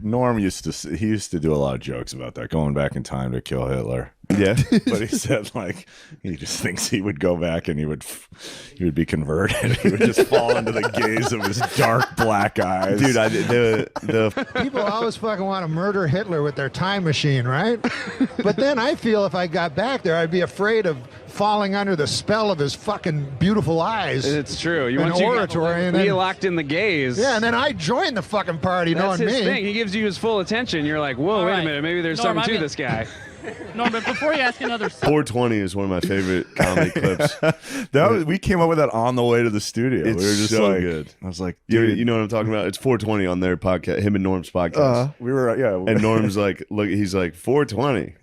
Norm used to do a lot of jokes about that, going back in time to kill Hitler. Yeah, but he said like he just thinks he would go back and he would be converted. He would just fall into the gaze of his dark black eyes. Dude, the people always fucking want to murder Hitler with their time machine, right? But then I feel if I got back there, I'd be afraid of falling under the spell of his fucking beautiful eyes. It's true. You want oratory, and be then locked in the gaze. Yeah, and then I join the fucking party. That's knowing his me. thing. He gives you his full attention. You're like, whoa, wait a minute, maybe there's Norm, something to this guy. No, but before you ask another 420 is one of my favorite comedy clips. We came up with that on the way to the studio. It's we were just so like, good. I was like, You dude, know what I'm talking about? It's 420 on their podcast, him and Norm's podcast. we were And Norm's like, look, he's like 420,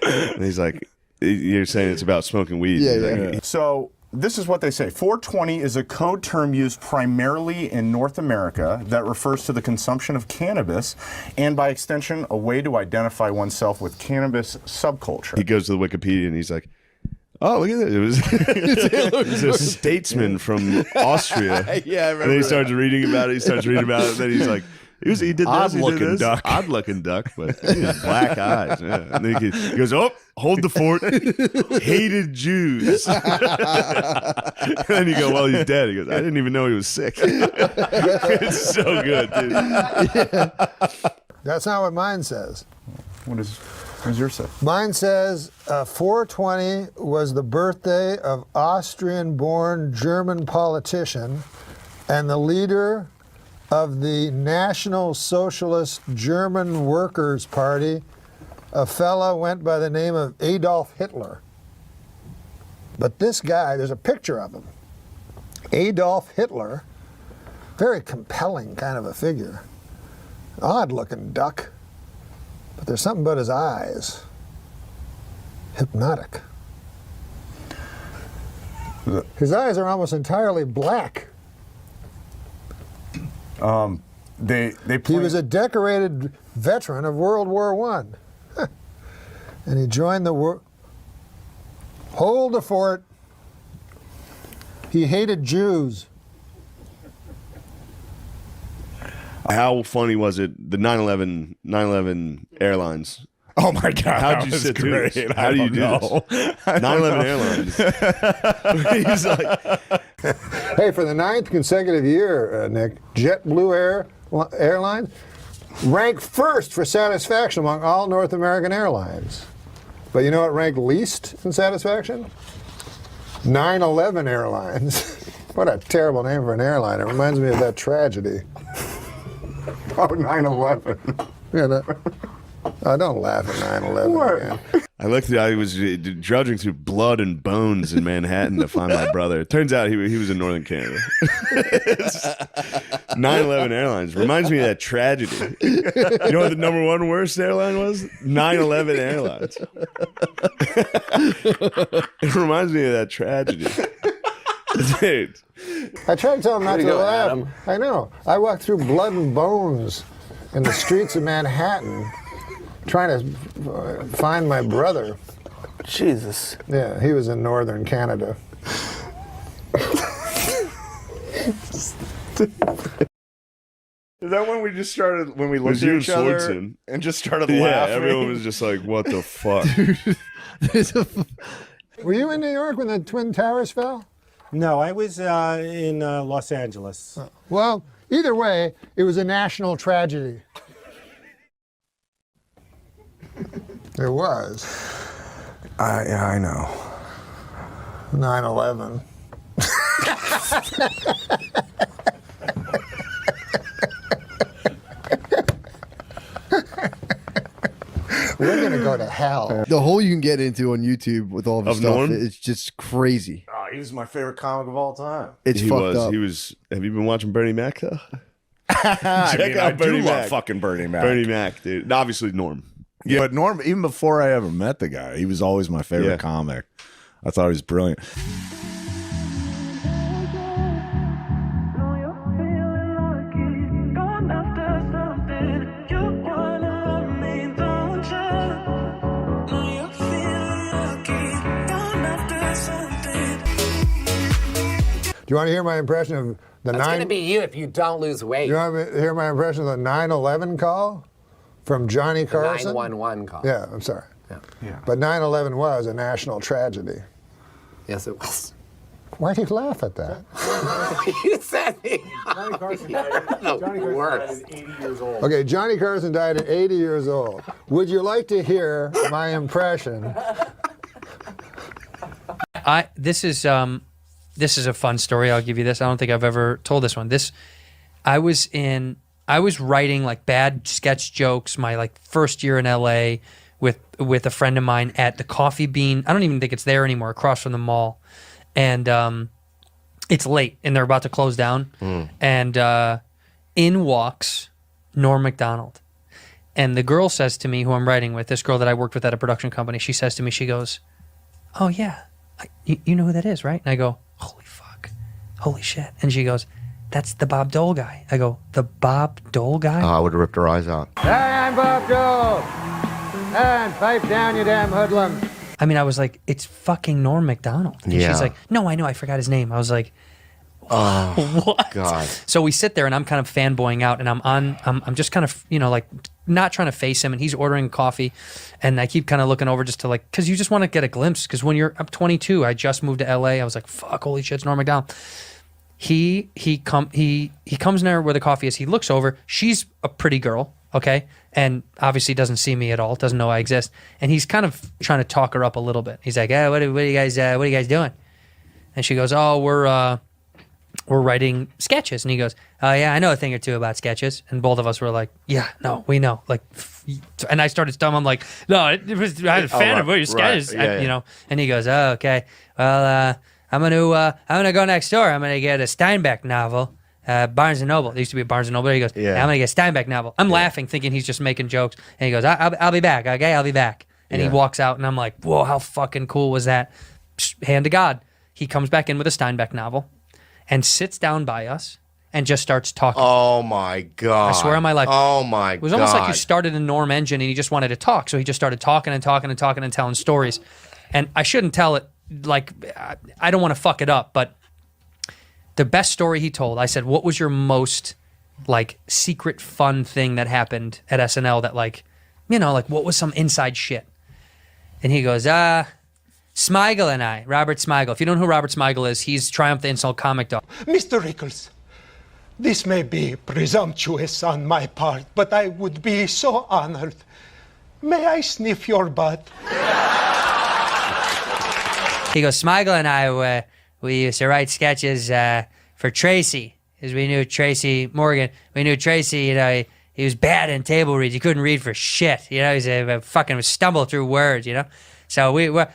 and he's like, you're saying it's about smoking weed. Yeah. So this is what they say. 420 is a code term used primarily in North America that refers to the consumption of cannabis and, by extension, a way to identify oneself with cannabis subculture. He goes to the Wikipedia and he's like, oh, look at that. It was a statesman from Austria. Yeah, I remember. And then he starts reading about it. And then he's like, he did this. Odd-looking duck. Odd-looking duck, but he has black eyes. Yeah. And then he goes, oh, hold the fort. Hated Jews. And then you go, well, he's dead. He goes, I didn't even know he was sick. It's so good, dude. Yeah. That's not what mine says. What does yours say? Mine says 420 was the birthday of Austrian-born German politician and the leader of the National Socialist German Workers' Party. A fella went by the name of Adolf Hitler. But this guy, there's a picture of him. Adolf Hitler, very compelling kind of a figure. Odd-looking duck. But there's something about his eyes. Hypnotic. His eyes are almost entirely black. He was a decorated veteran of World War I. And he joined the war. Hold the fort. He hated Jews. How funny was it? The 9/11 Airlines. oh my god, How'd you that was sit through great. this? How do you do this? 9/11 Airlines. He's like, Hey, for the 9th consecutive year, Nick, JetBlue Airlines ranked first for satisfaction among all North American airlines. But you know what ranked least in satisfaction? 9/11 Airlines. What a terrible name for an airline. It reminds me of that tragedy. Oh, 9/11. Yeah, don't laugh at 9/11 again. I was drudging through blood and bones in Manhattan to find my brother. It turns out he was in Northern Canada. 9/11 Airlines reminds me of that tragedy. You know what the number one worst airline was? 9/11 Airlines. It reminds me of that tragedy. Dude. I tried to tell him not to laugh. Adam. I know. I walked through blood and bones in the streets of Manhattan trying to find my brother. Jesus. Yeah, he was in northern Canada. Is that when we just started, when we looked at each other and just started laughing? Everyone was just like, what the fuck? Were you in New York when the Twin Towers fell? No, I was in Los Angeles. Well, either way, it was a national tragedy. It was. Yeah, I know. 9/11. We're going to go to hell. The hole you can get into on YouTube with all of his stuff, it's just crazy. Oh, he was my favorite comic of all time. It's fucked up. He was. Have you been watching Bernie Mac though? I do love fucking Bernie Mac. Bernie Mac, dude. And obviously Norm. Yeah, but Norm, even before I ever met the guy, he was always my favorite comic. I thought he was brilliant. Do you want to hear my impression of the That's going to be you if you don't lose weight. You want to hear my impression of the 9/11 call from Johnny Carson? 911 call. Yeah, I'm sorry. Yeah. But 9/11 was a national tragedy. Yes, it was. Why do you laugh at that? You said it. Johnny Carson died at 80 years old. Okay, Johnny Carson died at 80 years old. Would you like to hear my impression? This is a fun story. I'll give you this. I don't think I've ever told this one. I was writing like bad sketch jokes my like first year in LA with a friend of mine at the Coffee Bean. I don't even think it's there anymore, across from the mall. And it's late and they're about to close down. And in walks Norm Macdonald. And the girl says to me, who I'm writing with, this girl that I worked with at a production company, she says to me, she goes, "Oh yeah, you know who that is, right?" And I go, "Holy fuck, holy shit." And she goes, "That's the Bob Dole guy." I go, "The Bob Dole guy?" I would have ripped her eyes out. Hey, I'm Bob Dole. And pipe down, you damn hoodlum. I mean, I was like, "It's fucking Norm Macdonald." And Yeah. she's like, "No, I know, I forgot his name." I was like, what? God. So we sit there and I'm kind of fanboying out and I'm just kind of, like not trying to face him, and he's ordering coffee and I keep kind of looking over just to like, cause you just want to get a glimpse. Cause when I'm 22, I just moved to LA. I was like, fuck, holy shit, it's Norm Macdonald. He comes in there where the coffee is. He looks over. She's a pretty girl. Okay. And obviously doesn't see me at all. Doesn't know I exist. And he's kind of trying to talk her up a little bit. He's like, what are you guys doing? And she goes, "Oh, we're writing sketches." And he goes, "Oh yeah, I know a thing or two about sketches." And both of us were like, "Yeah, no, we know." Like, and I started stumbling. I'm like, "No, I'm a fan of your sketches," Yeah. And he goes, "Oh, okay. Well, I'm gonna go next door. I'm gonna get a Steinbeck novel, Barnes and Noble. There used to be a Barnes and Noble." He goes, Yeah. "I'm gonna get a Steinbeck novel." I'm laughing, thinking he's just making jokes. And he goes, "I'll be back. Okay, I'll be back." And he walks out, and I'm like, "Whoa, how fucking cool was that?" Hand to God. He comes back in with a Steinbeck novel and sits down by us and just starts talking. Oh my God. I swear on my life. Oh my God. It was almost like you started a Norm engine and he just wanted to talk. So he just started talking and talking and talking and telling stories. And I shouldn't tell it, like, I don't want to fuck it up, but the best story he told, I said, "What was your most, like, secret fun thing that happened at SNL that, like, what was some inside shit?" And he goes, Smigel and I, Robert Smigel. If you don't know who Robert Smigel is, he's Triumph the Insult Comic Dog. Mr. Rickles, this may be presumptuous on my part, but I would be so honored. May I sniff your butt? He goes, "Smigel and I, we used to write sketches for Tracy, because we knew Tracy Morgan. We knew Tracy, he was bad in table reads. He couldn't read for shit. He's a fucking stumble through words, So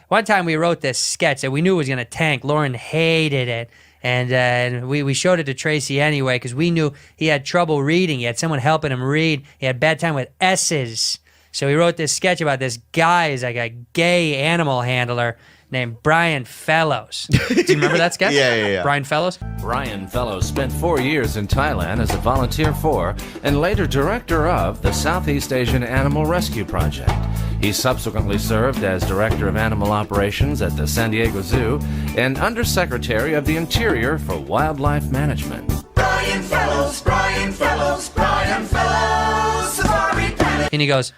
one time we wrote this sketch that we knew was going to tank. Lauren hated it. And we showed it to Tracy anyway because we knew he had trouble reading. He had someone helping him read. He had bad time with S's. So we wrote this sketch about this guy who's like a gay animal handler named Brian Fellows. Do you remember that sketch? Yeah. Brian Fellows? Brian Fellows spent 4 years in Thailand as a volunteer for and later director of the Southeast Asian Animal Rescue Project. He subsequently served as Director of Animal Operations at the San Diego Zoo and Undersecretary of the Interior for Wildlife Management. Brian Fellows, Brian Fellows, Brian Fellows, Safari Planet. And he goes,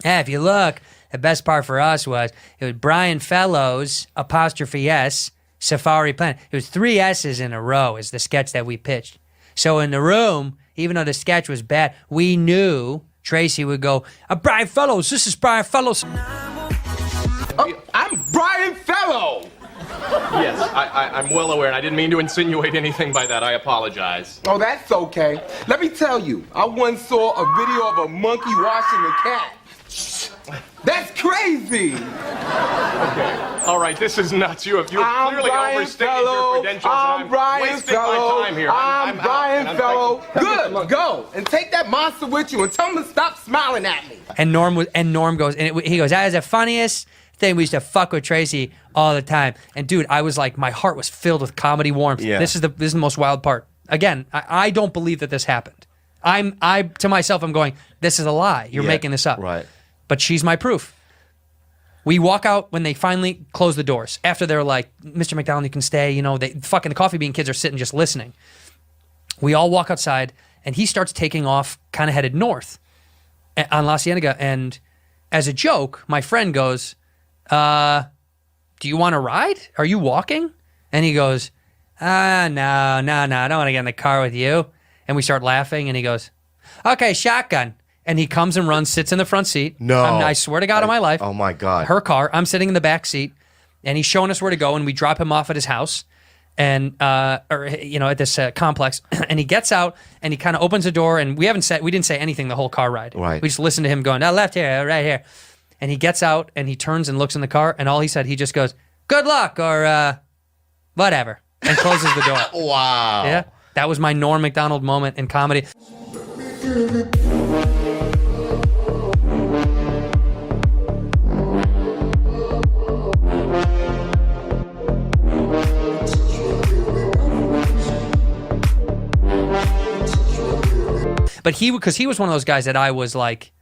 if you look, the best part for us was it was Brian Fellows, 'S, Safari Planet. It was 3 S's in a row is the sketch that we pitched. So in the room, even though the sketch was bad, we knew Tracy would go, "Brian Fellows, this is Brian Fellows." I'm Brian Fellow! Yes, I'm well aware, and I didn't mean to insinuate anything by that. I apologize. Oh, that's okay. Let me tell you, I once saw a video of a monkey washing a cat. That's crazy! Okay. All right, this is nuts. You have clearly Brian overstated Fellow. your credentials. I'm and Brian wasting Fellow. my time here. I'm Brian out, Fellow. Good, go. And take that monster with you and tell him to stop smiling at me. And Norm goes, he goes, "That is the funniest thing. We used to fuck with Tracy all the time." And dude, I was like, my heart was filled with comedy warmth. Yeah. This is the most wild part. Again, I don't believe that this happened. To myself, I'm going, this is a lie. You're making this up. Right. But she's my proof. We walk out when they finally close the doors. After they're like, Mr. Macdonald, you can stay. You know, the Coffee Bean kids are sitting just listening. We all walk outside, and he starts taking off, kind of headed north on La Cienega. And as a joke, my friend goes, do you want to ride? Are you walking? And he goes, no, I don't want to get in the car with you. And we start laughing, and he goes, okay, shotgun. And he comes and runs, sits in the front seat. No. I swear to God on my life. Oh, my God. Her car. I'm sitting in the back seat, and he's showing us where to go, and we drop him off at his house, and at this complex. And he gets out, and he kind of opens the door, and we didn't say anything the whole car ride. Right. We just listened to him going, left here, right here. And he gets out, and he turns and looks in the car, and all he said, he just goes, good luck, or whatever, and closes the door. Wow. Yeah. That was my Norm Macdonald moment in comedy. But because he was one of those guys that I was like,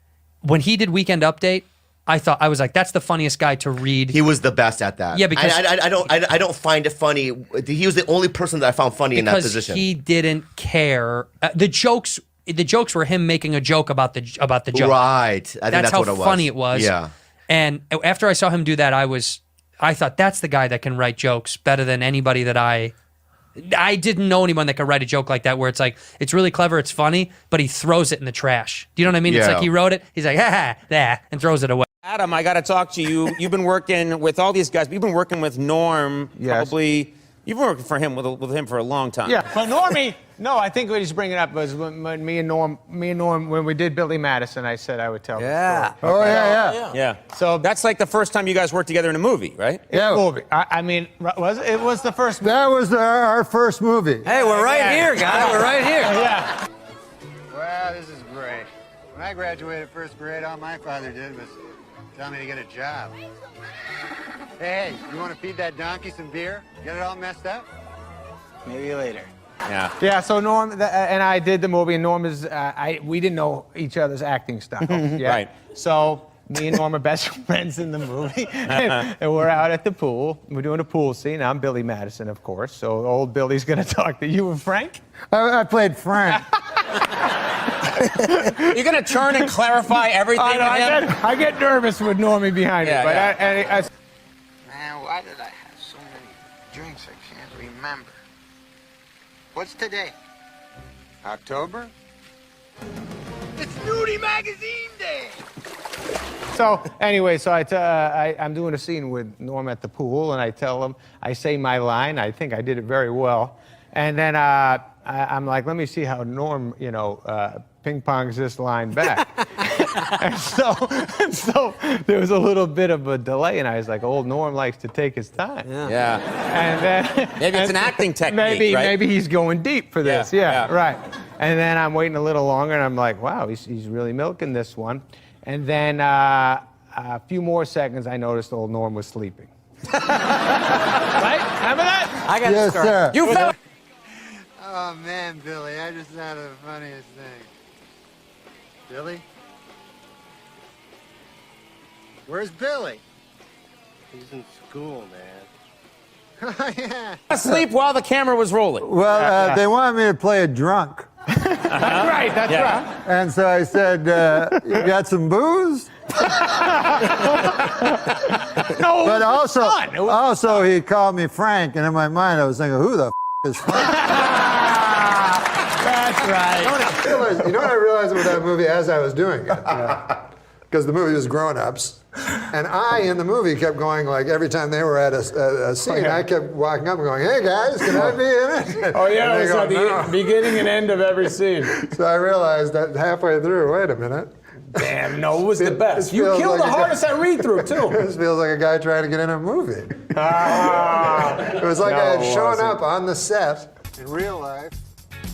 when he did Weekend Update, I was like, that's the funniest guy to read. He was the best at that. Yeah, because I don't find it funny. He was the only person that I found funny in that position. He didn't care. The jokes were him making a joke about the joke. Right. I think that's how what it was. funny it was. Yeah. And after I saw him do that, I thought that's the guy that can write jokes better than anybody that I didn't know anyone that could write a joke like that, where it's like, it's really clever, it's funny, but he throws it in the trash. Do you know what I mean? It's like he wrote it, he's like, ha ha, and throws it away. Adam, I got to talk to you. You've been working with all these guys. You've been working with Norm, probably. You've been working for him with him for a long time. Yeah, but Normie, no, I think what he's bringing up was when me and Norm, when we did Billy Madison, I said I would tell. Yeah. The story. Yeah. So that's like the first time you guys worked together in a movie, right? Yeah. Movie. I mean, it was the first. That was our first movie. Hey, we're right here, guys. We're right here. Yeah. Well, this is great. When I graduated first grade, all my father did was tell me to get a job. Hey, you want to feed that donkey some beer? Get it all messed up? Maybe later. Yeah. Yeah. So Norm and I did the movie, and Norm is we didn't know each other's acting style. Yeah. Right. So me and Norm are best friends in the movie, and we're out at the pool. We're doing a pool scene. I'm Billy Madison, of course. So old Billy's gonna talk to you and Frank. I played Frank. You're gonna turn and clarify everything. I get nervous with Normie behind me, but Man, why did I have so many drinks I can't remember? What's today? October? It's Nudie Magazine Day! So anyway, I'm doing a scene with Norm at the pool, and I tell him, I say my line. I think I did it very well. And then I'm like, let me see how Norm, ping-pongs this line back. and so there was a little bit of a delay, and I was like, old Norm likes to take his time. Yeah. And then Maybe it's an acting technique, right? Maybe he's going deep for this. Yeah, right. And then I'm waiting a little longer, and I'm like, wow, he's really milking this one. And then a few more seconds, I noticed old Norm was sleeping. Right? Remember that? I got Yes, the story. sir. You fell. Oh, man, Billy, I just thought of the funniest thing. Billy? Where's Billy? He's in school, man. Oh, yeah. Asleep while the camera was rolling. Well, they wanted me to play a drunk. That's right. That's right. And so I said, you got some booze? No, But also he called me Frank, and in my mind I was thinking, who the is Frank? That's right. You know what I realized with that movie as I was doing it? Because the movie was grown-ups. And I, in the movie, kept going, like, every time they were at a scene, I kept walking up and going, hey, guys, can I be in it? Oh, yeah, it was at the "No." beginning and end of every scene. So I realized that halfway through, wait a minute. Damn, no, it was the best. You killed the hardest at read-through, too. This feels like a guy trying to get in a movie. It was like I had shown up on the set. In real life,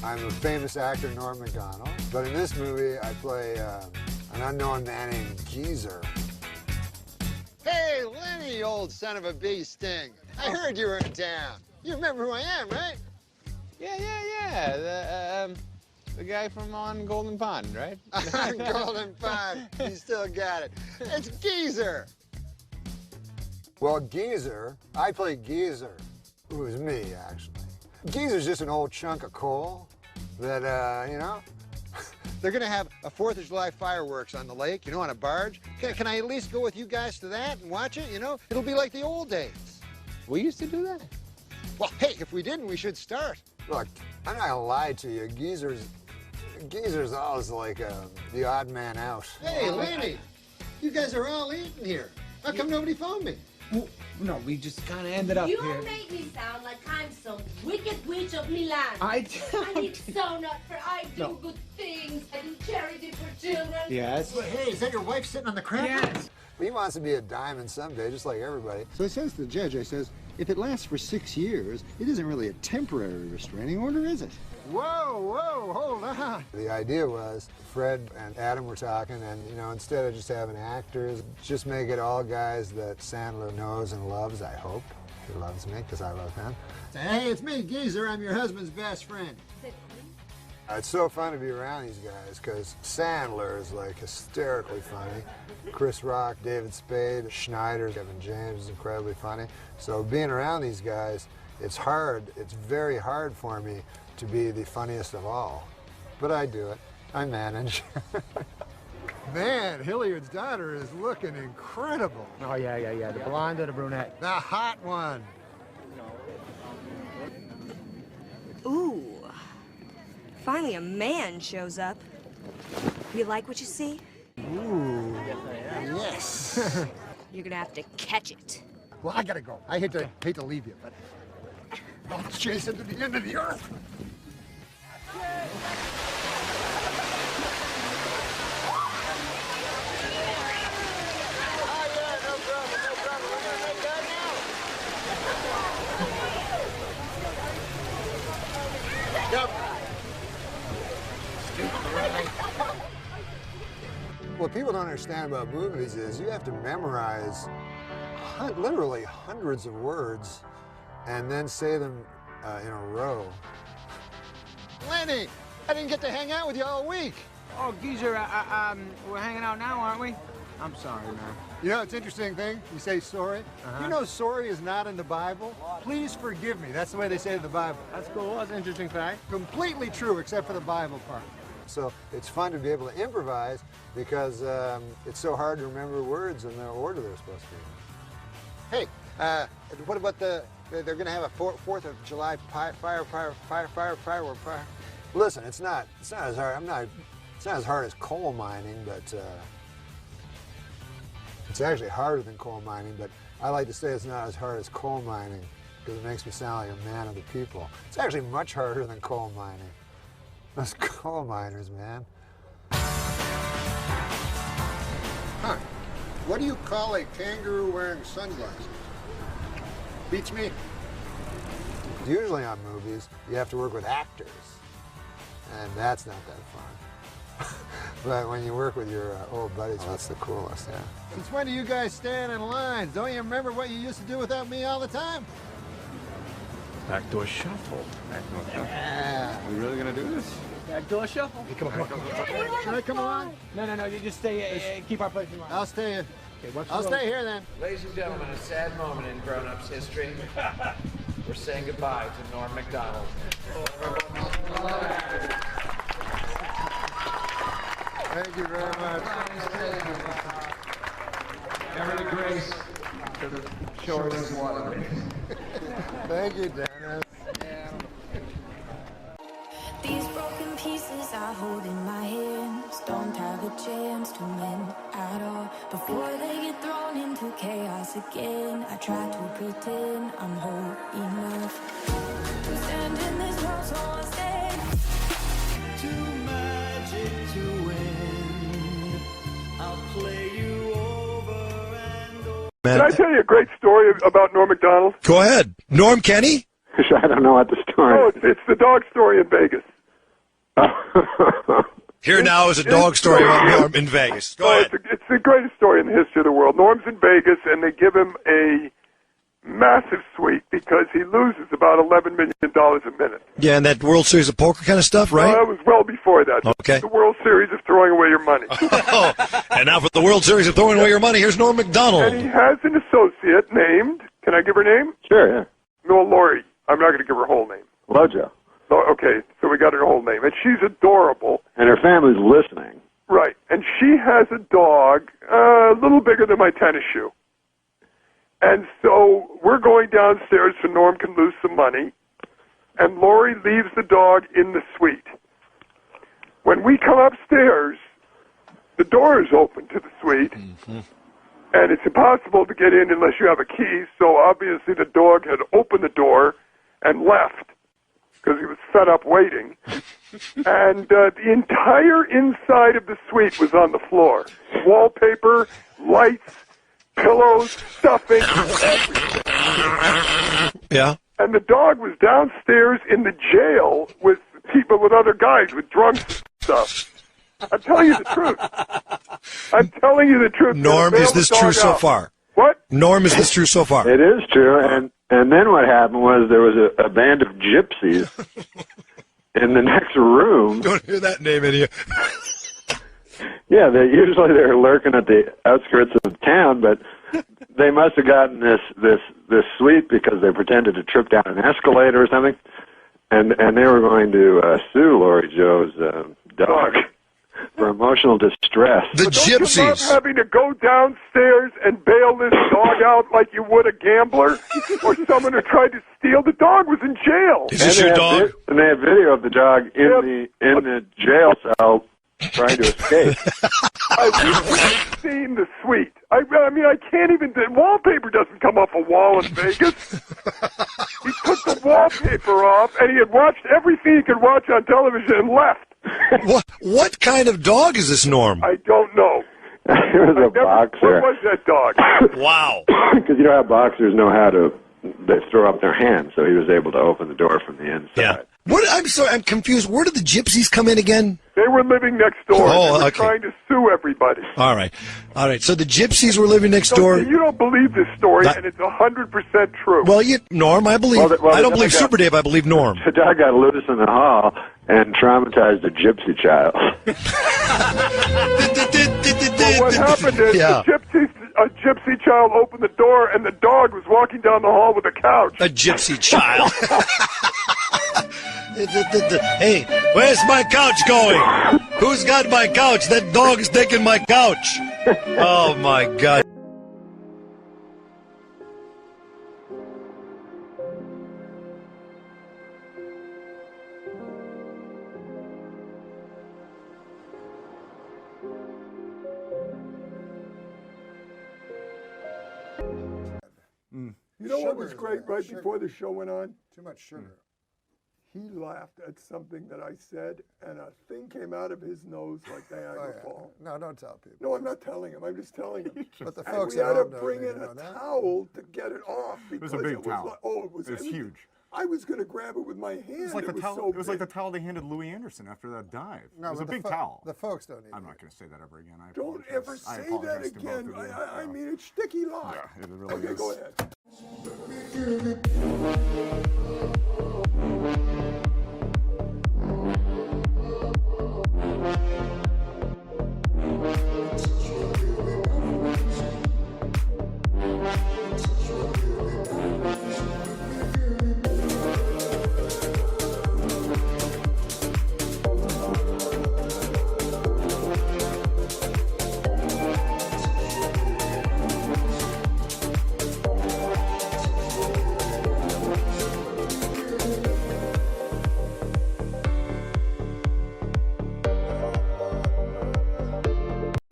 I'm a famous actor, Norm Macdonald. But in this movie, I play an unknown man named Geezer. Hey, Lenny, you old son of a bee sting. I heard you were in town. You remember who I am, right? Yeah. The guy from on Golden Pond, right? Golden Pond. You still got it. It's Geezer. Well, Geezer, I play Geezer, who is me, actually. Geezer's just an old chunk of coal that, you know, they're going to have a 4th of July fireworks on the lake, you know, on a barge. Can I at least go with you guys to that and watch it, you know? It'll be like the old days. We used to do that. Well, hey, if we didn't, we should start. Look, I'm not going to lie to you. Geezer's always like the odd man out. Hey, Lanny, you guys are all eating here. How come nobody phoned me? Well, no, we just kind of ended up You here. make me sound like I'm some wicked witch of Milan. I need so not for I do good things. I do charity for children. Yes. Well, hey, is that your wife sitting on the crap? Yes. He wants to be a diamond someday, just like everybody. So I says to the judge, I says, if it lasts for 6 years, it isn't really a temporary restraining order, is it? Whoa, hold on. The idea was Fred and Adam were talking, and, you know, instead of just having actors, just make it all guys that Sandler knows and loves, I hope. He loves me, because I love him. Say, hey, it's me, Geezer. I'm your husband's best friend. It's so fun to be around these guys, because Sandler is, like, hysterically funny. Chris Rock, David Spade, Schneider, Kevin James is incredibly funny. So being around these guys, it's hard. It's very hard for me to be the funniest of all. But I do it. I manage. Man, Hilliard's daughter is looking incredible. Oh, yeah. The blonde or the brunette? The hot one. Ooh. Finally a man shows up. You like what you see? Ooh. Yes. You're gonna have to catch it. Well, I gotta go. I hate to leave you, but I'll chase him to the end of the earth. What people don't understand about movies is you have to memorize literally hundreds of words and then say them in a row. Lenny, I didn't get to hang out with you all week. Oh, Geezer, we're hanging out now, aren't we? I'm sorry, man. You know, it's an interesting thing. You say sorry. You know sorry is not in the Bible. Please forgive me. That's the way they say it in the Bible. That's cool. That's an interesting fact. Completely true, except for the Bible part. So it's fun to be able to improvise because it's so hard to remember words in the order they're supposed to be. Hey, what about they're going to have a 4th of July firework. Listen, it's not as hard. It's not as hard as coal mining, but it's actually harder than coal mining. But I like to say it's not as hard as coal mining because it makes me sound like a man of the people. It's actually much harder than coal mining. Those coal miners, man. Huh. What do you call a kangaroo wearing sunglasses? Beats me. Usually on movies, you have to work with actors, and that's not that fun. But when you work with your old buddies, that's the coolest, yeah. Since when do you guys stand in lines? Don't you remember what you used to do without me all the time? Backdoor shuffle. Yeah. We really gonna do this? Backdoor shuffle. Hey, come on. Should I come along? No, you just stay, keep our place in line. I'll stay here. Okay, I'll stay here then. Ladies and gentlemen, a sad moment in grown-ups history. We're saying goodbye to Norm Macdonald. Thank you very much. Ever the grace to the shores and water. Thank you, Dennis. These broken pieces I hold in my hands don't have a chance to mend at all. Before they get thrown into chaos again, I try to pretend I'm whole enough to stand in this world, so I stay. Too magic to win. I'll play you over and over. Can I tell you a great story about Norm Macdonald? Go ahead. Norm Kenny? I don't know what the story. Oh, it's the dog story in Vegas. Here now is a dog story about Norm in Vegas. Go ahead. It's the greatest story in the history of the world. Norm's in Vegas, and they give him a massive suite because he loses about $11 million a minute. Yeah, and that World Series of Poker kind of stuff, right? That was well before that. Okay. The World Series of throwing away your money. Oh, and now for the World Series of throwing away your money, here's Norm Macdonald. And he has an associate named, can I give her name? Sure, yeah. No, Lori. I'm not going to give her whole name. Lojo. Okay, so we got her whole name. And she's adorable. And her family's listening. Right. And she has a dog a little bigger than my tennis shoe. And so we're going downstairs so Norm can lose some money. And Lori leaves the dog in the suite. When we come upstairs, the door is open to the suite. Mm-hmm. And it's impossible to get in unless you have a key. So obviously the dog had opened the door and left because he was fed up waiting. And the entire inside of the suite was on the floor. Wallpaper, lights, pillows, stuffing, everything. Yeah. And the dog was downstairs in the jail with people, with other guys, with drunks and stuff. I'm telling you the truth. I'm telling you the truth. Norm, is this true so far? What? Norm, is this true so far? It is true, and then what happened was there was a band of gypsies in the next room. Don't hear that name in here. Yeah, they're lurking at the outskirts of town, but they must have gotten this suite because they pretended to trip down an escalator or something, and they were going to sue Lori Joe's dog for emotional distress. The Don't you love gypsies. having to go downstairs and bail this dog out like you would a gambler or someone who tried to steal? The dog was in jail. Is this your dog? And they have video of the dog in the jail cell trying to escape. I've seen the suite. I mean, I can't even. The wallpaper doesn't come off a wall in Vegas. He took the wallpaper off, and he had watched everything he could watch on television and left. What kind of dog is this, Norm? I don't know. It was a boxer. What was that dog? Wow. Because you know how boxers know how to they throw up their hands, so he was able to open the door from the inside. Yeah. I'm confused. Where did the gypsies come in again? They were living next door. Oh, They were okay. trying to sue everybody. All right. So the gypsies were living next door. You don't believe this story, and it's 100% true. Well, Norm, I believe. I don't believe Super Dave. I believe Norm. The dog got loose in the hall and traumatized a gypsy child. Well, what happened is a gypsy child opened the door, and the dog was walking down the hall with a couch. A gypsy child. Hey, where's my couch going? Who's got my couch? That dog is taking my couch. Oh, my God. You know what was great right before the show went on? Too much sugar. He laughed at something that I said, and a thing came out of his nose like Niagara Falls. No, don't tell people. No, I'm not telling him. I'm just telling him. But the And folks we at had to home know bring they in know a that. towel to get it off. It was Because a big towel. Like, it was huge. I was going to grab it with my hand. It was like the towel. so It was like big. the towel they handed Louis Anderson after that dive. No, it was a but big the towel. The folks don't need I'm not going to say that ever again. I Don't apologize. ever I say that apologize to both again. of you. I mean, it's sticky lie. Yeah, it really Okay, is. go ahead.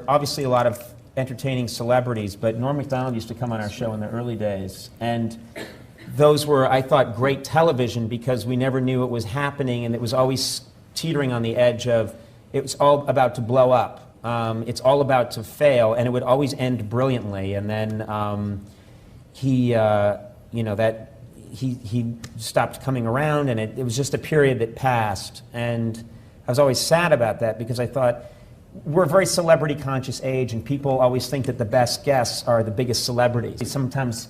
Obviously a lot of entertaining celebrities, but Norm Macdonald used to come on our show in the early days, and those were, I thought, great television because we never knew it was happening, and it was always teetering on the edge of, it was all about to blow up. It's all about to fail, and it would always end brilliantly, and then he stopped coming around, and it was just a period that passed, and I was always sad about that because I thought, we're a very celebrity-conscious age, and people always think that the best guests are the biggest celebrities. Sometimes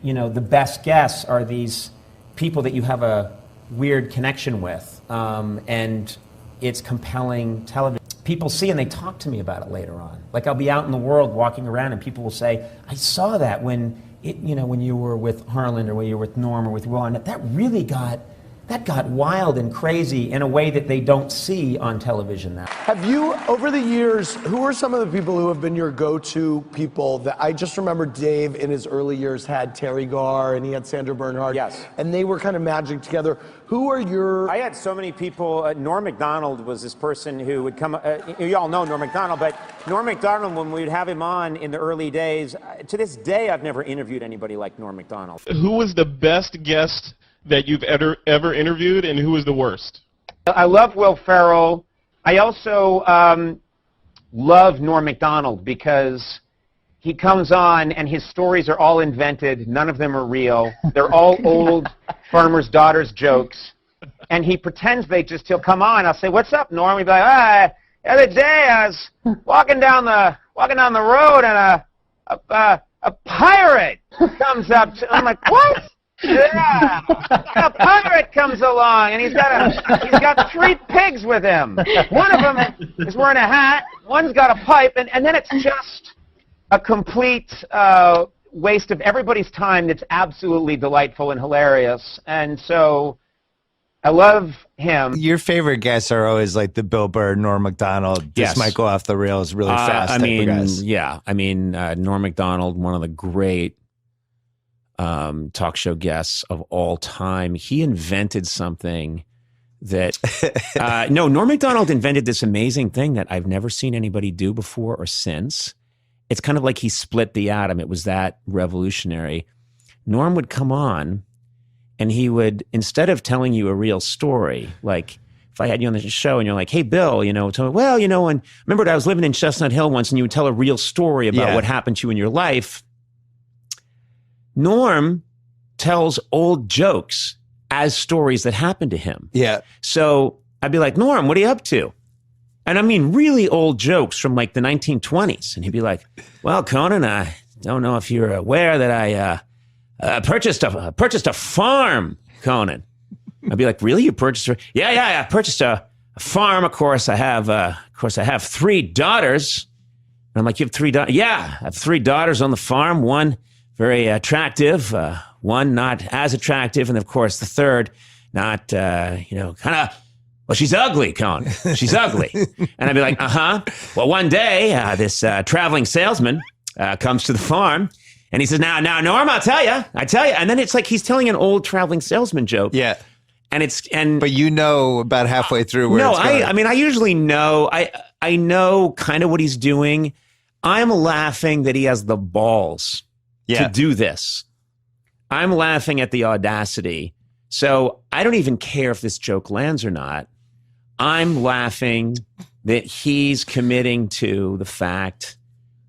the best guests are these people that you have a weird connection with, and it's compelling television. People see and they talk to me about it later on. Like I'll be out in the world walking around and people will say, I saw that when you were with Harlan or when you were with Norm or with Will, and that really got wild and crazy in a way that they don't see on television now. Have you, over the years, who are some of the people who have been your go-to people? That I just remember Dave in his early years had Terry Garr and he had Sandra Bernhard. Yes. And they were kind of magic together. Who are your... I had so many people. Norm Macdonald was this person who would come... you all know Norm Macdonald, but Norm Macdonald, when we'd have him on in the early days, to this day, I've never interviewed anybody like Norm Macdonald. Who was the best guest that you've ever interviewed, and who was the worst? I love Will Ferrell. I also love Norm Macdonald because he comes on and his stories are all invented. None of them are real. They're all old farmers' daughters jokes. And he pretends he'll come on. I'll say, "What's up, Norm?" He'd be like, the other day I was walking down the road and a pirate comes up to, I'm like, "What?" Yeah, a pirate comes along and he's got 3 pigs with him. One of them is wearing a hat, one's got a pipe, and then it's just a complete waste of everybody's time that's absolutely delightful and hilarious. And so I love him. Your favorite guests are always like the Bill Burr, Norm Macdonald. This might go off the rails really fast. Type of guys. Yeah. I mean, Norm Macdonald, one of the great talk show guests of all time. He invented something that Norm Macdonald invented this amazing thing that I've never seen anybody do before or since. It's kind of like he split the atom. It was that revolutionary. Norm would come on and he would, instead of telling you a real story, like if I had you on the show and you're like, "Hey, Bill, tell me, and remember I was living in Chestnut Hill once," and you would tell a real story about what happened to you in your life. Norm tells old jokes as stories that happened to him. Yeah. So I'd be like, "Norm, what are you up to?" And I mean, really old jokes from like the 1920s. And he'd be like, "Well, Conan, I don't know if you're aware that I purchased a farm, Conan." I'd be like, "Really? You purchased a..." Yeah, I purchased a farm. Of course, I have 3 daughters. And I'm like, "You have 3 daughters?" "Yeah, I have 3 daughters on the farm. One very attractive, one not as attractive, and of course the third not, kind of, well, she's ugly, Conan. She's ugly." And I'd be like, "Well, one day this traveling salesman comes to the farm, and he says, now, Norm, I tell you," and then it's like he's telling an old traveling salesman joke. Yeah. But about halfway through where it's going. I mean, I usually know. I know kind of what he's doing. I'm laughing that he has the balls to do this. I'm laughing at the audacity. So I don't even care if this joke lands or not. I'm laughing that he's committing to the fact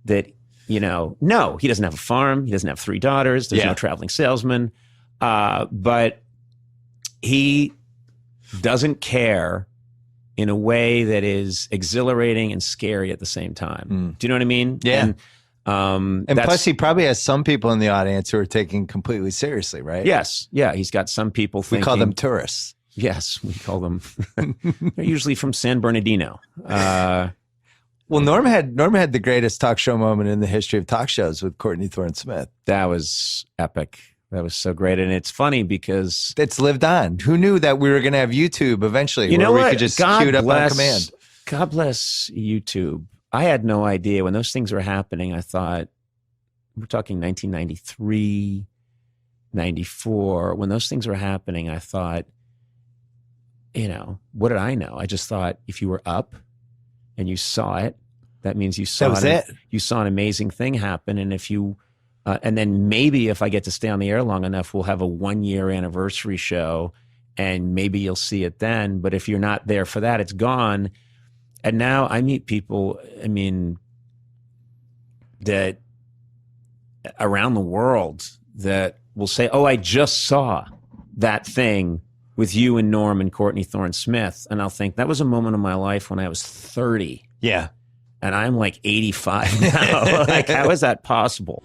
that, no, he doesn't have a farm. He doesn't have 3 daughters. There's no traveling salesman. But he doesn't care in a way that is exhilarating and scary at the same time. Do you know what I mean? Yeah. And plus, he probably has some people in the audience who are taking completely seriously, right? Yes. Yeah. He's got some people thinking. We call them tourists. Yes, we call them. They're usually from San Bernardino. Well, Norm had the greatest talk show moment in the history of talk shows with Courtney Thorne Smith. That was epic. That was so great. And it's funny because it's lived on. Who knew that we were going to have YouTube eventually? We could just queue it up on command. God bless YouTube. I had no idea when those things were happening. I thought, we're talking 1993, 94. When those things were happening, I thought, what did I know? I just thought if you were up and you saw it, that means you saw you saw an amazing thing happen. And if you, and then maybe if I get to stay on the air long enough, we'll have a 1-year anniversary show and maybe you'll see it then. But if you're not there for that, it's gone. And now I meet people, that around the world that will say, "Oh, I just saw that thing with you and Norm and Courtney Thorne Smith." And I'll think, that was a moment of my life when I was 30. Yeah. And I'm like 85 now. Like, how is that possible?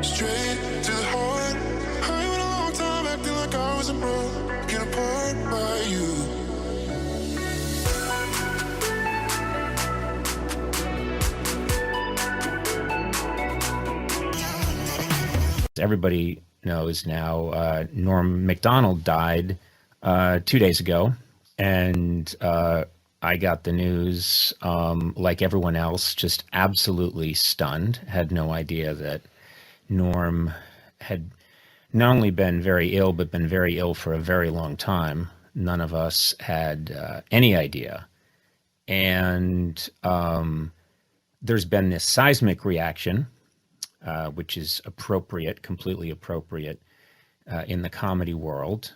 Straight to the Everybody knows now Norm Macdonald died 2 days ago, and I got the news like everyone else, just absolutely stunned. Had no idea that Norm had not only been very ill, but been very ill for a very long time. None of us had any idea. And there's been this seismic reaction, which is appropriate, completely appropriate in the comedy world.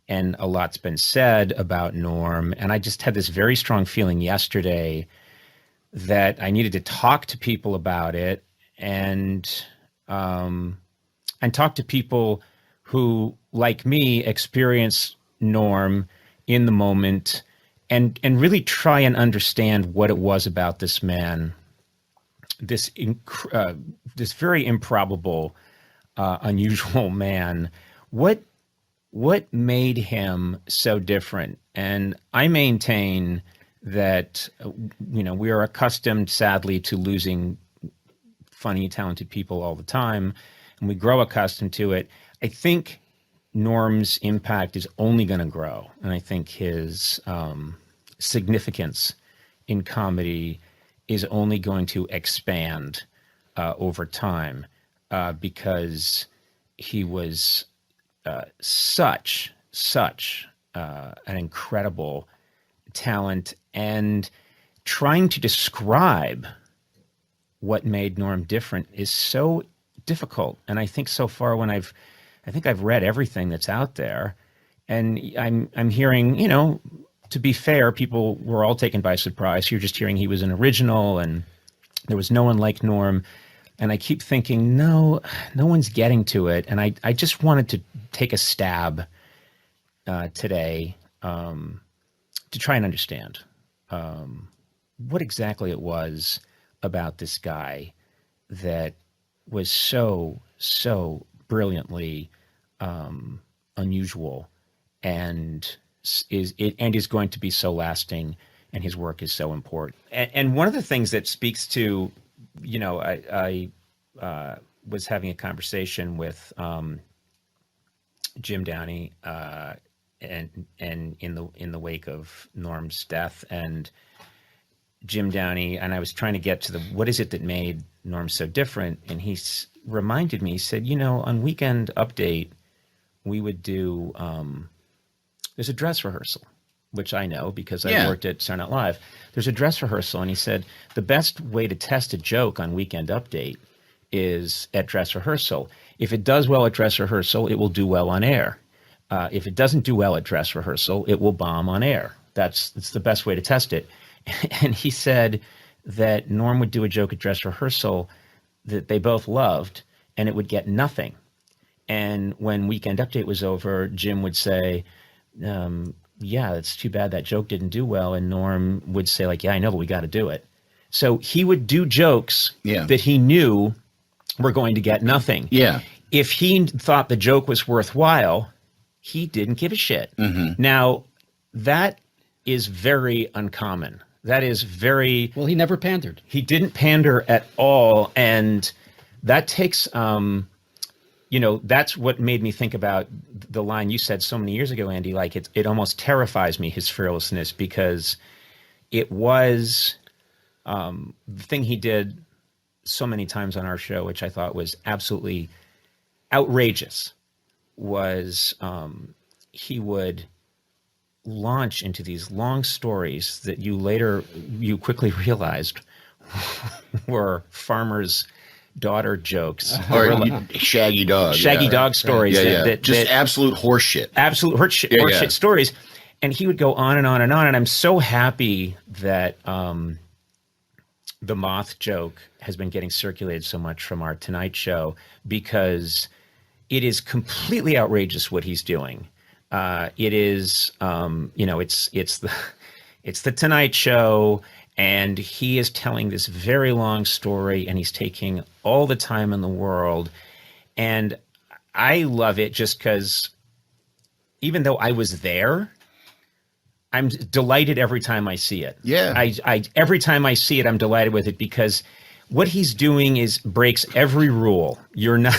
And a lot's been said about Norm. And I just had this very strong feeling yesterday that I needed to talk to people about it and talk to people who, like me, experience Norm in the moment and really try and understand what it was about this man, this very improbable, unusual man. What made him so different? And I maintain that, we are accustomed, sadly, to losing funny, talented people all the time, and we grow accustomed to it. I think Norm's impact is only going to grow, and I think his significance in comedy is only going to expand over time because he was such an incredible talent, and trying to describe what made Norm different is so difficult. And I think so far I think I've read everything that's out there, and I'm hearing, to be fair, people were all taken by surprise. You're just hearing he was an original and there was no one like Norm. And I keep thinking, no one's getting to it. And I just wanted to take a stab today to try and understand what exactly it was about this guy that was so brilliantly unusual and is going to be so lasting, and his work is so important. And one of the things that speaks to, I was having a conversation with Jim Downey and in the wake of Norm's death, and Jim Downey, and I was trying to get to what is it that made Norm so different, and he reminded me, he said, on Weekend Update, we would do, there's a dress rehearsal, which I know because I worked at Saturday Night Live. There's a dress rehearsal, and he said, the best way to test a joke on Weekend Update is at dress rehearsal. If it does well at dress rehearsal, it will do well on air. If it doesn't do well at dress rehearsal, it will bomb on air. It's the best way to test it. And he said that Norm would do a joke at dress rehearsal that they both loved, and it would get nothing. And when Weekend Update was over, Jim would say, yeah, it's too bad that joke didn't do well. And Norm would say, yeah, I know, but we got to do it. So he would do jokes that he knew were going to get nothing. Yeah. If he thought the joke was worthwhile, he didn't give a shit. Mm-hmm. Now, that is very uncommon. That is very... Well, he never pandered. He didn't pander at all. And that takes... that's what made me think about the line you said so many years ago, Andy, it almost terrifies me, his fearlessness, because it was the thing he did so many times on our show, which I thought was absolutely outrageous, was he would launch into these long stories that you quickly realized were farmers' daughter jokes or shaggy dog stories just absolute horse shit stories, and he would go on and on and on. And I'm so happy that the moth joke has been getting circulated so much from our Tonight Show, because it is completely outrageous what he's doing. It is it's the Tonight Show, and he is telling this very long story, and he's taking all the time in the world. And I love it just because even though I was there, I'm delighted every time I see it. Yeah. I every time I see it, I'm delighted with it, because what he's doing is breaks every rule. You're not.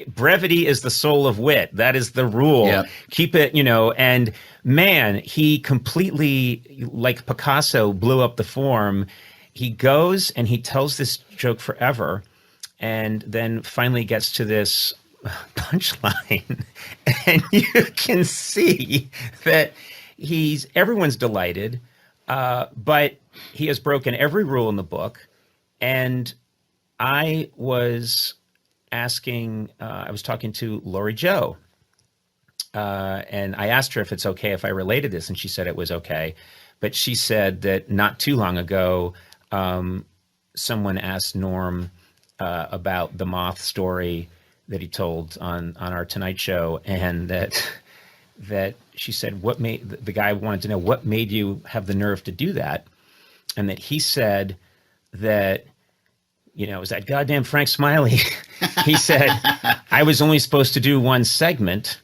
Brevity is the soul of wit. That is the rule. Yeah. Keep it, and man, he completely, like Picasso, blew up the form. He goes and he tells this joke forever, and then finally gets to this punchline, and you can see that everyone's delighted, but he has broken every rule in the book. And I was talking to Lori Joe, and I asked her if it's okay if I related this, and she said it was okay. But she said that not too long ago, someone asked Norm about the moth story that he told on our Tonight Show, and that she said, the guy wanted to know what made you have the nerve to do that, and that he said that, it was that goddamn Frank Smiley. He said, I was only supposed to do one segment.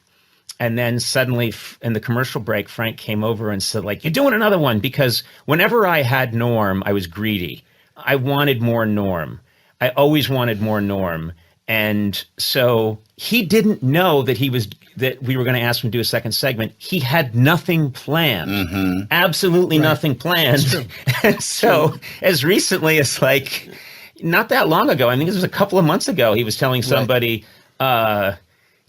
And then suddenly in the commercial break, Frank came over and said, like, you're doing another one, because whenever I had Norm, I was greedy. I wanted more Norm. I always wanted more Norm. And so he didn't know that we were going to ask him to do a second segment. He had nothing planned. Mm-hmm. Absolutely nothing planned. And so as recently as like not that long ago, I think it was a couple of months ago, he was telling somebody, damn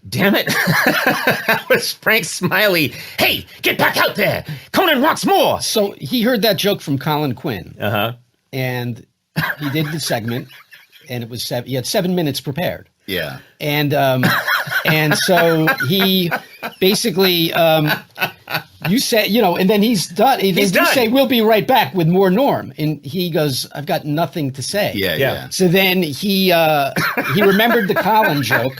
it, that was Frank Smiley. Hey, get back out there. Conan wants more. So he heard that joke from Colin Quinn. Uh-huh. And he did the segment, and it was he had 7 minutes prepared. Yeah. And so he basically, you say, and then he's done. He's done. You say, we'll be right back with more Norm. And he goes, I've got nothing to say. Yeah. So then he remembered the Colin joke,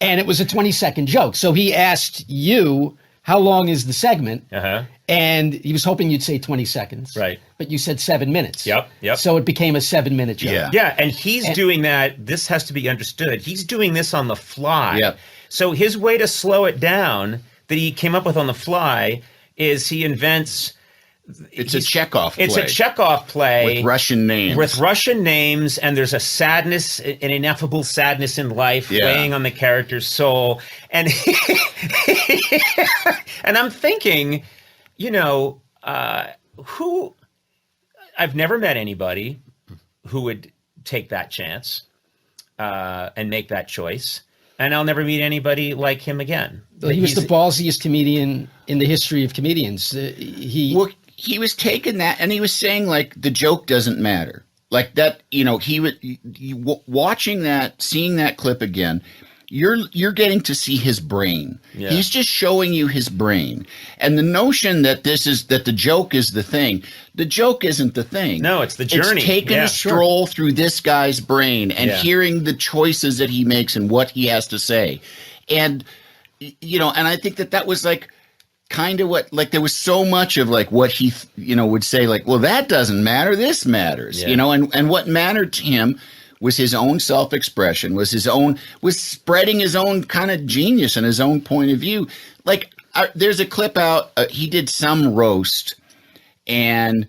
and it was a 20-second joke. So he asked you, how long is the segment? Uh-huh. And he was hoping you'd say 20 seconds. Right. But you said 7 minutes. Yep. So it became a 7-minute joke. Yeah, and he's doing that. This has to be understood. He's doing this on the fly. Yep. So his way to slow it down that he came up with on the fly is he invents... It's a Chekhov play. It's a Chekhov play. With Russian names. And there's a sadness, an ineffable sadness in life weighing on the character's soul. And and I'm thinking, who... I've never met anybody who would take that chance and make that choice. And I'll never meet anybody like him again. He was the ballsiest comedian in the history of comedians. He was taking that, and he was saying, like, the joke doesn't matter. Like that, he would watching that, seeing that clip again. You're getting to see his brain. Yeah. He's just showing you his brain. And the notion that that the joke is the thing. The joke isn't the thing. No, it's the journey. It's taking a stroll through this guy's brain and hearing the choices that he makes and what he has to say. And and I think that was like kind of what, like, there was so much of like what he would say, like, well, that doesn't matter, this matters. And what mattered to him was his own self-expression, was spreading his own kind of genius and his own point of view. Like, there's a clip out, he did some roast, and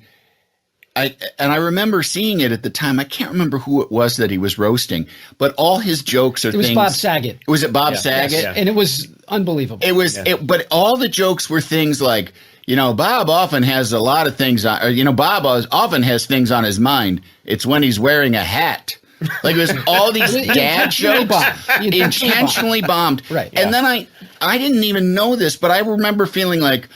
I remember seeing it at the time. I can't remember who it was that he was roasting, but all his jokes are things. It was Bob Saget. Was it Bob Saget? Yes. And it was unbelievable. It was, but all the jokes were things like, Bob often has a lot of things on, Bob often has things on his mind. It's when he's wearing a hat. Like, it was all these dad jokes, intentionally bombed. Right. And then I didn't even know this, but I remember feeling like,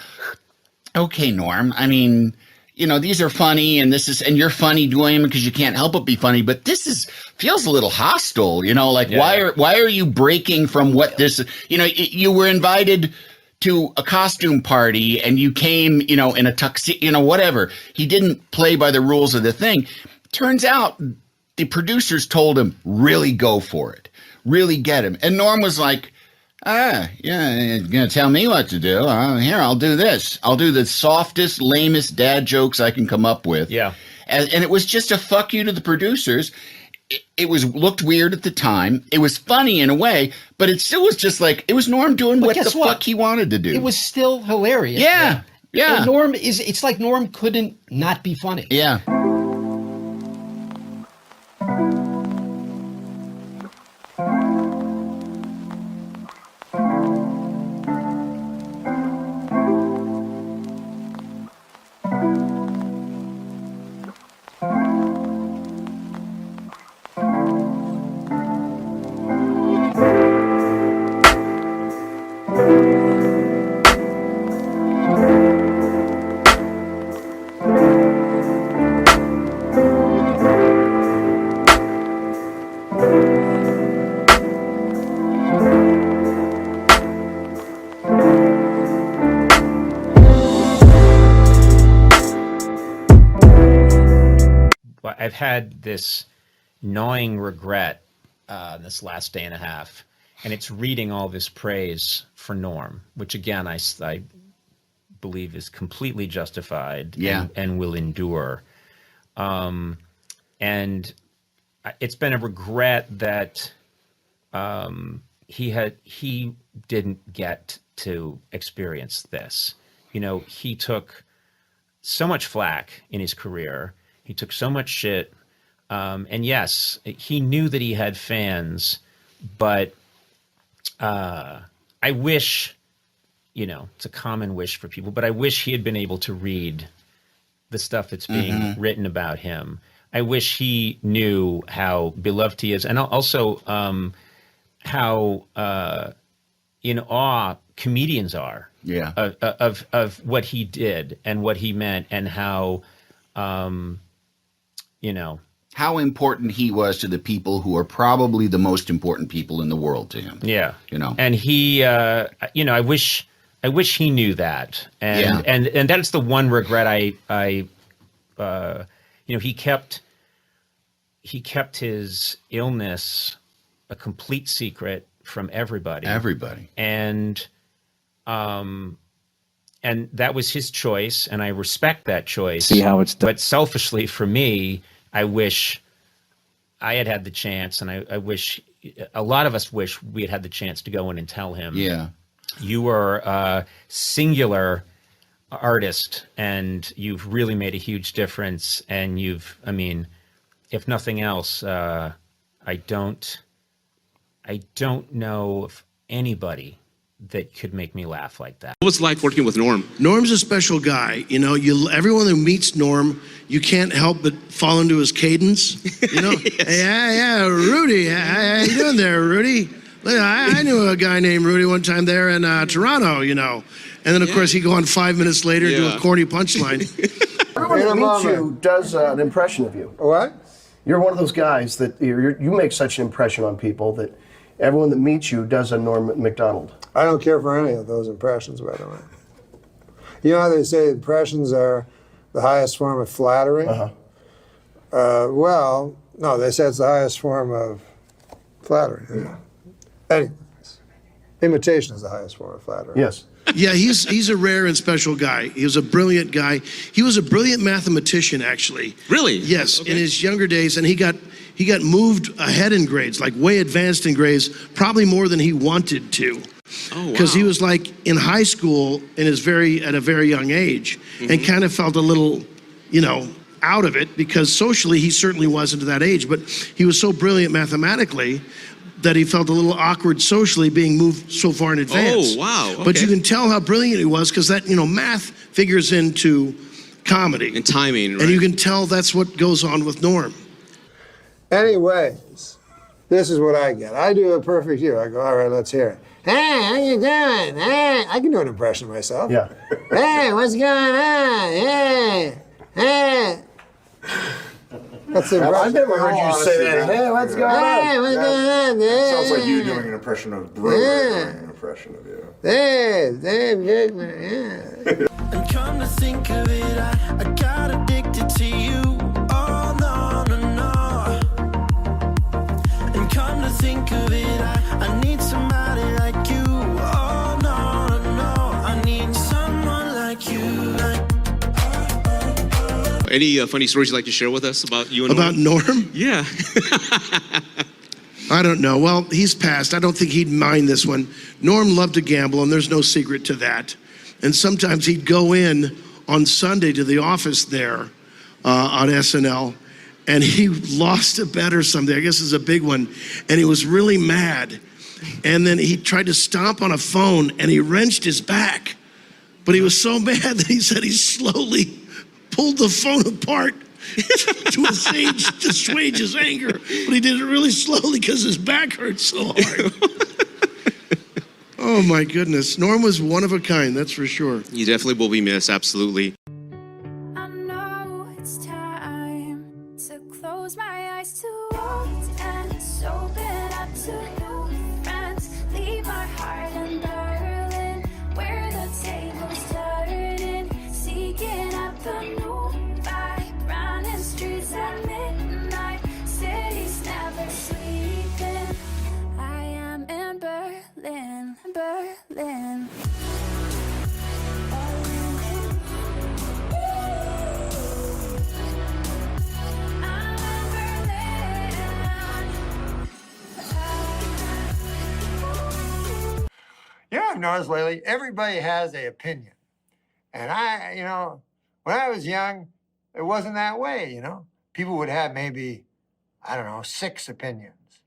okay, Norm, I mean, these are funny, and you're funny doing them because you can't help but be funny, but this feels a little hostile, why are you breaking from what this, you were invited to a costume party and you came, in a tuxedo, whatever. He didn't play by the rules of the thing. Turns out the producers told him, really go for it. Really get him. And Norm was like, you're going to tell me what to do. Here, I'll do this. I'll do the softest, lamest dad jokes I can come up with. Yeah. And it was just a fuck you to the producers. It looked weird at the time. It was funny in a way, but it still was just like, it was Norm doing what the fuck he wanted to do. It was still hilarious. Yeah. And it's like Norm couldn't not be funny. Yeah. I've had this gnawing regret this last day and a half, and it's reading all this praise for Norm, which again I believe is completely justified and will endure. And it's been a regret that he didn't get to experience this. You know, he took so much flack in his career. He took so much shit. And yes, he knew that he had fans, but I wish, you know, it's a common wish for people, but I wish he had been able to read the stuff that's being written about him. I wish he knew how beloved he is, and also how in awe comedians are of what he did and what he meant, and how you know, how important he was to the people who are probably the most important people in the world to him. Yeah, you know, and he, you know, I wish he knew that, and that's the one regret I you know, he kept his illness a complete secret from everybody. And that was his choice, and I respect that choice. See how it's done. But selfishly for me, I wish I had the chance, and I wish a lot of us wish we had the chance to go in and tell him, you were a singular artist, and you've really made a huge difference, and I mean, if nothing else, I don't know of anybody that could make me laugh like that. What was it like working with Norm? Norm's a special guy. You know, everyone who meets Norm, you can't help but fall into his cadence. You know, yeah, Rudy, how you doing there, Rudy? I knew a guy named Rudy one time there in Toronto, you know. And then, of course, he'd go on 5 minutes later and do a corny punchline. Everyone that meets you does an impression of you. What? You're one of those guys that you make such an impression on people that everyone that meets you does a Norm Macdonald. I don't care for any of those impressions, by the way. You know how they say impressions are the highest form of flattery? Well, no, they say it's the highest form of flattery. Yeah. Anyways, imitation is the highest form of flattery. Yes. Yeah, he's a rare and special guy. He was a brilliant guy. He was a brilliant mathematician, actually. Really? Yes, in his younger days, and he got moved ahead in grades, like way advanced in grades, probably more than he wanted to. Oh, wow. Because he was like in high school at a very young age, and kind of felt a little, you know, out of it, because socially he certainly wasn't at that age, but he was so brilliant mathematically that he felt a little awkward socially being moved so far in advance. Oh, wow. Okay. But you can tell how brilliant he was, because that, you know, math figures into comedy. And timing, right? And you can tell that's what goes on with Norm. Anyways, this is what I get. I do a perfect you. I go, all right, let's hear it. Hey, how you doing? Hey, I can do an impression of myself. Yeah. Hey, what's going on? Hey. That's the impression. I've never heard you say that. Hey, what's going on? Hey, what's going on, man? Sounds like you doing an impression of Brewer doing an impression of you. Hey, yeah. And come to think of it, I got addicted to you. Oh, no. And come to think of it, I need somebody like you. Oh, no. I need someone like you. Any funny stories you'd like to share with us about you and About Norm? Yeah. I don't know. Well, he's passed. I don't think he'd mind this one. Norm loved to gamble, and there's no secret to that. And sometimes he'd go in on Sunday to the office there on SNL, and he lost a bet or something. I guess it's a big one. And he was really mad. And then he tried to stomp on a phone, and he wrenched his back. But he was so mad that he said he slowly pulled the phone apart to assuage his anger, but he did it really slowly because his back hurt so hard. Oh my goodness, Norm was one of a kind, that's for sure. You definitely will be missed, absolutely. I know it's time to close my eyes to old ends, open up to new friends, leave my heart in Berlin, where the tables turning, seeking out the new vibe, running streets that noticed lately, everybody has an opinion. And when I was young, it wasn't that way, People would have maybe, 6 opinions,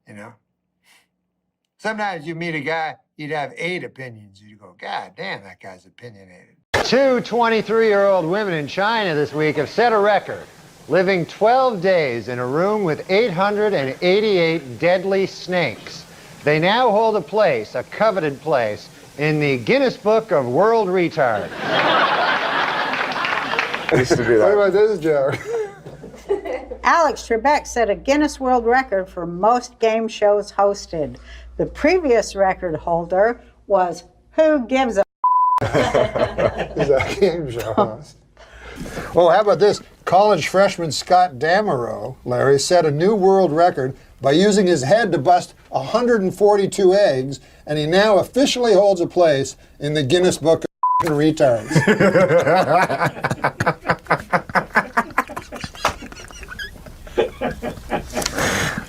Sometimes you meet a guy, he'd have 8 opinions. You go, God damn, that guy's opinionated. 2 23-year-old women in China this week have set a record, living 12 days in a room with 888 deadly snakes. They now hold a coveted place, in the Guinness Book of World Retard. I used to do that. What about this joke? Alex Trebek set a Guinness World Record for most game shows hosted. The previous record holder was Who Gives a Is that a game show host? Oh, how about this? College freshman Scott Damerow, Larry, set a new world record by using his head to bust 142 eggs, and he now officially holds a place in the Guinness Book of Retards.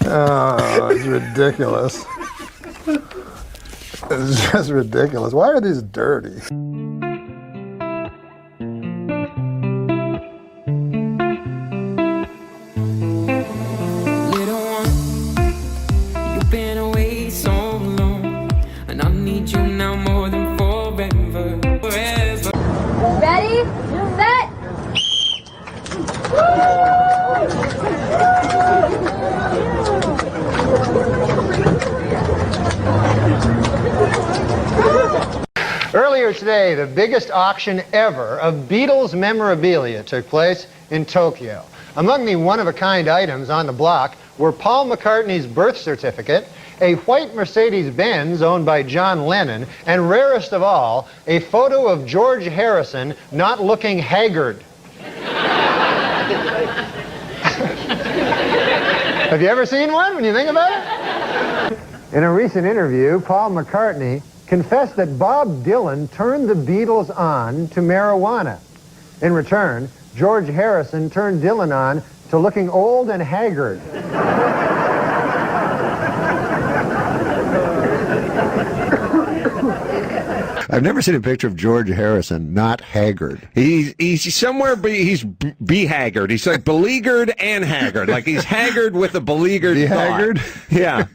Oh, it's ridiculous. It's just ridiculous. Why are these dirty? Ready, set. Earlier today, the biggest auction ever of Beatles memorabilia took place in Tokyo. Among the one-of-a-kind items on the block were Paul McCartney's birth certificate, a white Mercedes-Benz owned by John Lennon, and rarest of all, a photo of George Harrison not looking haggard. Have you ever seen one when you think about it? In a recent interview, Paul McCartney confessed that Bob Dylan turned the Beatles on to marijuana. In return, George Harrison turned Dylan on to looking old and haggard. I've never seen a picture of George Harrison not haggard. He's somewhere, he's be-haggard. He's like beleaguered and haggard. Like he's haggard with a beleaguered Be-haggard? thought. Yeah.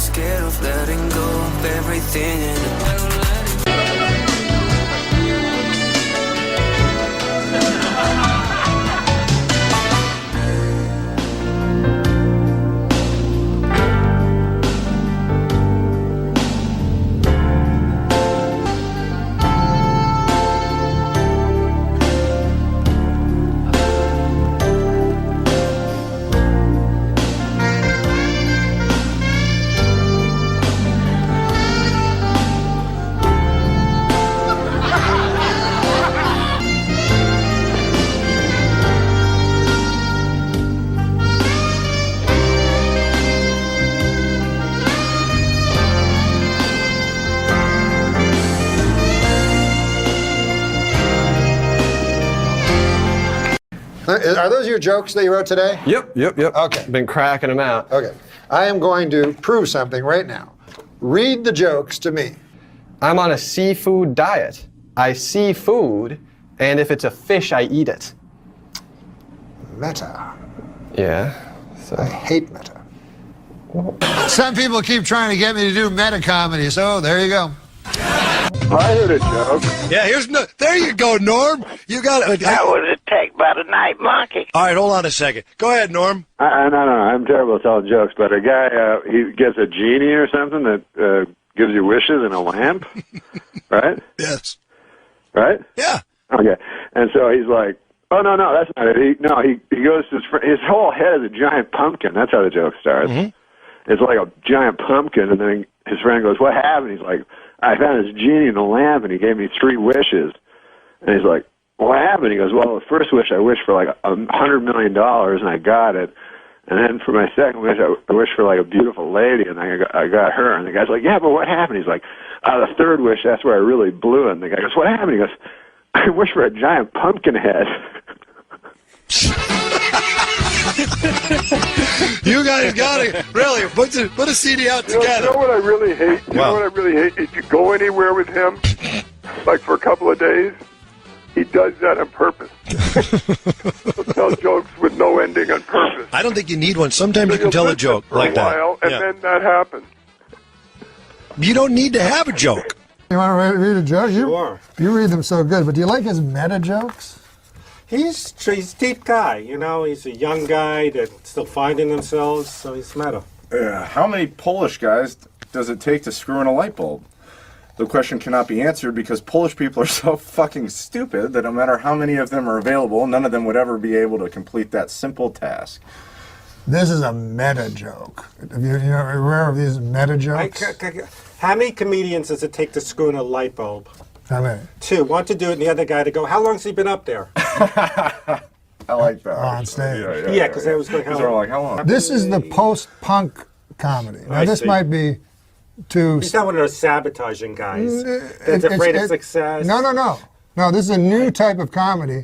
scared of letting go of everything and I don't let it. Are those your jokes that you wrote today? Yep. Okay. Been cracking them out. Okay. I am going to prove something right now. Read the jokes to me. I'm on a seafood diet. I see food, and if it's a fish, I eat it. Meta. Yeah. I hate meta. Some people keep trying to get me to do meta comedy, so there you go. I heard a joke. Yeah, there you go, Norm. You got it. That was attacked by the night monkey. All right, hold on a second. Go ahead, Norm. No, I'm terrible at telling jokes, but a guy, he gets a genie or something that gives you wishes in a lamp, right? Yes. Right? Yeah. Okay. And so he's like, oh, no, that's not it. He goes to his whole head is a giant pumpkin. That's how the joke starts. Mm-hmm. It's like a giant pumpkin, and then his friend goes, what happened? He's like, I found this genie in the lamp, and he gave me 3 wishes. And he's like, what happened? He goes, well, the first wish I wished for like $100 million, and I got it. And then for my second wish, I wished for like a beautiful lady, and I got her. And the guy's like, yeah, but what happened? He's like, the third wish, that's where I really blew it. And the guy goes, what happened? He goes, I wished for a giant pumpkin head. You guys got it. Really, put a CD out together. You know what I really hate? You know what I really hate? If you go anywhere with him, like for a couple of days, he does that on purpose. He'll tell jokes with no ending on purpose. I don't think you need one. Sometimes you can tell a joke like that. And then that happens. You don't need to have a joke. You want to read a joke? Sure. You read them so good, but do you like his meta jokes? He's a deep guy, you know. He's a young guy that's still finding themselves, so he's meta. How many Polish guys does it take to screw in a light bulb? The question cannot be answered because Polish people are so fucking stupid that no matter how many of them are available, none of them would ever be able to complete that simple task. This is a meta joke. Have you aware of these meta jokes? How many comedians does it take to screw in a light bulb? How many? 2. One to do it, and the other guy to go, how long has he been up there? I like that. On stage. Yeah, because I was going, how long? Like, how long? This is the post-punk comedy. Now, this might be too... He's not one of those sabotaging guys that's afraid of success. No. No, this is a new type of comedy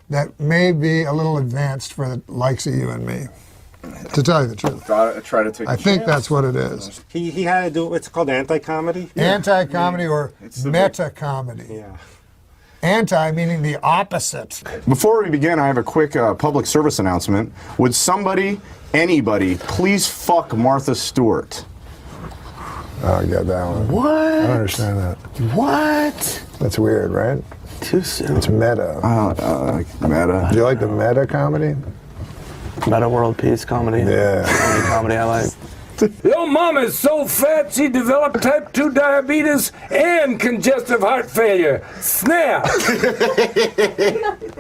that may be a little advanced for the likes of you and me. To tell you the truth. Try to take I think that's what it is. He had to do what's called anti-comedy? Anti-comedy or meta-comedy. Yeah. Anti meaning the opposite. Before we begin, I have a quick public service announcement. Would anybody, please fuck Martha Stewart? Oh, I got that one. What? I don't understand that. What? That's weird, right? Too soon. It's meta. Meta. Do you like the meta comedy? Meta world peace comedy. Yeah. Comedy I like. Your mom is so fat she developed type 2 diabetes and congestive heart failure. Snap!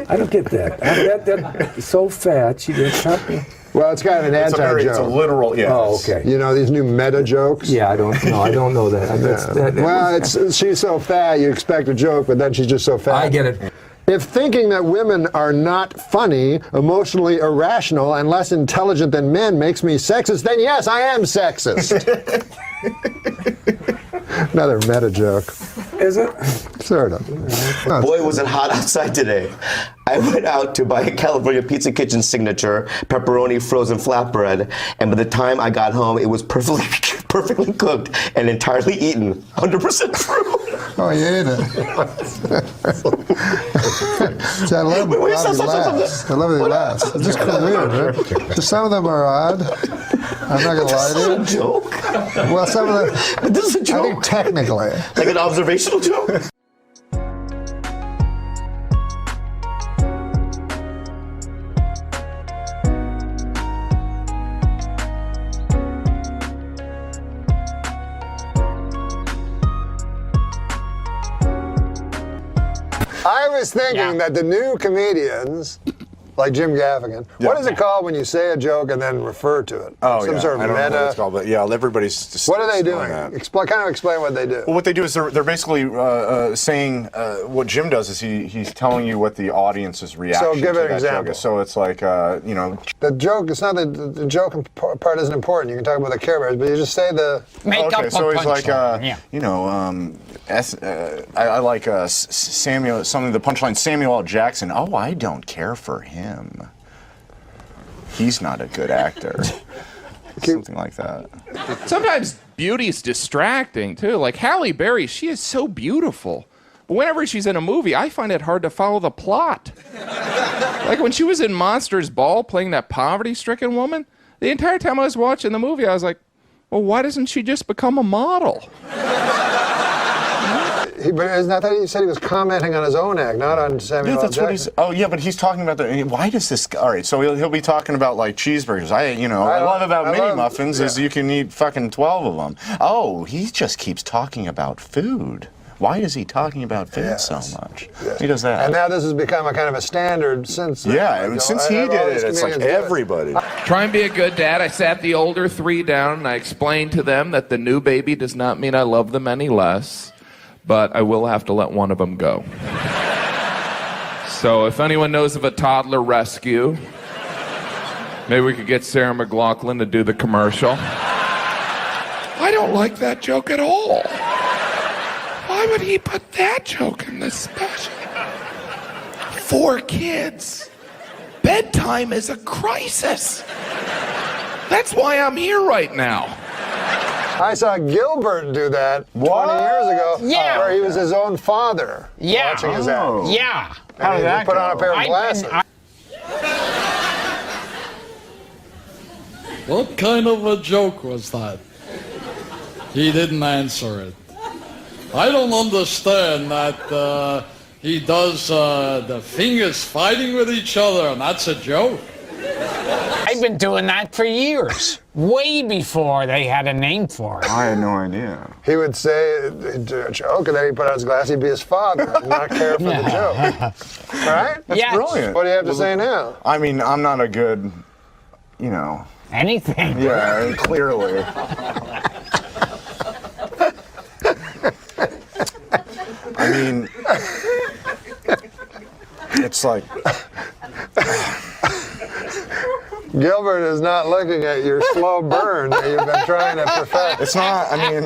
I don't get that. That so fat she just something. Well, it's kind of an anti-joke. It's a literal, yeah. Oh, okay. You know these new meta jokes? Yeah, I don't know that. Well, she's so fat, you expect a joke, but then she's just so fat. I get it. If thinking that women are not funny, emotionally irrational, and less intelligent than men makes me sexist, then yes, I am sexist. Another meta joke. Is it? Sort of. Boy, was it hot outside today. I went out to buy a California Pizza Kitchen signature pepperoni frozen flatbread, and by the time I got home, it was perfectly cooked and entirely eaten. 100% true. Oh, you ate it. See, I love the laughs. I love the laughs. It's just weird, right? Just some of them are odd. I'm not going to lie to you. This is a joke. Well, some of them. But this is a joke. I think technically. Like an observational joke? I was thinking that the new comedians, like Jim Gaffigan, what is it called when you say a joke and then refer to it? Oh, Some sort of I don't know what meta. it's called, but yeah, everybody's just. What are they doing? that. Kind of explain what they do. Well, what they do is they're basically saying what Jim does is he's telling you what the audience's reaction So give to an that example. joke is. So it's like you know. The joke, it's not the joke part isn't important. You can talk about the Care Bears, but you just say the. Okay, so he's like, you know, I like Samuel. Something the punchline Samuel L. Jackson. Oh, I don't care for him. He's not a good actor. Something like that. Sometimes beauty's distracting too. Like Halle Berry, she is so beautiful. But whenever she's in a movie, I find it hard to follow the plot. Like when she was in Monsters Ball playing that poverty-stricken woman, the entire time I was watching the movie, I was like, well, why doesn't she just become a model? But isn't that you said he was commenting on his own act, not on Samuel L. Yeah, that's Jackson? what he's. Oh, yeah, but he's talking about the. Why does this? All right, so he'll be talking about like cheeseburgers. I love about mini muffins is you can eat fucking 12 of them. Oh, he just keeps talking about food. Why is he talking about food so much? Yes. He does that. And now this has become a kind of a standard since. Since he did it, it's like everybody. Try and be a good dad. I sat the older three down and I explained to them that the new baby does not mean I love them any less, but I will have to let one of them go. So if anyone knows of a toddler rescue, maybe we could get Sarah McLachlan to do the commercial. I don't like that joke at all. Why would he put that joke in this special? 4 kids. Bedtime is a crisis. That's why I'm here right now. I saw Gilbert do that 20 years ago, where he was his own father watching his act. Yeah. How did that put on a pair of glasses. What kind of a joke was that? He didn't answer it. I don't understand that he does the fingers fighting with each other, and that's a joke. I've been doing that for years, way before they had a name for it. I had no idea. He would say a joke, and then he'd put on his glasses, he'd be his father, and not care for the joke. Right? That's brilliant. What do you have to say now? I mean, I'm not a good, Anything. Yeah, clearly. I mean, it's like... Gilbert is not looking at your slow burn that you've been trying to perfect. It's not, I mean...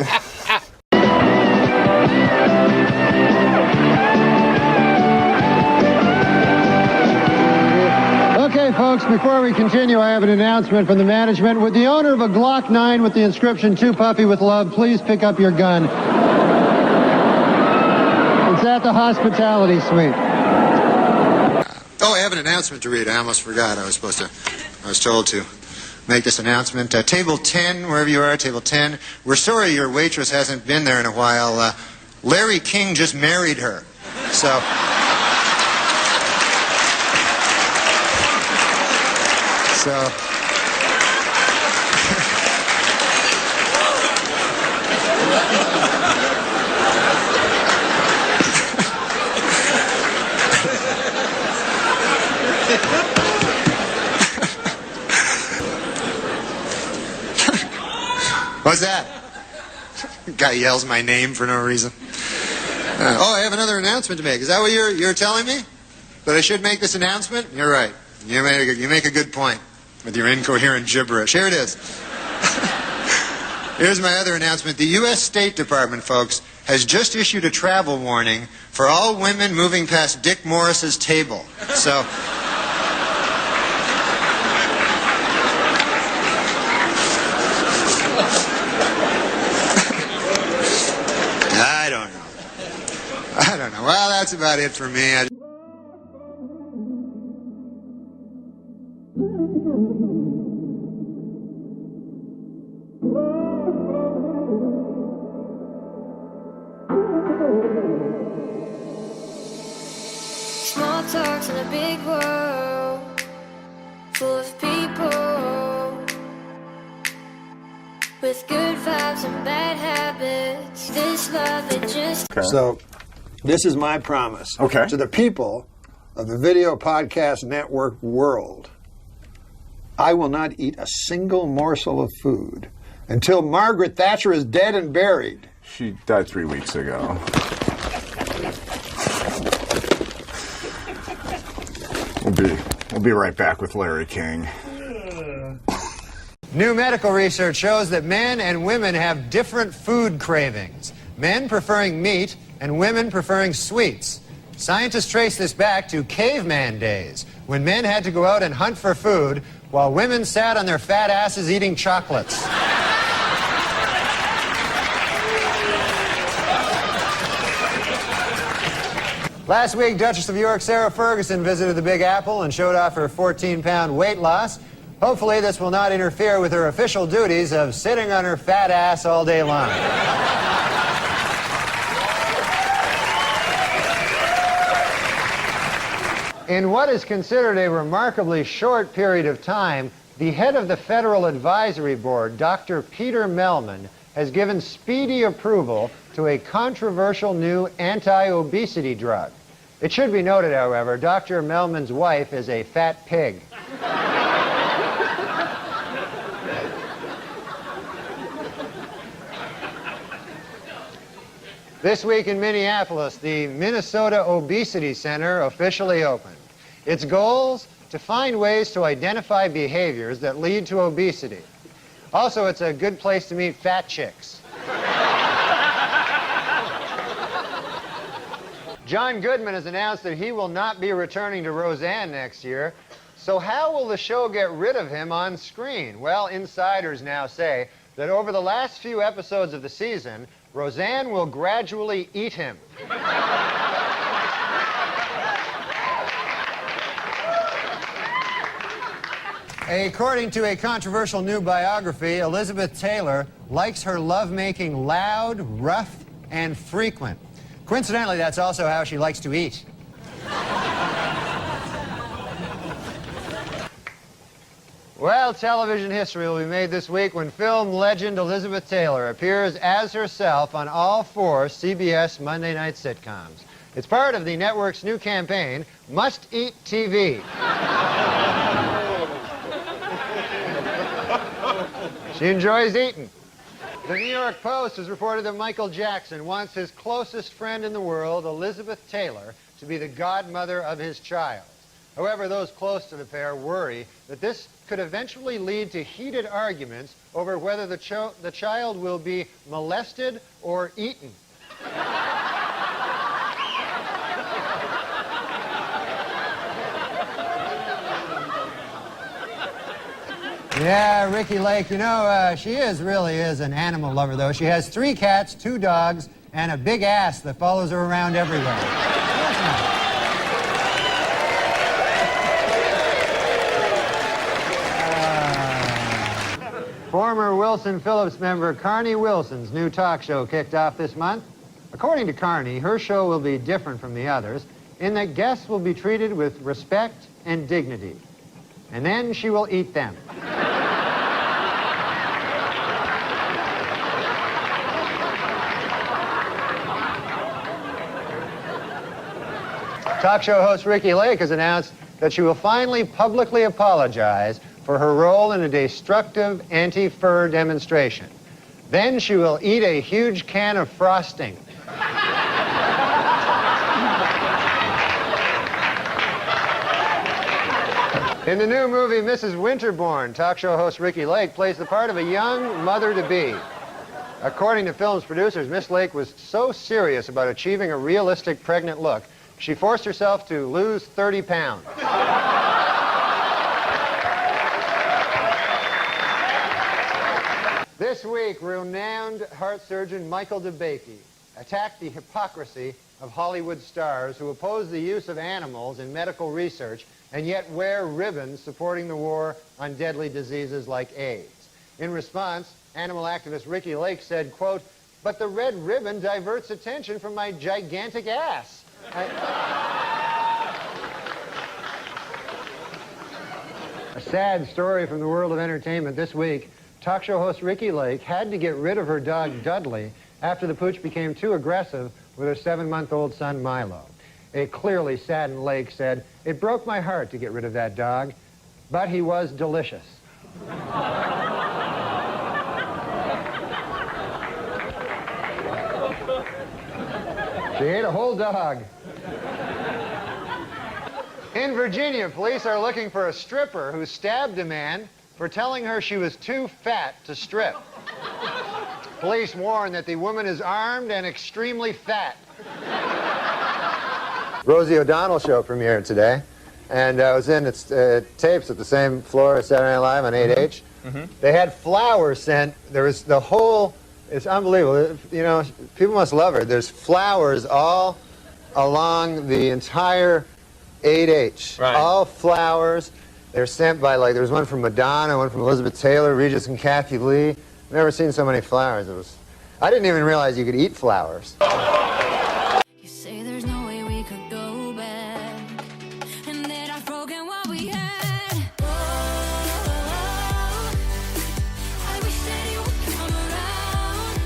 Okay, folks, before we continue, I have an announcement from the management. Would the owner of a Glock 9 with the inscription, "To Puppy with Love," please pick up your gun? It's at the hospitality suite. Oh, I have an announcement to read. I almost forgot. I was told to make this announcement. Table 10, wherever you are, table 10. We're sorry your waitress hasn't been there in a while. Larry King just married her. So... What's that? Guy yells my name for no reason. I have another announcement to make. Is that what you're telling me? That I should make this announcement? You're right. You make a good point with your incoherent gibberish. Here it is. Here's my other announcement. The U.S. State Department, folks, has just issued a travel warning for all women moving past Dick Morris's table. So... Well, that's about it for me. Small talks in a big world, full of people with good vibes and bad habits. This love, it just... So, this is my promise to the people of the Video Podcast Network world. I will not eat a single morsel of food until Margaret Thatcher is dead and buried. She died 3 weeks ago. We'll be right back with Larry King. New medical research shows that men and women have different food cravings. Men preferring meat and women preferring sweets. Scientists trace this back to caveman days, when men had to go out and hunt for food while women sat on their fat asses eating chocolates. Last week, Duchess of York Sarah Ferguson visited the Big Apple and showed off her 14-pound weight loss. Hopefully, this will not interfere with her official duties of sitting on her fat ass all day long. In what is considered a remarkably short period of time, the head of the Federal Advisory Board, Dr. Peter Mellman, has given speedy approval to a controversial new anti-obesity drug. It should be noted, however, Dr. Mellman's wife is a fat pig. This week in Minneapolis, the Minnesota Obesity Center officially opened. Its goals? To find ways to identify behaviors that lead to obesity. Also, it's a good place to meet fat chicks. John Goodman has announced that he will not be returning to Roseanne next year. So how will the show get rid of him on screen? Well, insiders now say that over the last few episodes of the season, Roseanne will gradually eat him. According to a controversial new biography, Elizabeth Taylor likes her lovemaking loud, rough, and frequent. Coincidentally, that's also how she likes to eat. Well, television history will be made this week when film legend Elizabeth Taylor appears as herself on all 4 CBS Monday night sitcoms. It's part of the network's new campaign, Must Eat TV. She enjoys eating. The New York Post has reported that Michael Jackson wants his closest friend in the world, Elizabeth Taylor, to be the godmother of his child. However, those close to the pair worry that this could eventually lead to heated arguments over whether the child will be molested or eaten. Yeah, Ricky Lake, you know, she really is an animal lover, though. She has 3 cats, 2 dogs, and a big ass that follows her around everywhere. Former Wilson Phillips member Carney Wilson's new talk show kicked off this month. According to Carney, her show will be different from the others in that guests will be treated with respect and dignity. And then she will eat them. Talk show host Ricky Lake has announced that she will finally publicly apologize for her role in a destructive anti-fur demonstration. Then she will eat a huge can of frosting. In the new movie Mrs. Winterbourne, talk show host Ricky Lake plays the part of a young mother-to-be. According to film's producers, Miss Lake was so serious about achieving a realistic pregnant look, she forced herself to lose 30 pounds. This week, renowned heart surgeon Michael DeBakey attacked the hypocrisy of Hollywood stars who oppose the use of animals in medical research and yet wear ribbons supporting the war on deadly diseases like AIDS. In response, animal activist Ricky Lake said, quote, "But the red ribbon diverts attention from my gigantic ass." A sad story from the world of entertainment this week. Talk show host Ricky Lake had to get rid of her dog Dudley after the pooch became too aggressive with her 7-month-old son Milo. A clearly saddened Lake said, "It broke my heart to get rid of that dog, but he was delicious." She ate a whole dog. In Virginia, police are looking for a stripper who stabbed a man for telling her she was too fat to strip. Police warn that the woman is armed and extremely fat. Rosie O'Donnell show premiered today, and I was in its tapes at the same floor as Saturday Night Live on 8H. They had flowers sent. There was the whole, it's unbelievable. You know, people must love her. There's flowers all along the entire 8H. Right. All flowers. They're sent by, like, there was one from Madonna, one from Elizabeth Taylor, Regis and Kathy Lee. Never seen so many flowers. I didn't even realize you could eat flowers. You say there's no way we could go back, and that I've broken what we had. Oh, I wish that you would come around.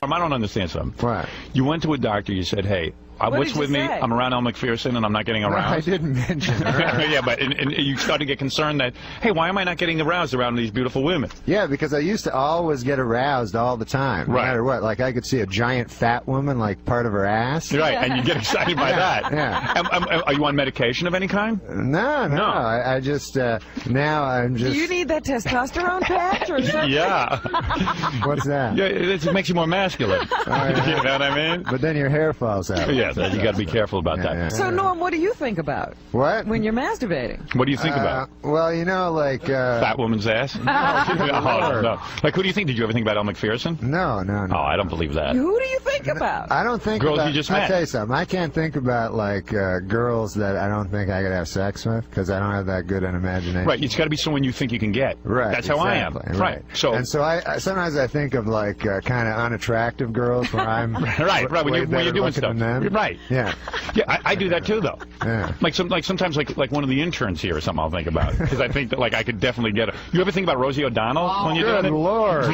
No. I don't understand something. Right. You went to a doctor, you said, hey, what's with me? I'm around Elle Macpherson and I'm not getting aroused. No, I didn't mention her. Yeah, but and you start to get concerned that, hey, why am I not getting aroused around these beautiful women? Yeah, because I used to always get aroused all the time, no matter what. Like, I could see a giant fat woman, like, part of her ass. Right, and you get excited by that. Yeah. Are you on medication of any kind? No. I just, now I'm just... Do you need that testosterone patch or something? Yeah. What's that? Yeah, it makes you more masculine. You know what I mean? But then your hair falls out. Yeah, you got to be careful about that. So, Norm, what do you think about? What? When you're masturbating? What do you think about? Well, you know, like... Fat woman's ass? No. Like, who do you think? Did you ever think about Elle Macpherson? No. Oh, I don't believe that. Who do you think about? I don't think girls about... you just met. I'll tell you something. I can't think about, like, girls that I don't think I could have sex with, because I don't have that good an imagination. Right, it's got to be someone you think you can get. Right. That's how I am. Right. So I sometimes I think of, like, kind of unattractive girls where I'm... right, when you're doing stuff. Right. Yeah. Yeah, I do that too, though. Yeah. Like sometimes like one of the interns here or something I'll think about, because I think that, like, I could definitely get You ever think about Rosie O'Donnell when you're doing it? Good Lord.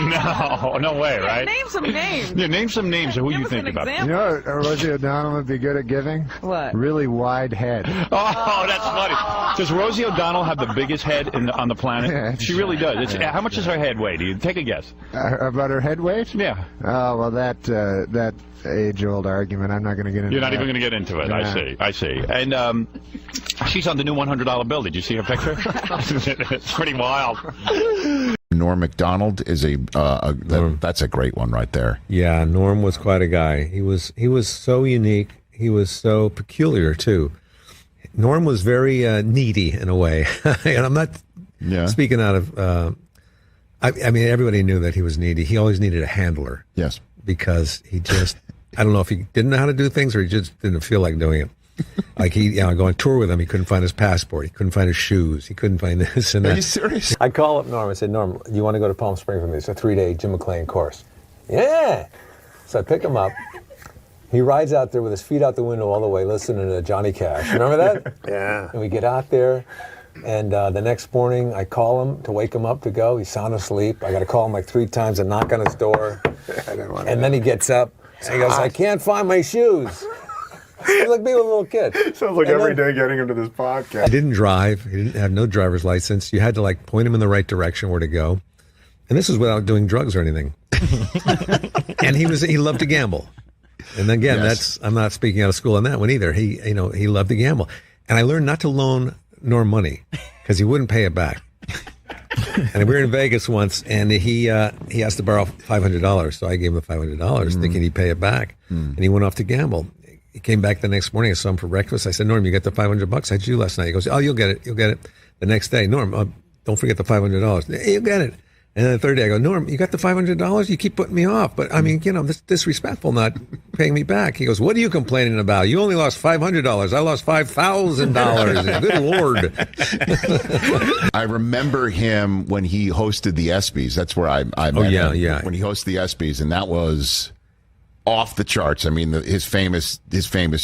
No way, right? Name some names. Yeah, name some names of who you think about. You know what Rosie O'Donnell would be good at giving? What? Really wide head. Oh, that's funny. Does Rosie O'Donnell have the biggest head on the planet? Yeah, she really does. How much does her head weigh? Do you take a guess? About her head weight? Yeah. Oh, well, that age-old argument, I'm not going to get into. You're not even going to get into it. Yeah. I see. And she's on the new $100 bill. Did you see her picture? It's pretty wild. Norm Macdonald is that's a great one right there. Yeah, Norm was quite a guy. He was so unique. He was so peculiar too. Norm was very needy in a way, and I'm not speaking out of. I mean, everybody knew that he was needy. He always needed a handler. Yes, because he just. I don't know if he didn't know how to do things or he just didn't feel like doing it. Like go on tour with him, he couldn't find his passport, he couldn't find his shoes, he couldn't find this and that. Are you serious? I'd call up Norm and say, Norm, you want to go to Palm Springs with me? It's a 3-day Jim McClain course. Yeah. So I pick him up. He rides out there with his feet out the window all the way, listening to Johnny Cash. Remember that? Yeah. And we get out there, and the next morning I call him to wake him up to go. He's sound asleep. I got to call him like 3 times and knock on his door. And then he gets up. And he goes, I can't find my shoes. He's like being a little kid. Sounds like every day getting him to this podcast. He didn't drive. He didn't have no driver's license. You had to like point him in the right direction where to go. And this was without doing drugs or anything. And he loved to gamble. And again, I'm not speaking out of school on that one either. He loved to gamble. And I learned not to loan Norm money because he wouldn't pay it back. And we were in Vegas once, and he asked to borrow $500, so I gave him the $500, thinking he'd pay it back. And he went off to gamble. He came back the next morning. I saw him for breakfast. I said, Norm, you got the $500? How'd you do last night? He goes, oh, you'll get it. You'll get it. The next day, Norm, don't forget the $500. You'll get it. And then the third day, I go, Norm, you got the $500? You keep putting me off. But, I mean, this disrespectful not paying me back. He goes, what are you complaining about? You only lost $500. I lost $5,000. Good Lord. I remember him when he hosted the ESPYs. That's where I met him. Yeah. When he hosted the ESPYs, and that was off the charts. I mean, his famous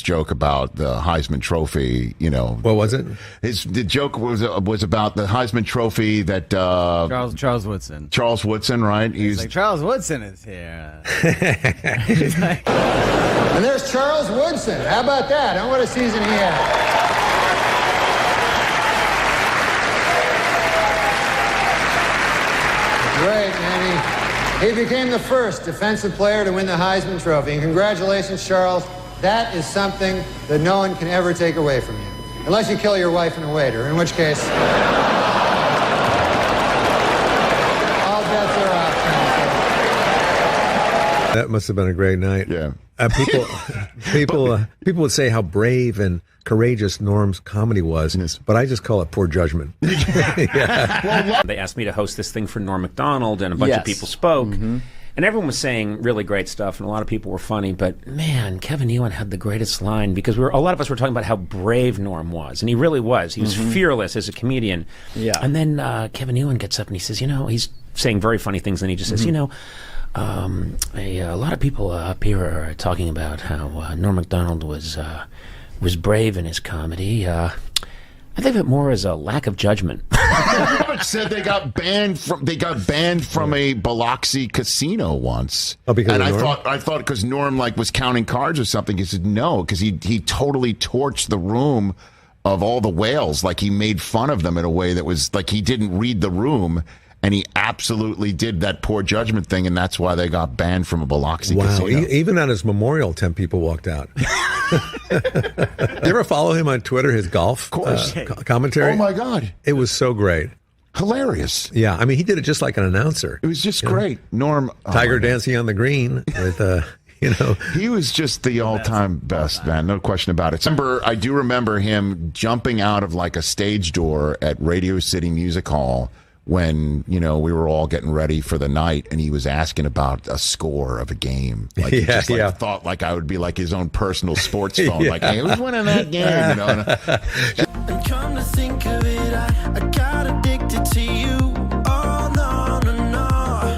joke about the Heisman Trophy. What was it? The joke was about the Heisman Trophy that Charles Woodson. Charles Woodson, right? He's like, Charles Woodson is here. And there's Charles Woodson. How about that? And what a season he had. Great, man. He became the first defensive player to win the Heisman Trophy. And congratulations, Charles. That is something that no one can ever take away from you. Unless you kill your wife and a waiter, in which case... all bets are off. That must have been a great night. Yeah. People would say how brave and courageous Norm's comedy was, but I just call it poor judgment. Yeah. They asked me to host this thing for Norm Macdonald, and a bunch of people spoke. Mm-hmm. And everyone was saying really great stuff, and a lot of people were funny. But, man, Kevin Nealon had the greatest line, because a lot of us were talking about how brave Norm was, and he really was. He was fearless as a comedian. Yeah. And then Kevin Nealon gets up and he says, he's saying very funny things, and he just says, a lot of people up here are talking about how Norm Macdonald was brave in his comedy. I think of it more as a lack of judgment. Robert said they got banned from a Biloxi casino once. Oh, because and of Norm? I thought because Norm was counting cards or something. He said no, because he totally torched the room of all the whales. Like, he made fun of them in a way that was like he didn't read the room. And he absolutely did that poor judgment thing, and that's why they got banned from a Biloxi casino. Even on his memorial, 10 people walked out. You ever follow him on Twitter, his golf commentary? Oh, my God. It was so great. Hilarious. Yeah, I mean, he did it just like an announcer. It was just great. Norm. Tiger dancing on the green with... He was just the all-time best, man. No question about it. I do remember him jumping out of like a stage door at Radio City Music Hall when, we were all getting ready for the night, and he was asking about a score of a game. Like, he just thought like I would be like his own personal sports phone. Like, hey, who's winning that game? And come to think of it, I got addicted to you. Oh, no, no, no.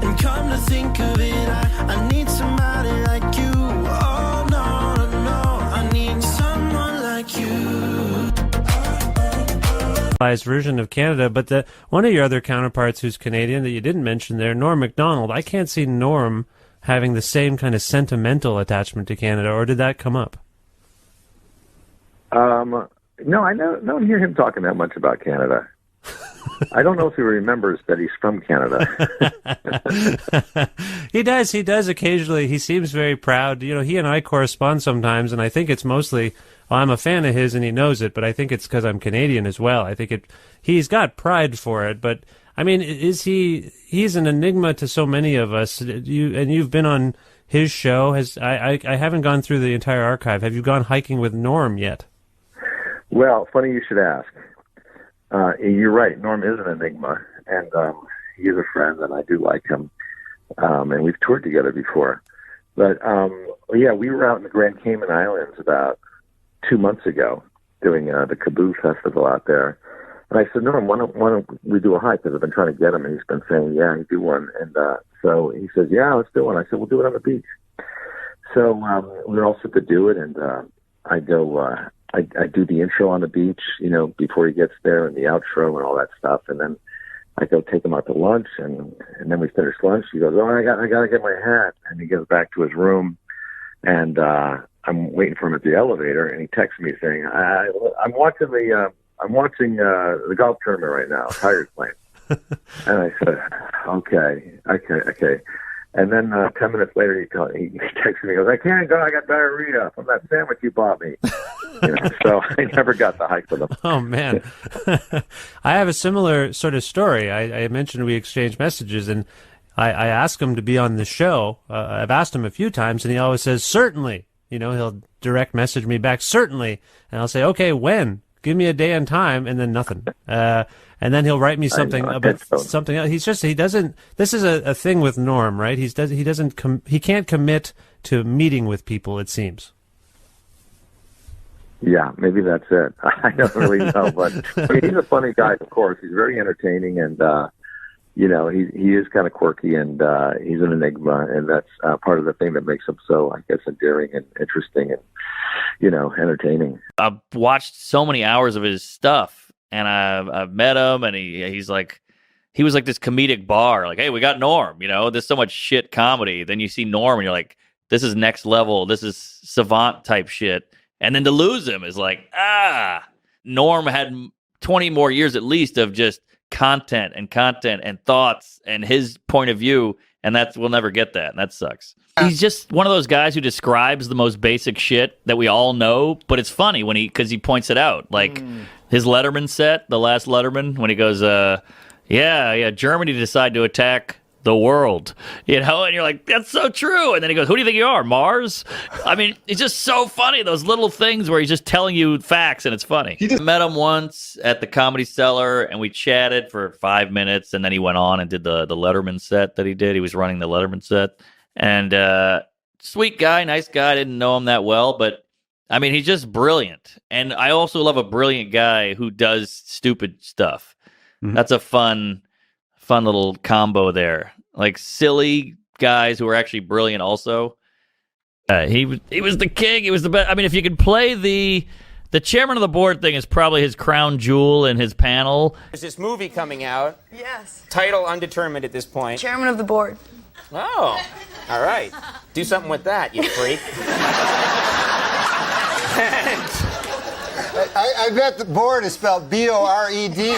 And come to think of it, I need somebody like you. Oh, no, no, no. I need someone like you. Version of Canada, but one of your other counterparts who's Canadian that you didn't mention there, Norm Macdonald, I can't see Norm having the same kind of sentimental attachment to Canada, or did that come up? No, I don't hear him talking that much about Canada. I don't know if he remembers that he's from Canada. He does occasionally. He seems very proud. He and I correspond sometimes, and I think it's mostly, I'm a fan of his and he knows it, but I think it's because I'm Canadian as well. I think he's got pride for it, but I mean, he's an enigma to so many of us. You've been on his show. I haven't gone through the entire archive. Have you gone hiking with Norm yet? Well, funny you should ask. You're right. Norm is an enigma, and he is a friend, and I do like him. And we've toured together before. But, we were out in the Grand Cayman Islands about 2 months ago doing the Kaboo Festival out there. And I said, Norm, why don't we do a hike? Because I've been trying to get him, and he's been saying, yeah, he'd do one. And so he says, yeah, let's do one. I said, we'll do it on the beach. So we were all set to do it, and I go... I do the intro on the beach, before he gets there, and the outro and all that stuff. And then I go take him out to lunch, and then we finish lunch. He goes, oh, I got to get my hat. And he goes back to his room, and I'm waiting for him at the elevator, and he texts me saying, I'm watching the golf tournament right now. Tiger's playing. And I said, okay. And then 10 minutes later, he texted me. He goes, I can't go. I got diarrhea from that sandwich you bought me. So I never got the hike with him. Oh, man. I have a similar sort of story. I mentioned we exchanged messages, and I asked him to be on the show. I've asked him a few times, and he always says, certainly. He'll direct message me back, certainly. And I'll say, okay, when? give me a day and time, and then nothing. And then he'll write me something about something else. He doesn't. This is a thing with Norm, right? He can't commit to meeting with people. It seems. Yeah, maybe that's it. I don't really know, but I mean, he's a funny guy, of course. He's very entertaining, and he is kind of quirky, and he's an enigma, and that's part of the thing that makes him so, I guess, endearing and interesting and entertaining. I've watched so many hours of his stuff, and I've met him, and he was like this comedic bar, like, hey, we got Norm. There's so much shit comedy. Then you see Norm, and you're like, this is next level. This is savant type shit. And then to lose him is like, Norm had 20 more years at least of just content and thoughts and his point of view, and we'll never get that, and that sucks. He's just one of those guys who describes the most basic shit that we all know, but it's funny because he points it out. Like his Letterman set, the last Letterman, when he goes, Germany decided to attack the world, and you're like, that's so true. And then he goes, who do you think you are, Mars? I mean, it's just so funny, those little things where he's just telling you facts, and it's funny. I met him once at the Comedy Cellar, and we chatted for 5 minutes, and then he went on and did the Letterman set that he did. He was running the Letterman set, and sweet guy, nice guy. I didn't know him that well, but I mean, he's just brilliant. And I also love a brilliant guy who does stupid stuff. Mm-hmm. That's a fun little combo there. Like silly guys who are actually brilliant also. He was the king. He was the best. I mean, if you could play the chairman of the board thing is probably his crown jewel in his panel. There's this movie coming out. Yes. Title undetermined at this point. Chairman of the board. Oh, all right. Do something with that, you freak. I bet the board is spelled B-O-R-E-D.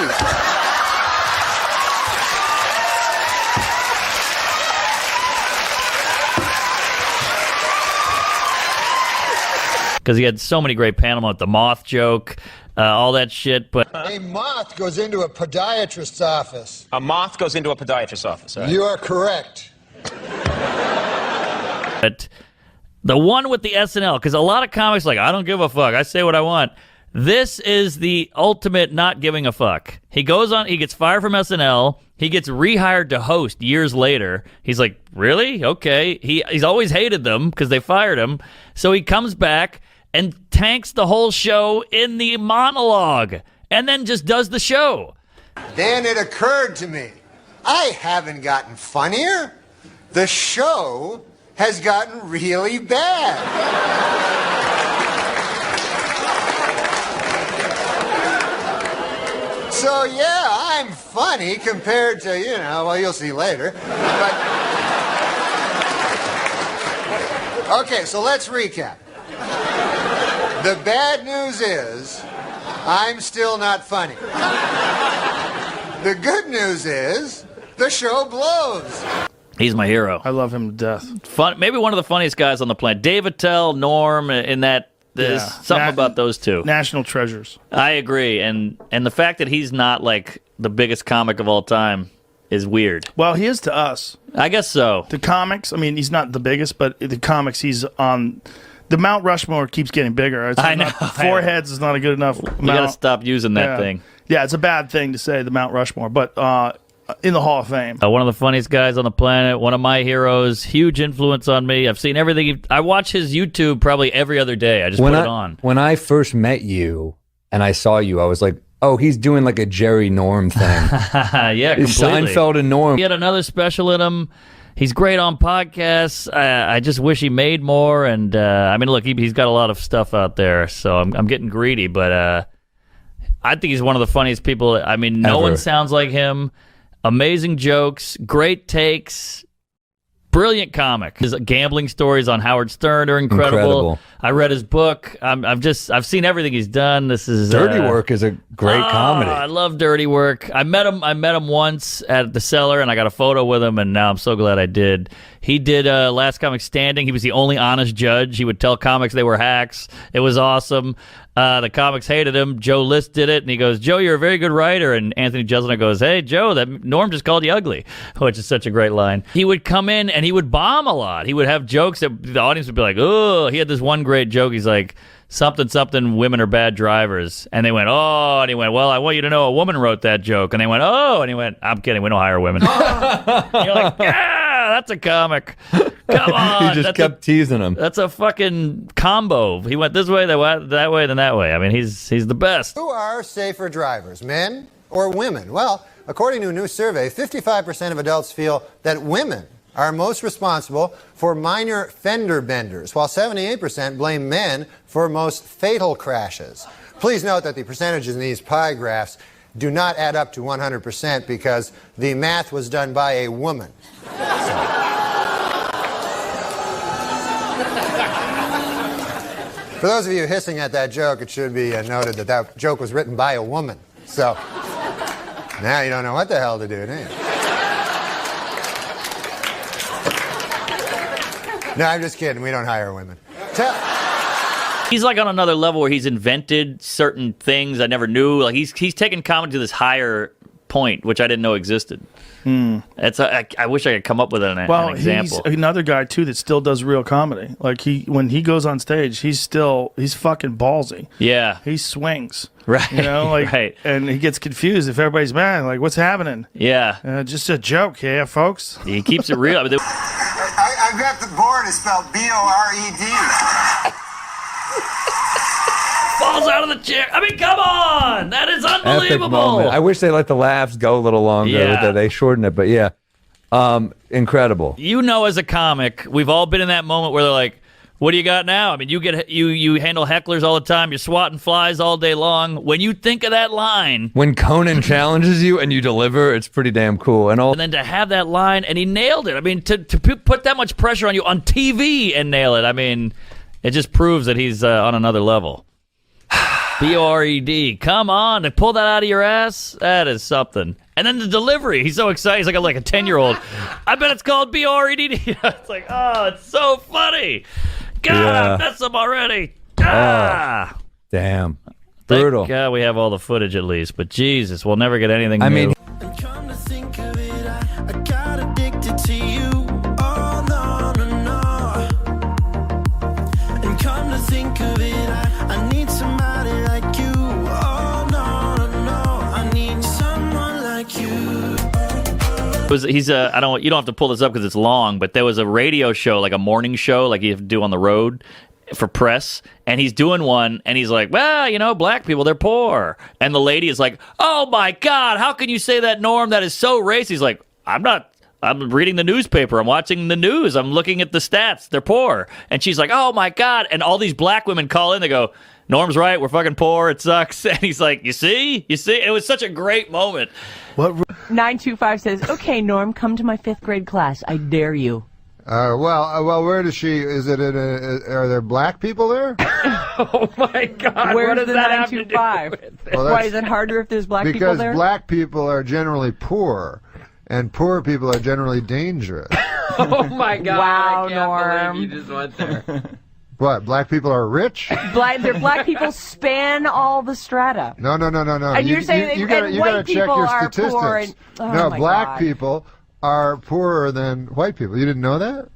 Because he had so many great panel with the moth joke, all that shit. But a moth goes into a podiatrist's office. A moth goes into a podiatrist's office. Right? You are correct. But the one with the SNL, because a lot of comics are like, I don't give a fuck. I say what I want. This is the ultimate not giving a fuck. He goes on, he gets fired from SNL. He gets rehired to host years later. He's like, really? Okay. He's always hated them because they fired him. So he comes back and tanks the whole show in the monologue and then just does the show. Then it occurred to me, I haven't gotten funnier. The show has gotten really bad. So yeah, I'm funny compared to, well, you'll see later. But okay, so let's recap. The bad news is I'm still not funny. The good news is the show blows. He's my hero. I love him to death. Fun, maybe one of the funniest guys on the planet. Dave Attell, Norm, in that. There's something about those two. National treasures. I agree. And the fact that he's not like the biggest comic of all time is weird. Well, he is to us. I guess so. The comics, I mean, he's not the biggest, but the comics, he's on. The Mount Rushmore keeps getting bigger. I know. Four heads is not a good enough You got to stop using that thing. Yeah, it's a bad thing to say, the Mount Rushmore, but in the Hall of Fame. One of the funniest guys on the planet, one of my heroes, huge influence on me. I've seen everything. I watch his YouTube probably every other day. I just put it on. When I first met you and I saw you, I was like, oh, he's doing like a Jerry Norm thing. Yeah, completely. Seinfeld and Norm. He had another special in him. He's great on podcasts. I just wish he made more. And I mean, look, he's got a lot of stuff out there, so I'm getting greedy. But I think he's one of the funniest people. I mean, no one sounds like him. Amazing jokes, great takes, brilliant comic. His gambling stories on Howard Stern are incredible. I read his book. I've seen everything he's done. This is Dirty Work is a great comedy. I love Dirty Work. I met him once at the Cellar, and I got a photo with him, and now I'm so glad I did. He did Last Comic Standing. He was the only honest judge. He would tell comics they were hacks. It was awesome. The comics hated him. Joe List did it, and he goes, Joe, you're a very good writer. And Anthony Jeselnik goes, hey, Joe, that Norm just called you ugly, which is such a great line. He would come in, and he would bomb a lot. He would have jokes that the audience would be like, oh, he had this one great joke. He's like, something women are bad drivers. And they went, oh, and he went, well, I want you to know a woman wrote that joke. And they went, oh, and he went, I'm kidding, we don't hire women. You're like, yeah, that's a comic. Come on. He just kept teasing him. That's a fucking combo. He went this way, that way, then that way. I mean, he's the best. Who are safer drivers, men or women? Well, according to a new survey, 55% of adults feel that women are most responsible for minor fender benders, while 78% blame men for most fatal crashes. Please note that the percentages in these pie graphs do not add up to 100% because the math was done by a woman. For those of you hissing at that joke, it should be noted that that joke was written by a woman. So now you don't know what the hell to do, do you? No, I'm just kidding. We don't hire women. He's like on another level where he's invented certain things I never knew. Like he's taken comedy to this higher point, which I didn't know existed. It's I wish I could come up with an example. He's another guy too that still does real comedy. Like when he goes on stage, he's fucking ballsy. Yeah, he swings. Right. You know, like, right. And he gets confused if everybody's mad. Like, what's happening? Yeah. Just a joke, yeah, folks. He keeps it real. I've got the board. It's spelled B-O-R-E-D. Falls out of the chair. I mean, come on. That is Epic unbelievable. moment. I wish they let the laughs go a little longer. Yeah. They shortened it, but yeah. Incredible. You know, as a comic, we've all been in that moment where they're like, what do you got now? I mean, you handle hecklers all the time. You're swatting flies all day long. When you think of that line. When Conan challenges you and you deliver, it's pretty damn cool. And then to have that line, and he nailed it. I mean, to put that much pressure on you on TV and nail it, I mean, it just proves that he's on another level. B-O-R-E-D. Come on, to pull that out of your ass, that is something. And then the delivery, he's so excited. He's like a 10-year-old. I bet it's called B-O-R-E-D. It's like, oh, it's so funny. God, I messed up already. Ah. Oh, damn. Brutal. Thank God we have all the footage at least, but Jesus, we'll never get anything new. I mean, Come to think of it, I got addicted to you. Oh, no, no, no. And come to think of it, I need somebody like you. Oh, no, no, no. I need someone like you. You don't have to pull this up because it's long, but there was a radio show, like a morning show, like you have to do on the road for press, and he's doing one, and he's like, well, you know, black people, they're poor. And the lady is like, oh my God, how can you say that, Norm? That is so racist. He's like, I'm reading the newspaper. I'm watching the news. I'm looking at the stats. They're poor. And she's like, oh my God. And all these black women call in. They go, Norm's right. We're fucking poor. It sucks. And he's like, you see? You see? It was such a great moment. 925 says, okay, Norm, come to my 5th grade class. I dare you. Well, where does she? Is it? Are there black people there? Oh my God! Where's what does the that have to 925? do with it? Well, Why is it harder if there's black people there? Because black people are generally poor, and poor people are generally dangerous. Oh my God! Wow, I can't Norm. believe you just went there. What? Black people are rich? Black people span all the strata. No. And you're saying you gotta check people your are statistics. poor and, oh no, my black God. people are poorer than white people. You didn't know that?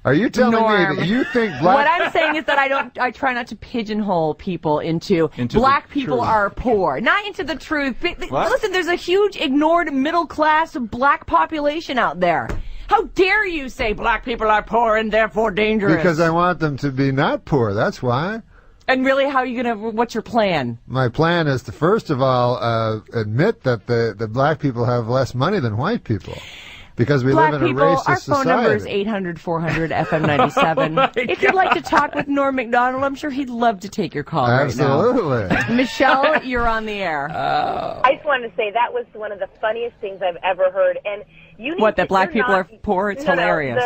Are you telling Norm. me that you think black? What I'm saying is that I try not to pigeonhole people into black people truth. are poor, not into the truth. Listen, there's a huge ignored middle class black population out there. How dare you say black people are poor and therefore dangerous? Because I want them to be not poor. That's why. And really, how are you gonna? What's your plan? My plan is to first of all admit that the black people have less money than white people. Because we live in a racist our phone society. number is 800-400-FM97. If you'd like to talk with Norm Macdonald, I'm sure he'd love to take your call Absolutely. right now. Michelle, you're on the air. I just wanted to say that was one of the funniest things I've ever heard. And you need What, that black you're people not- are poor? It's no, hilarious.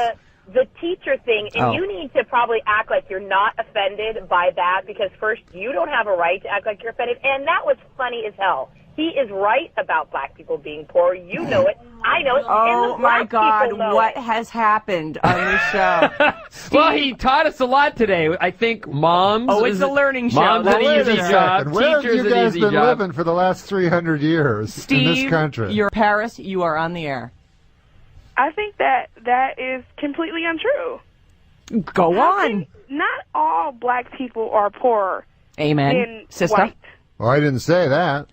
The teacher thing, and Oh. you need to probably act like you're not offended by that, because first, you don't have a right to act like you're offended, and that was funny as hell. He is right about black people being poor. You know it. I know it. Oh, and the my black God, people know what it. has happened on this show? Well, he taught us a lot today. I think moms. Oh, it's a learning show. Moms That's an what easy it is. job. Where have Teachers you an guys easy been job. living for the last 300 years in Steve, this country? you're Paris. You are on the air. I think that is completely untrue. Go on. not all black people are poorer Amen, than sister. white. Well, I didn't say that.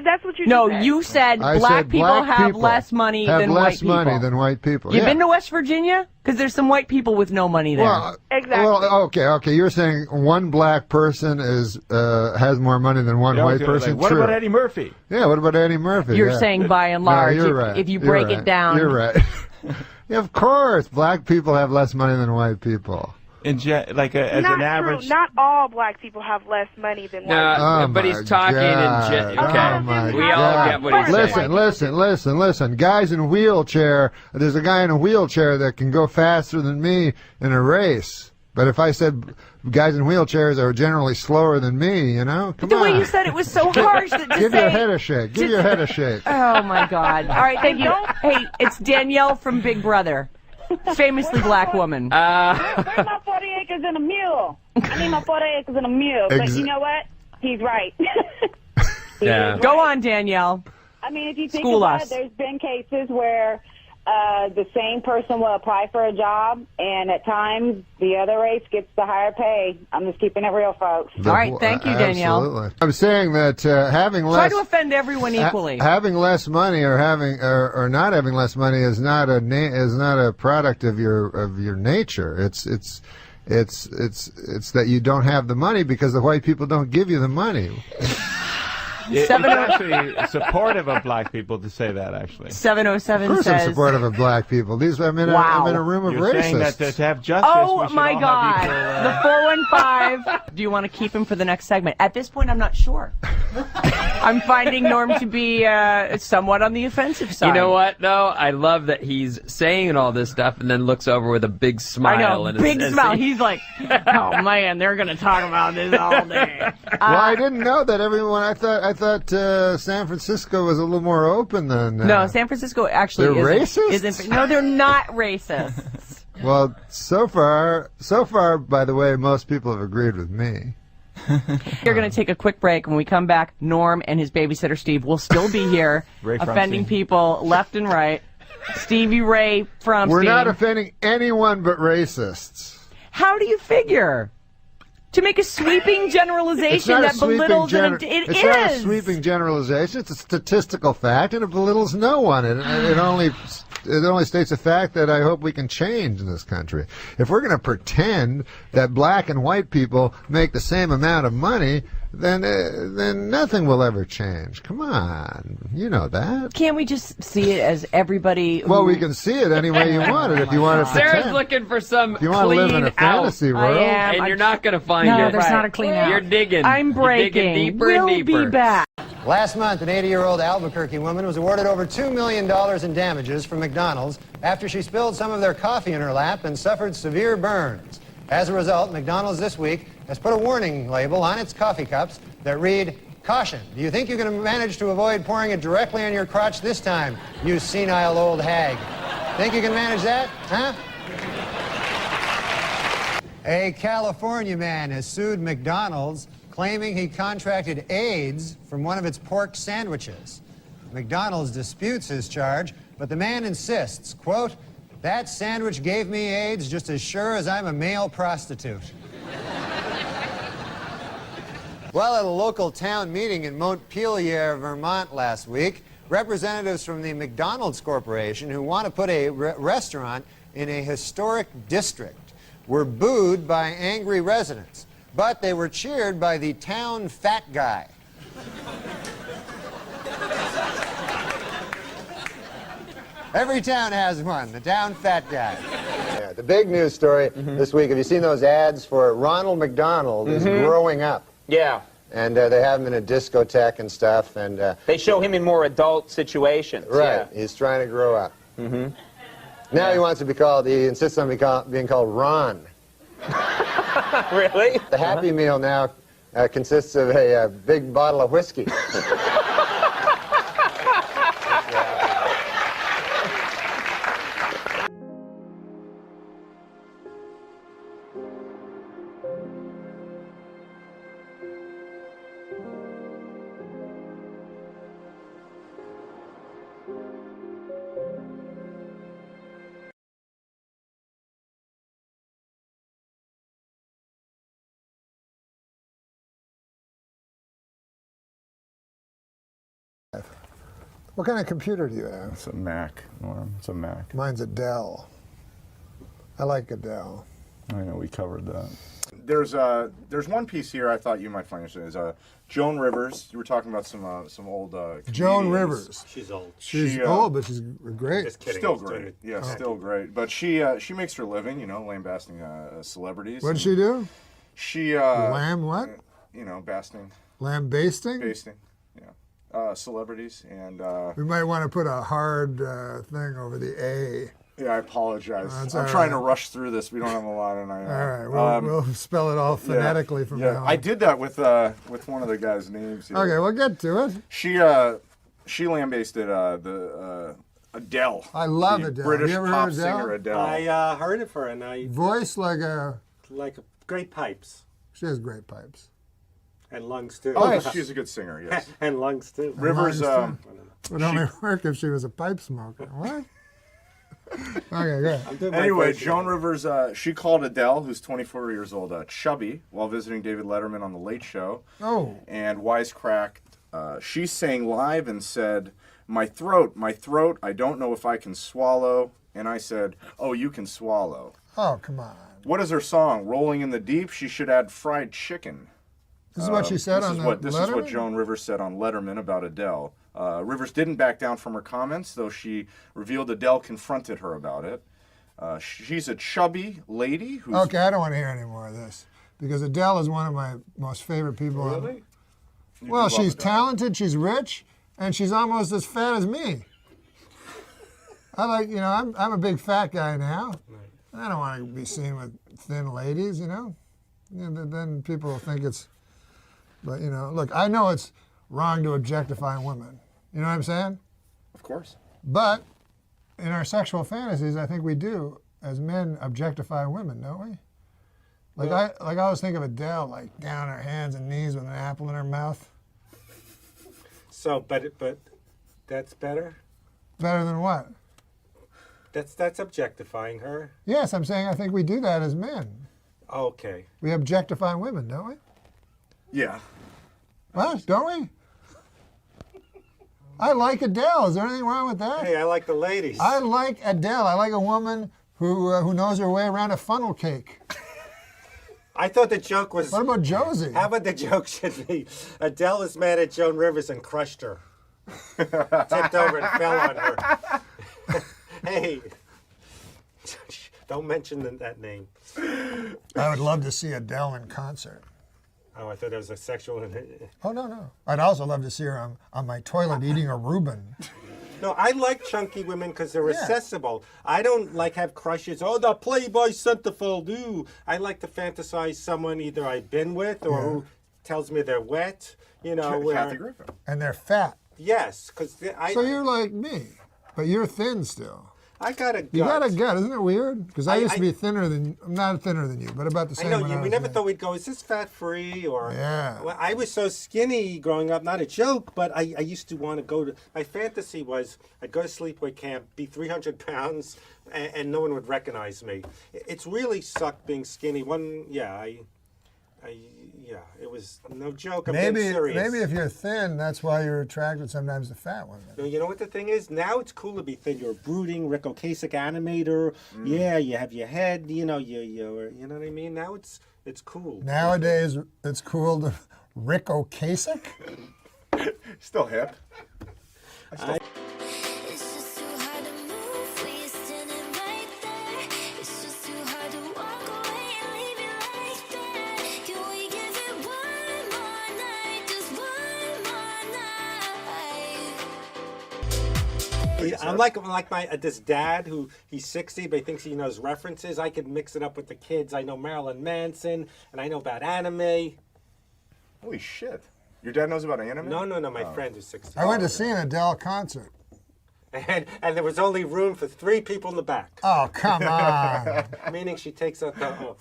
That's what you No, just said. you said I black said people black have people less money have than less white people. money than white people. You've yeah. been to West Virginia? Because there's some white people with no money there. Well, Exactly. Well, okay. You're saying one black person has more money than one white person. What True. about Eddie Murphy? Yeah, what about Eddie Murphy? You're Yeah. saying by and No, large, you're right. if you You're break right. it down. You're right. Yeah, of course, black people have less money than white people. As not an average. true. Not all black people have less money than white people. Oh but he's my talking God. in Oh okay. my We all God. get what he's saying. Listen. Guys in wheelchair. There's a guy in a wheelchair that can go faster than me in a race. But if I said guys in wheelchairs are generally slower than me, you know, come the on. way you said it was so harsh that to Give say. your head a shake. Give your head a shake. Oh my God! All right, thank you. Hey, it's Danielle from Big Brother, famously black woman. Where's my 40 acres and a mule? I need my 40 acres and a mule. But you know what? He's right. Yeah. Go on, Danielle. I mean, if you think School about us. it, there's been cases where the same person will apply for a job, and at times the other race gets the higher pay. I'm just keeping it real, folks. All right, thank you, Danielle. Absolutely. I'm saying that having less Try to offend everyone equally. having less money or having or not having less money is not a product of your nature. It's that you don't have the money because the white people don't give you the money. It's actually supportive of black people to say that, actually. 707 Of course I'm says. supportive of black people. I'm in a room of You're saying racists. that to have justice, Oh we should my all God! have equal, The 415. Do you want to keep him for the next segment? At this point, I'm not sure. I'm finding Norm to be somewhat on the offensive side. You know what, though? I love that he's saying all this stuff and then looks over with a big smile. I know, and big smile. He's like, oh man, they're going to talk about this all day. Well, I didn't know that everyone. I thought San Francisco was a little more open than. No, San Francisco actually They're isn't. racist? No, they're not racist. Well, so far, by the way, most people have agreed with me. We're going to take a quick break. When we come back, Norm and his babysitter Steve will still be here, Ray offending Frumstein. people left and right. Stevie Ray Frumstein. We're not offending anyone but racists. How do you figure? To make a sweeping generalization that belittles it It's is. not a sweeping generalization. It's a statistical fact, and it belittles no one. It only states a fact that I hope we can change in this country. If we're going to pretend that black and white people make the same amount of money, then nothing will ever change. Come on, you know that. Can't we just see it as everybody? Well, we can see it any way you want it. If you want to Sarah's pretend. looking for some If you want to live in a clean fantasy out, world, and you're not going to find No, it. there's not a clean out. You're digging. I'm You're digging breaking. deeper We'll and deeper. be back. Last month, an 80-year-old Albuquerque woman was awarded over $2 million in damages from McDonald's after she spilled some of their coffee in her lap and suffered severe burns. As a result, McDonald's this week has put a warning label on its coffee cups that read, "Caution, do you think you can manage to avoid pouring it directly on your crotch this time, you senile old hag? Think you can manage that, huh?" A California man has sued McDonald's, claiming he contracted AIDS from one of its pork sandwiches. McDonald's disputes his charge, but the man insists, quote, "That sandwich gave me AIDS just as sure as I'm a male prostitute." Well, at a local town meeting in Montpelier, Vermont last week, representatives from the McDonald's Corporation, who want to put a restaurant in a historic district, were booed by angry residents, but they were cheered by the town fat guy. Every town has one, the town fat guy. Yeah, the big news story this week, have you seen those ads for Ronald McDonald is growing up? Yeah. And they have him in a discotheque and stuff, and They show him in more adult situations. right, he's trying to grow up. Now he wants to be called, he insists on being called Ron. Really? The Happy Meal now consists of a big bottle of whiskey. What kind of computer do you have? It's a Mac, Norm. It's a Mac. Mine's a Dell. I like a Dell. I know, we covered that. There's one piece here I thought you might find interesting. Is Joan Rivers. You were talking about some old Joan comedians. Rivers. She's old. She's old, but she's great. Just kidding. Still great. Yeah, still great. But she makes her living, lambasting celebrities. What'd she do? She lamb what? Basting. Lambasting? Basting. Yeah. Celebrities and. We might want to put a hard thing over the A. Yeah, I apologize. That's I'm trying to rush through this. We don't have a lot, and all right, we'll spell it all phonetically from now on. I did that with one of the guys' names. Here. Okay, we'll get to it. She lambasted the Adele. I love the Adele. British you ever pop heard Adele? singer Adele. I heard of her, and I voice like great pipes. She has great pipes and lungs too. Oh, she's a good singer. Yes, and lungs too. Rivers would only work if she was a pipe smoker. What? Okay, good. Anyway, Joan Rivers, she called Adele, who's 24 years old, chubby while visiting David Letterman on The Late Show. Oh. And wisecracked. She sang live and said, my throat, I don't know if I can swallow. And I said, oh, you can swallow. Oh, come on. What is her song? Rolling in the Deep? She should add fried chicken. This is what she said on Letterman? This is what Joan Rivers said on Letterman about Adele. Rivers didn't back down from her comments, though she revealed Adele confronted her about it. She's a chubby lady who's... Okay, I don't want to hear any more of this. Because Adele is one of my most favorite people. Really? Well, she's talented, she's rich, and she's almost as fat as me. I like, I'm a big fat guy now. I don't want to be seen with thin ladies, And then people will think it's... But, look, I know it's wrong to objectify women. You know what I'm saying? Of course. But in our sexual fantasies, I think we do, as men, objectify women, don't we? I always think of Adele, like down on her hands and knees with an apple in her mouth. So, but that's better? Better than what? That's objectifying her. Yes, I'm saying I think we do that as men. Okay. We objectify women, don't we? Yeah. What? Don't we? I like Adele. Is there anything wrong with that? Hey, I like the ladies. I like Adele. I like a woman who knows her way around a funnel cake. I thought the joke was... What about Josie? How about the joke should be, Adele is mad at Joan Rivers and crushed her. Tipped over and fell on her. Hey, don't mention that name. I would love to see Adele in concert. Oh, I thought it was a sexual... Oh, no. I'd also love to see her on my toilet eating a Reuben. No, I like chunky women because they're accessible. I don't have crushes. Oh, the Playboy centerfold. Ooh. I like to fantasize someone either I've been with or who tells me they're wet. Kathy Griffin. And they're fat. Yes, because So you're like me, but you're thin still. I got a gut. You got a gut, isn't it weird? Because I used to be thinner than... I'm not thinner than you, but about the same. I know, we never thought we'd go, is this fat-free? Or well, I was so skinny growing up, not a joke, but I used to want to go to... My fantasy was I'd go to sleepaway camp, be 300 pounds, and no one would recognize me. It's really sucked being skinny. It was no joke. I'm being serious. Maybe if you're thin, that's why you're attracted sometimes to fat women. No, you know what the thing is? Now it's cool to be thin. You're a brooding Rick Ocasek animator. Yeah, you have your head. You know what I mean. Now it's cool. Nowadays, it's cool to Rick Ocasek. Still hip. I'm like this dad who he's 60 but he thinks he knows references. I could mix it up with the kids. I know Marilyn Manson and I know about anime. Holy shit! Your dad knows about anime? No. My friend who's 60. I went to see an Adele concert. And there was only room for 3 people in the back. Oh, come on! Meaning she takes out the.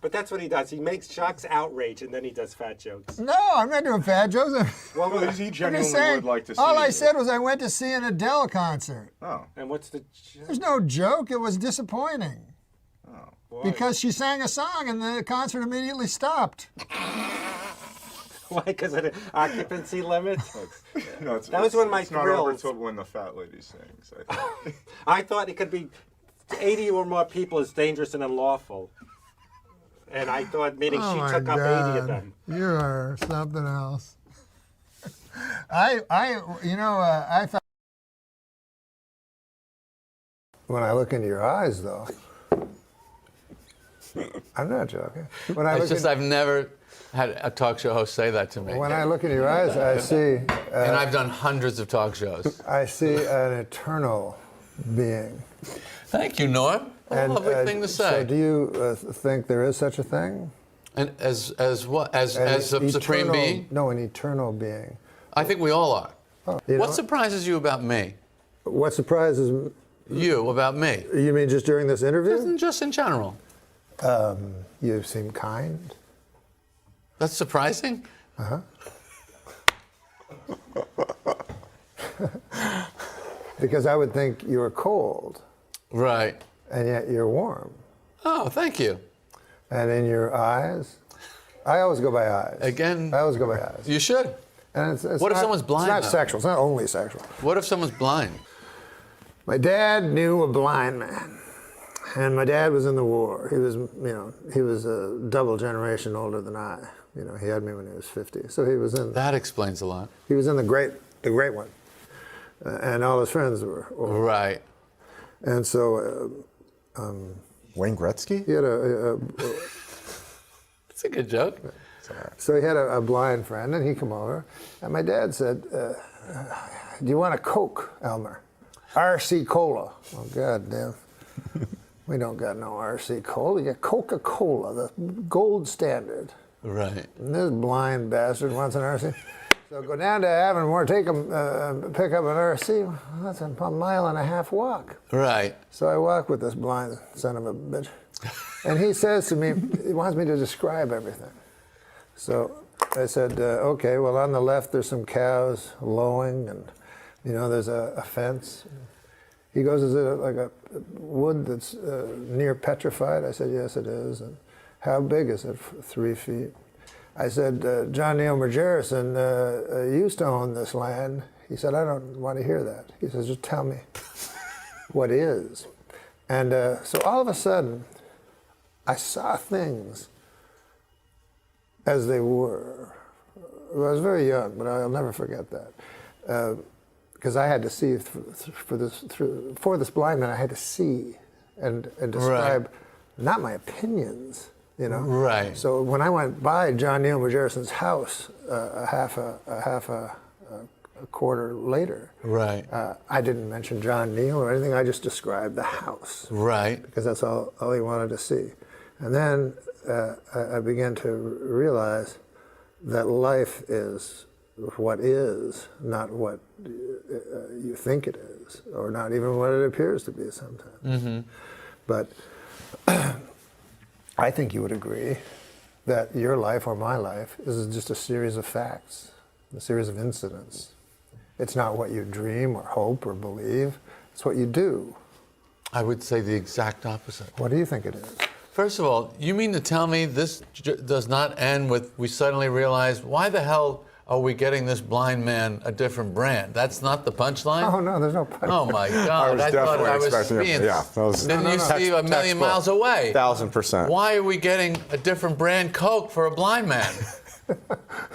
But that's what he does. He makes shocks outrage, and then he does fat jokes. No, I'm not doing fat jokes. Well, he genuinely would like to see all I said was I went to see an Adele concert. Oh. And what's the joke? There's no joke. It was disappointing. Oh. Because she sang a song, and the concert immediately stopped. Why? Because of the occupancy limit? No, That was one of my it's not over thrills. till when the fat lady sings. I think. I thought it could be 80 or more people is dangerous and unlawful. And I thought, meaning Oh she my took up 80 of God. them. You are something else. I thought. When I look into your eyes, though, I'm not joking. When I It's look just I've never had a talk show host say that to me. when I look into your eyes, I see. And I've done hundreds of talk shows. I see an eternal being. Thank you, Norm. What a lovely thing to say. So, do you think there is such a thing? And as what? As An a supreme eternal- being? No, an eternal being. I think we all are. You What know? surprises you about me? What surprises you about me? You mean just during this interview? Just in general. You seem kind. That's surprising? Uh-huh. Because I would think you were cold. Right. And yet you're warm. Oh, thank you. And in your eyes, I always go by eyes. Again, I always go by eyes. You should. And it's What if not- someone's blind, It's not though? sexual. It's not only sexual. What if someone's blind? My dad knew a blind man, and my dad was in the war. He was a double generation older than I. He had me when he was 50, so he was in. That explains a lot. He was in the great one, and all his friends were old. Right. And so. Wayne Gretzky? He had a That's a good joke. So he had a blind friend, and he come over, and my dad said, "Do you want a Coke, Elmer? RC Cola." Oh, God damn. We don't got no RC Cola. We got Coca-Cola, the gold standard. Right. And this blind bastard wants an RC. So go down to Avonmore, pick up an RC. Well, that's a mile and a half walk. Right. So I walk with this blind son of a bitch. And he says to me, he wants me to describe everything. So I said, okay, well, on the left there's some cows lowing, and, there's a fence. He goes, is it like a wood that's near petrified? I said, yes, it is. And how big is it? 3 feet. I said, John Neil Margerison used to own this land. He said, I don't want to hear that. He says, just tell me what is. And so all of a sudden, I saw things as they were. I was very young, but I'll never forget that. Because I had to see, for this blind man, I had to see and describe not my opinions. Right. So when I went by John Neil Margerison's house a quarter later, right, I didn't mention John Neil or anything. I just described the house, right, because that's all he wanted to see. And then I began to realize that life is what is, not what you think it is, or not even what it appears to be sometimes. Mm-hmm. But I think you would agree that your life or my life is just a series of facts, a series of incidents. It's not what you dream or hope or believe. It's what you do. I would say the exact opposite. What do you think it is? First of all, you mean to tell me this does not end with we suddenly realize, why the hell are we getting this blind man a different brand? That's not the punchline? Oh, no, there's no punchline. Oh, my God. I thought I was being... Yeah, that was Didn't you see a million miles away? 1,000%. Why are we getting a different brand Coke for a blind man?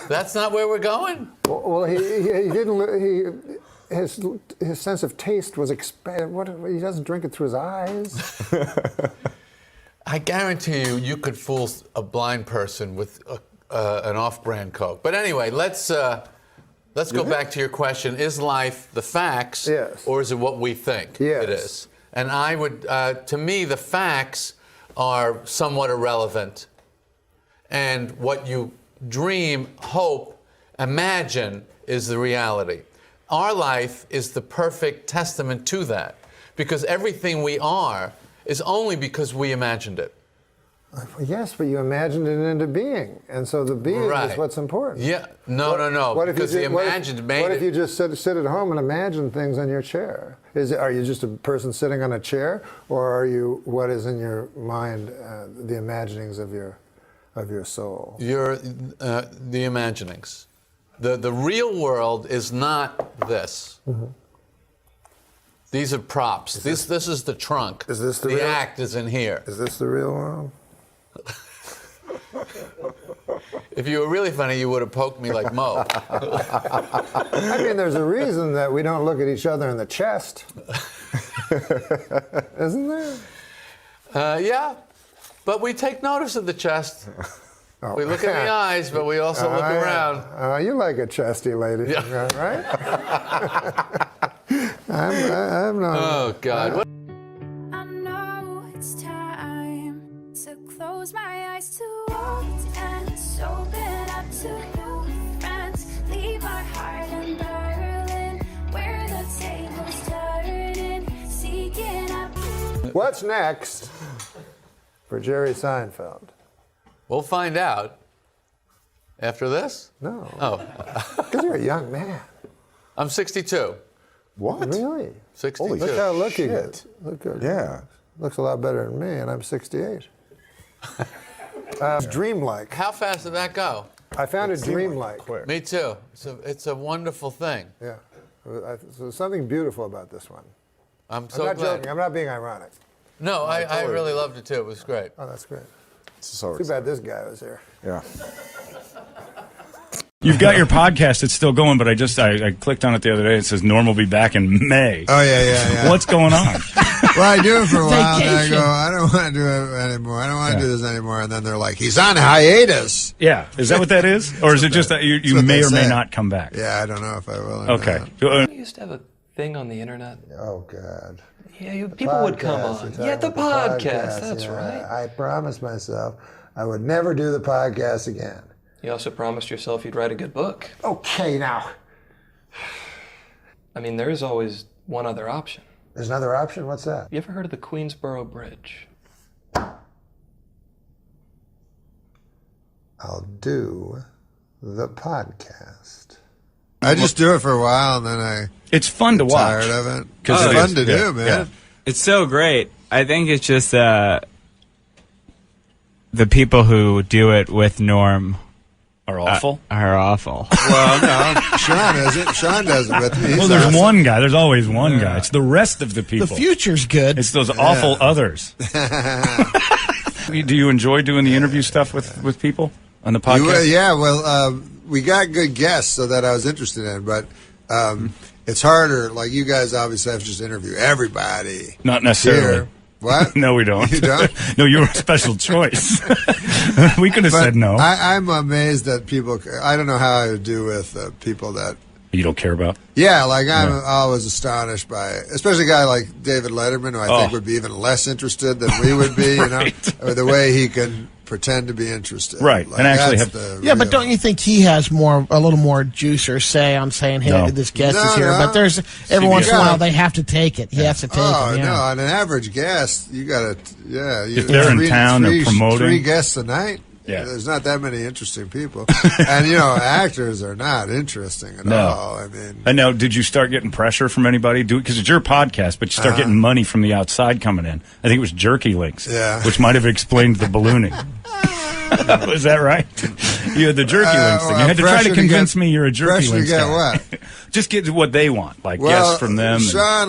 That's not where we're going? Well, he didn't. His sense of taste was expanded. He doesn't drink it through his eyes. I guarantee you could fool a blind person with an off-brand Coke. But anyway, let's go back to your question: is life the facts, or is it what we think it is? And I would, to me, the facts are somewhat irrelevant, and what you dream, hope, imagine is the reality. Our life is the perfect testament to that, because everything we are is only because we imagined it. Yes, but you imagined it into being, and so the being is what's important. Yeah, no. Because the imagined made it. What if you just sit at home and imagine things on your chair? Are you just a person sitting on a chair, or are you what is in your mind, the imaginings of your of your soul. Your the imaginings. The real world is not this. Mm-hmm. These are props. This is the trunk. Is this the real? act is in here. Is this the real world? If you were really funny, you would have poked me like Mo. I mean, there's a reason that we don't look at each other in the chest. Isn't there? Yeah, but we take notice of the chest. We look in the eyes, but we also look around. You like a chesty lady, right? I'm not. Oh, God. I know it's time to close my eyes to what and open up to new friends. Leave my heart in Berlin, where the tables turning, seeking up. What's next for Jerry Seinfeld? We'll find out. After this? No. Oh. Because you're a young man. I'm 62. What? Really? 62. Look how looking it. Look good. Yeah. Looks a lot better than me, and I'm 68. Dreamlike. How fast did that go? I found it dreamlike. Me too. It's a wonderful thing. Yeah. There's something beautiful about this one. I'm so not glad. joking. I'm not being ironic. No, I really loved it too. It was great. Oh, that's great. So Too bad this guy was here. Yeah. You've got your podcast. It's still going, but I clicked on it the other day. It says Norm will be back in May. Oh, yeah. What's going on? Well, I do it for a while, and I go, I don't want to do it anymore. I don't want to do this anymore. And then they're like, he's on hiatus. Yeah. Is that what that is? Or is it just that you may or may not come back? Yeah, I don't know if I will. Okay. You used to have a thing on the internet. Oh, God. Yeah, people would come on. Yeah, the podcast. That's right. I promised myself I would never do the podcast again. You also promised yourself you'd write a good book. Okay, now. I mean, there is always one other option. There's another option? What's that? You ever heard of the Queensboro Bridge? I'll do the podcast. I just do it for a while, and then It's fun to watch. tired of it. It's fun to do, man. Yeah. It's so great. I think it's just the people who do it with Norm are awful. Are awful. Well, no, Sean isn't. Sean does it with me. He's Well, there's awesome. one guy. There's always one guy. It's the rest of the people. The future's good. It's those awful others. Do you enjoy doing the interview stuff with people on the podcast? Well, we got good guests, so that I was interested in, but it's harder. Like, you guys obviously have to just interview everybody. Not necessarily. Here. What? No, we don't. You don't? No, you're a special choice. We could have said no. I'm amazed that people. I don't know how I would do with people that you don't care about. Yeah, like I'm always astonished by, especially a guy like David Letterman, who I think would be even less interested than we would be. You know, or the way he can pretend to be interested. Right, like, and actually have. But don't you think he has a little more juice or say on saying, "Hey, this guest is here"? But there's every once in a while they have to take it. He has to take it. No, on an average guest, you got to. If they're in town, they're promoting 3 guests a night. Yeah. There's not that many interesting people. And, actors are not interesting at all. I mean. And now, did you start getting pressure from anybody? Because it's your podcast, but you start getting money from the outside coming in. I think it was Jerky Links, which might have explained the ballooning. Was that right? You had the Jerky Links thing. You had to try to convince me you're a Jerky Links guy. What? Just get what they want, like guests from them. Sean,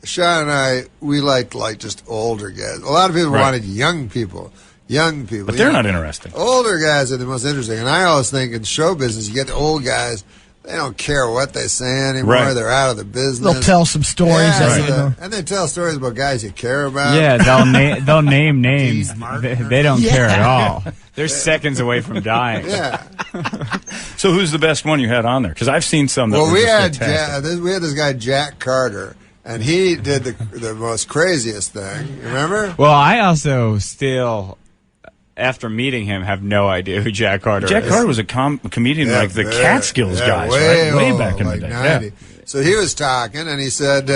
Sean and I, we liked just older guys. A lot of people wanted young people. Young people. But they're not interesting. Older guys are the most interesting. And I always think in show business, you get the old guys, they don't care what they say anymore. Right. They're out of the business. They'll tell some stories. And they tell stories about guys you care about. Yeah, they'll name names. They don't care at all. They're seconds away from dying. Yeah. So who's the best one you had on there? Because I've seen some that were we just had this guy, Jack Carter. And he did the most craziest thing. You remember? Well, I also still, after meeting him, have no idea who Jack Carter is. Jack Carter was a comedian like the Catskills guys, right? Way back in the day. 90. Yeah. So he was talking, and he said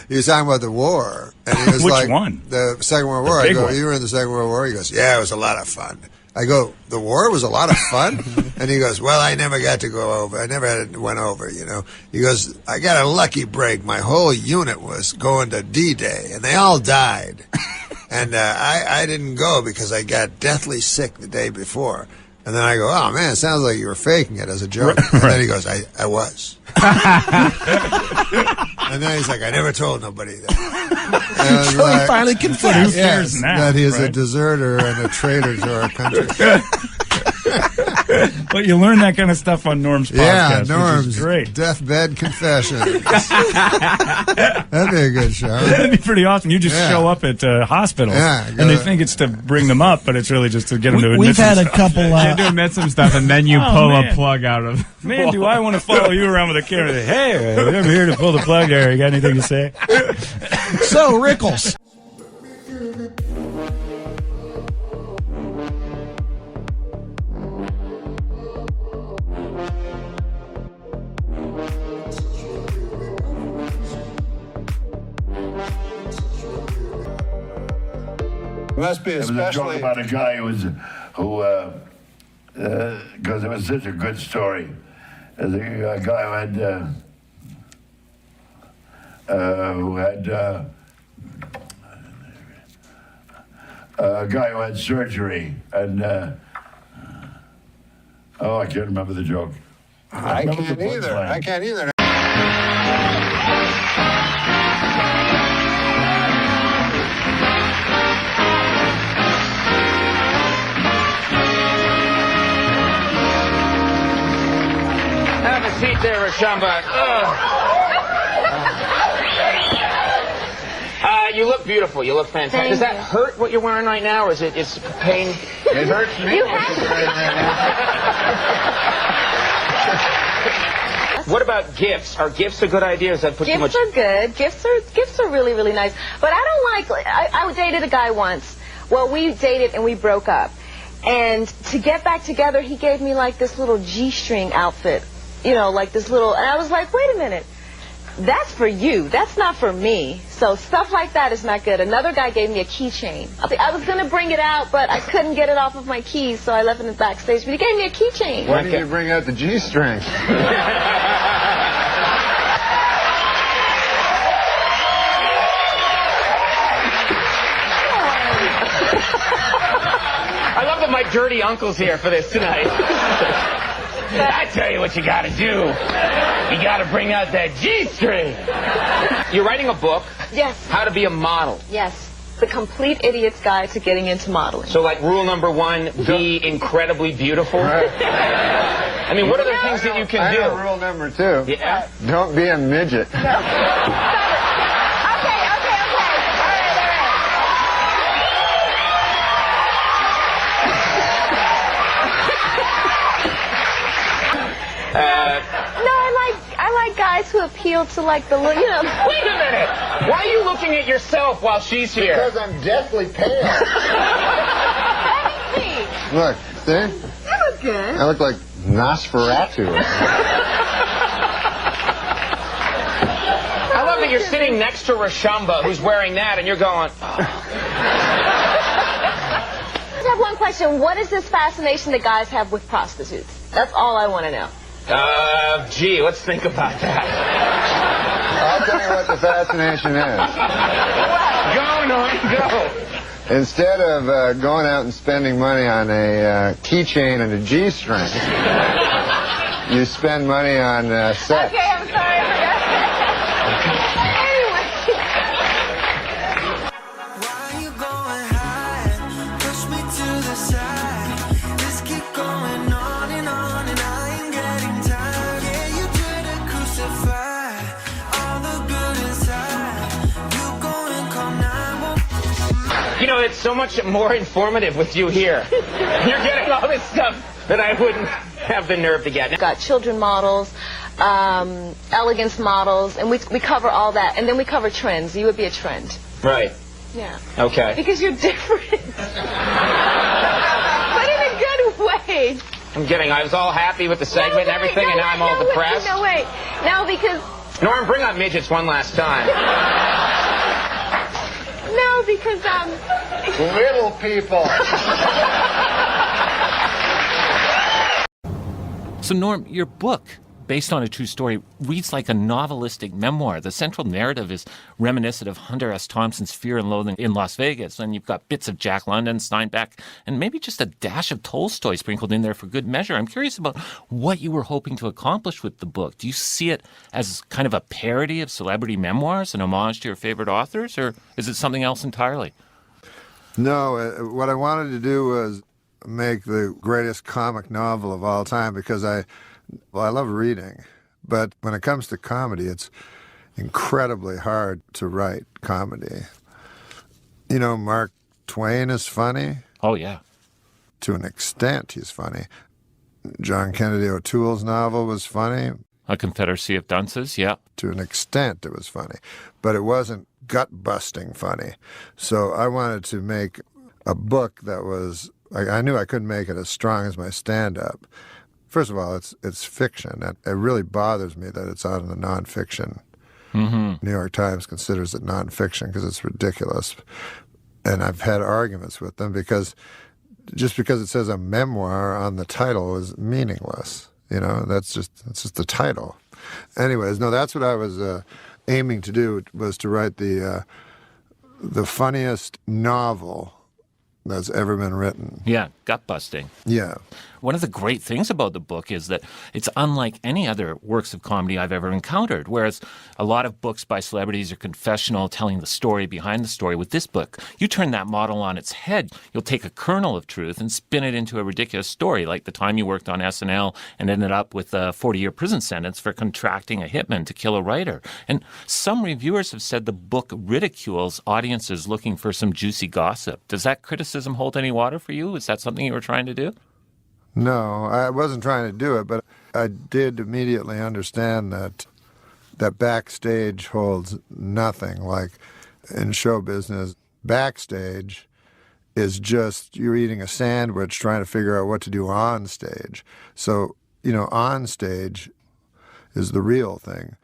he was talking about the war. And he was Which one? The Second World War. I go, you were in the Second World War? He goes, yeah, it was a lot of fun. I go, the war was a lot of fun? And he goes, well, I never got to go over. I never went over, He goes, I got a lucky break. My whole unit was going to D-Day, and they all died. And I didn't go because I got deathly sick the day before. And then I go, oh, man, it sounds like you were faking it as a joke. And then he goes, I was. And then he's like, I never told nobody that. So he finally confessed. Yes, that he is a deserter and a traitor to our country. But you learn that kind of stuff on Norm's podcast, Yeah, which Norm's is great. Deathbed Confessions. That'd be a good show. That'd be pretty awesome. You just show up at hospitals, and they think it's to bring them up, but it's really just to get them to admit We've had some a couple. You do admit some stuff, and then you pull man. a plug out of. Man, do I want to follow you around with a camera? Hey, I'm here to pull the plug there. You got anything to say? So, Rickles. Must be especially. It was a joke about a guy who because it was such a good story. There's a guy who had surgery, and I can't remember the joke. I can't either. I can't either. Have a seat there, Rashamba. You look beautiful. You look fantastic. Does that hurt what you're wearing right now, or is it it's pain? It hurts me. What about gifts? Are gifts a good idea? Is that put too much? Gifts are good. Gifts are really, really nice. But I don't like. I dated a guy once. Well, we dated and we broke up. And to get back together, he gave me like this little G-string outfit. You know, like this little. And I was like, wait a minute. That's for you. That's not for me. So stuff like that is not good. Another guy gave me a keychain. I was going to bring it out, but I couldn't get it off of my keys, so I left it in the backstage. But he gave me a keychain. Why didn't you bring out the G-string? I love that my dirty uncle's here for this tonight. I tell you what you gotta do. You gotta bring out that G-string. You're writing a book. Yes. How to be a model. Yes. The Complete Idiot's Guide to Getting into Modeling. So, like, rule number 1, be incredibly beautiful. Right. I mean, what are the things that you can do? I know rule number 2. Yeah. Don't be a midget. I like guys who appeal to like the, you know. Wait a minute. Why are you looking at yourself while she's here? Because I'm deathly pale. Look, see? That was good. I look like Nosferatu. I love that you're sitting next to Rashamba, who's wearing that, and you're going, I have one question. What is this fascination that guys have with prostitutes? That's all I want to know. Gee, let's think about that. I'll tell you what the fascination is. Go, Norm, go. Instead of going out and spending money on a keychain and a G-string, you spend money on sex. Okay, I'm sorry. I forgot. You know, it's so much more informative with you here. You're getting all this stuff that I wouldn't have the nerve to get. We've got children models, elegance models, and we cover all that. And then we cover trends. You would be a trend. Right. Yeah. Okay. Because you're different. But in a good way. I'm getting, I was all happy with the segment and everything, and now I'm all depressed. No, wait. No, because... Norm, bring out midgets one last time. No, because, Little people. So, Norm, your book, based on a true story, reads like a novelistic memoir. The central narrative is reminiscent of Hunter S. Thompson's Fear and Loathing in Las Vegas, and you've got bits of Jack London, Steinbeck, and maybe just a dash of Tolstoy sprinkled in there for good measure. I'm curious about what you were hoping to accomplish with the book. Do you see it as kind of a parody of celebrity memoirs, an homage to your favorite authors, or is it something else entirely? No, what I wanted to do was make the greatest comic novel of all time, because I love reading, but when it comes to comedy, it's incredibly hard to write comedy. You know, Mark Twain is funny. Oh, yeah. To an extent, he's funny. John Kennedy O'Toole's novel was funny. A Confederacy of Dunces, yeah. To an extent, it was funny, but it wasn't gut-busting funny. So I wanted to make a book that was, I knew I couldn't make it as strong as my stand-up. First of all, it's fiction, and it really bothers me that it's out in the nonfiction. Mm-hmm. New York Times considers it nonfiction because it's ridiculous. And I've had arguments with them because just because it says a memoir on the title is meaningless. You know, that's just the title. Anyways, no, that's what I was aiming to do, was to write the funniest novel that's ever been written. Yeah, gut-busting. Yeah. One of the great things about the book is that it's unlike any other works of comedy I've ever encountered, whereas a lot of books by celebrities are confessional, telling the story behind the story. With this book, you turn that model on its head. You'll take a kernel of truth and spin it into a ridiculous story, like the time you worked on SNL and ended up with a 40-year prison sentence for contracting a hitman to kill a writer. And some reviewers have said the book ridicules audiences looking for some juicy gossip. Does that criticism hold any water for you? Is that something you were trying to do? No, I wasn't trying to do it, but I did immediately understand that backstage holds nothing. Like in show business, backstage is just you're eating a sandwich trying to figure out what to do on stage. So, you know, on stage is the real thing.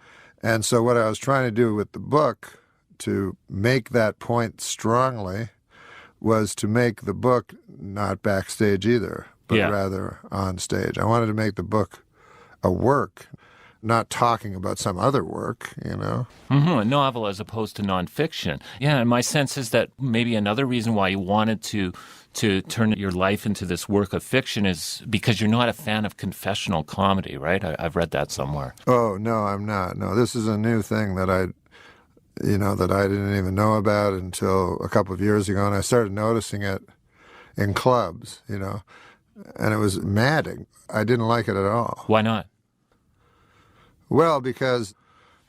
And so what I was trying to do with the book to make that point strongly was to make the book not backstage either, but rather on stage. I wanted to make the book a work, not talking about some other work, you know? Mm-hmm, a novel as opposed to nonfiction. Yeah, and my sense is that maybe another reason why you wanted to turn your life into this work of fiction is because you're not a fan of confessional comedy, right? I've read that somewhere. Oh, no, I'm not. No, this is a new thing that I didn't even know about until a couple of years ago, and I started noticing it in clubs, you know, and it was maddening. I didn't like it at all. Why not? Well, because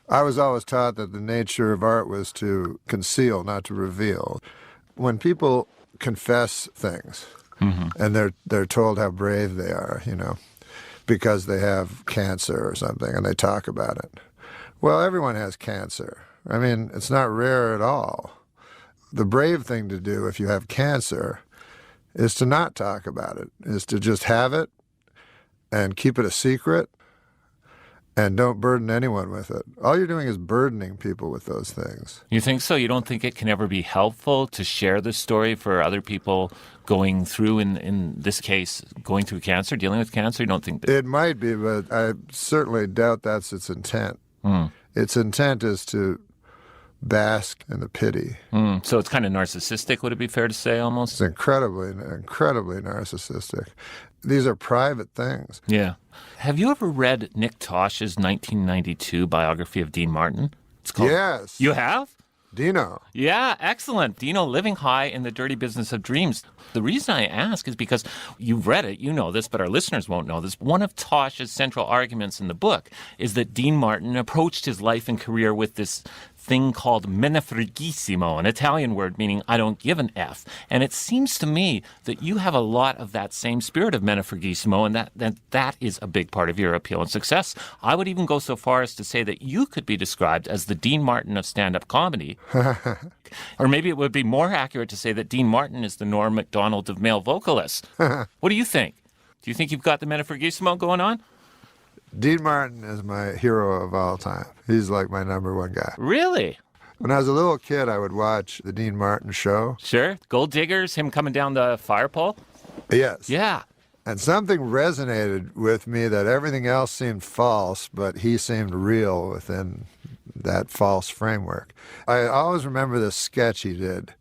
I was always taught that the nature of art was to conceal, not to reveal. When people confess things, and they're told how brave they are, you know, because they have cancer or something, and they talk about it. Well, everyone has cancer. I mean, it's not rare at all. The brave thing to do if you have cancer is to not talk about it, is to just have it and keep it a secret and don't burden anyone with it. All you're doing is burdening people with those things. You think so? You don't think it can ever be helpful to share this story for other people going through, in this case, going through cancer, dealing with cancer? You don't think that? It might be, but I certainly doubt that's its intent. Its intent is to bask in the pity. So it's kind of narcissistic, would it be fair to say, almost? It's incredibly narcissistic. These are private things. Yeah. Have you ever read Nick Tosh's 1992 biography of Dean Martin? It's called... Yes. You have? Dino. Yeah, excellent. Dino, living high in the dirty business of dreams. The reason I ask is because you've read it, you know this, but our listeners won't know this. One of Tosh's central arguments in the book is that Dean Martin approached his life and career with this thing called menefregissimo, an Italian word meaning I don't give an F. And it seems to me that you have a lot of that same spirit of menefregissimo, and that is a big part of your appeal and success. I would even go so far as to say that you could be described as the Dean Martin of stand-up comedy. Or maybe it would be more accurate to say that Dean Martin is the Norm Macdonald of male vocalists. What do you think? Do you think you've got the menefregissimo going on? Dean Martin is my hero of all time. He's like my number one guy. Really? When I was a little kid, I would watch the Dean Martin show. Sure. Gold Diggers, him coming down the fire pole? Yes. Yeah. And something resonated with me that everything else seemed false, but he seemed real within that false framework. I always remember this sketch he did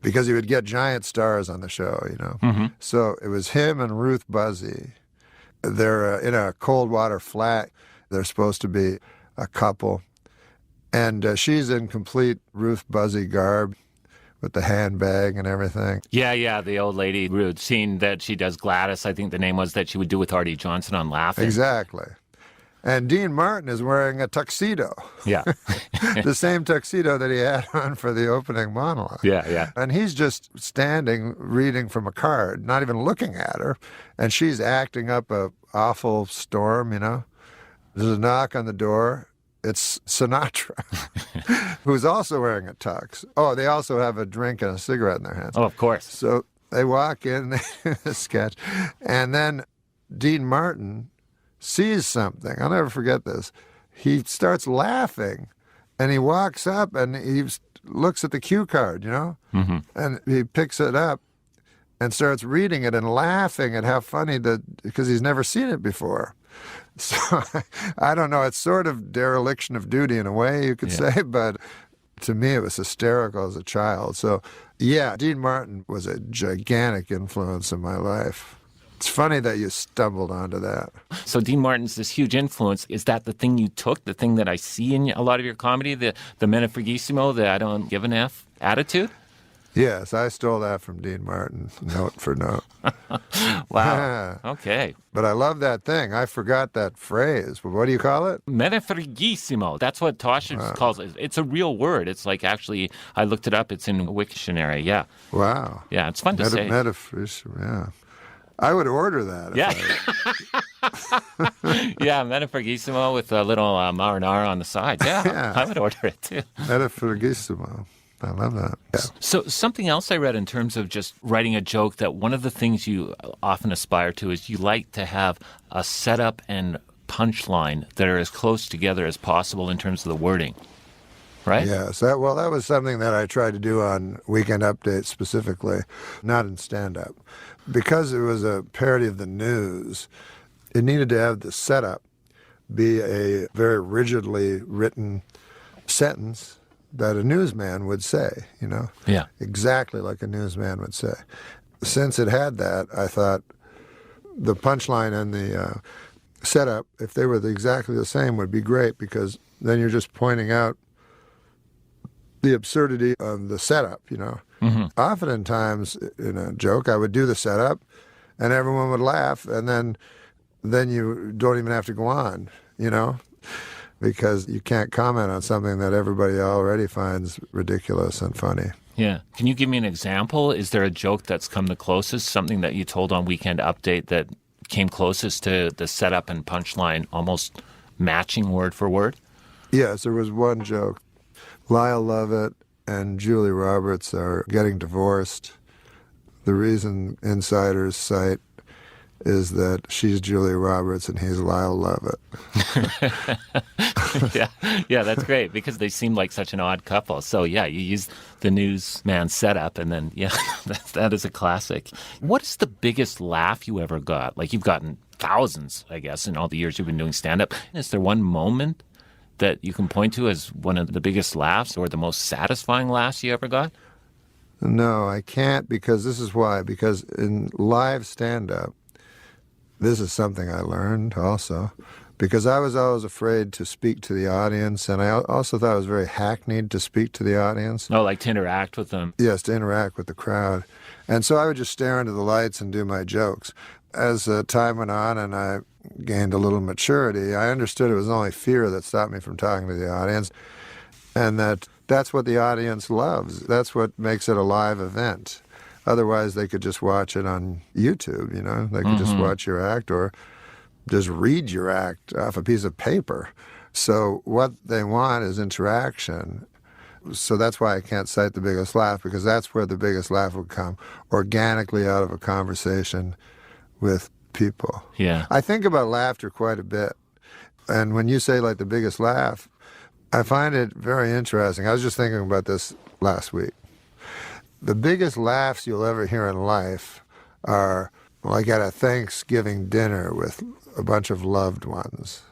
because he would get giant stars on the show, you know. Mm-hmm. So it was him and Ruth Buzzy. They're in a cold water flat. They're supposed to be a couple. And she's in complete Ruth Buzzy garb with the handbag and everything. Yeah, the old lady routine that she does, Gladys, I think the name was, that she would do with Artie Johnson on Laughing. Exactly. And Dean Martin is wearing a tuxedo. Yeah. The same tuxedo that he had on for the opening monologue. Yeah. And he's just standing, reading from a card, not even looking at her. And she's acting up a awful storm, you know. There's a knock on the door. It's Sinatra, who's also wearing a tux. Oh, they also have a drink and a cigarette in their hands. Oh, of course. So they walk in, they do the sketch, and then Dean Martin sees something. I'll never forget this. He starts laughing, and he walks up and he looks at the cue card, you know, mm-hmm. and he picks it up and starts reading it and laughing at how funny because he's never seen it before. So I don't know. It's sort of dereliction of duty in a way, you could say, but to me it was hysterical as a child. So, yeah, Dean Martin was a gigantic influence in my life. It's funny that you stumbled onto that. So Dean Martin's this huge influence. Is that the thing you took, the thing that I see in a lot of your comedy, the menefregissimo, the I don't give an F attitude? Yes, I stole that from Dean Martin, note for note. Wow. Okay. But I love that thing. I forgot that phrase. What do you call it? Menefregissimo. That's what Tasha calls it. It's a real word. It's like, actually, I looked it up. It's in Wiktionary. Yeah. Wow. Yeah, it's fun to say. Menefregissimo, yeah. I would order that. Yeah. Yeah, menefregissimo with a little marinara on the side. Yeah, I would order it too. Menefregissimo. I love that. Yeah. So something else I read in terms of just writing a joke, that one of the things you often aspire to is you like to have a setup and punchline that are as close together as possible in terms of the wording, right? Yes. That was something that I tried to do on Weekend Update specifically, not in stand-up. Because it was a parody of the news, it needed to have the setup be a very rigidly written sentence that a newsman would say, you know? Yeah. Exactly like a newsman would say. Since it had that, I thought the punchline and the setup, if they were exactly the same, would be great, because then you're just pointing out the absurdity of the setup, you know? Mm-hmm. Oftentimes, in a joke, I would do the setup, and everyone would laugh, and then you don't even have to go on, you know? Because you can't comment on something that everybody already finds ridiculous and funny. Yeah. Can you give me an example? Is there a joke that's come the closest, something that you told on Weekend Update that came closest to the setup and punchline, almost matching word for word? Yes, there was one joke. Lyle Lovett and Julie Roberts are getting divorced. The reason insiders cite is that she's Julie Roberts and he's Lyle Lovett. Yeah, that's great, because they seem like such an odd couple. So, yeah, you use the newsman setup, and then, yeah, that is a classic. What is the biggest laugh you ever got? Like, you've gotten thousands, I guess, in all the years you've been doing stand-up. Is there one moment that you can point to as one of the biggest laughs or the most satisfying laughs you ever got? No, I can't, because this is why. Because in live stand-up, this is something I learned also, because I was always afraid to speak to the audience, and I also thought it was very hackneyed to speak to the audience. Oh, like to interact with them. Yes, to interact with the crowd. And so I would just stare into the lights and do my jokes. As time went on and I gained a little maturity, I understood it was only fear that stopped me from talking to the audience, and that's what the audience loves. That's what makes it a live event. Otherwise, they could just watch it on YouTube, you know? They could just watch your act or just read your act off a piece of paper. So what they want is interaction. So that's why I can't cite the biggest laugh, because that's where the biggest laugh would come, organically out of a conversation with people. Yeah. I think about laughter quite a bit. And when you say, like, the biggest laugh, I find it very interesting. I was just thinking about this last week. The biggest laughs you'll ever hear in life are like at a Thanksgiving dinner with a bunch of loved ones,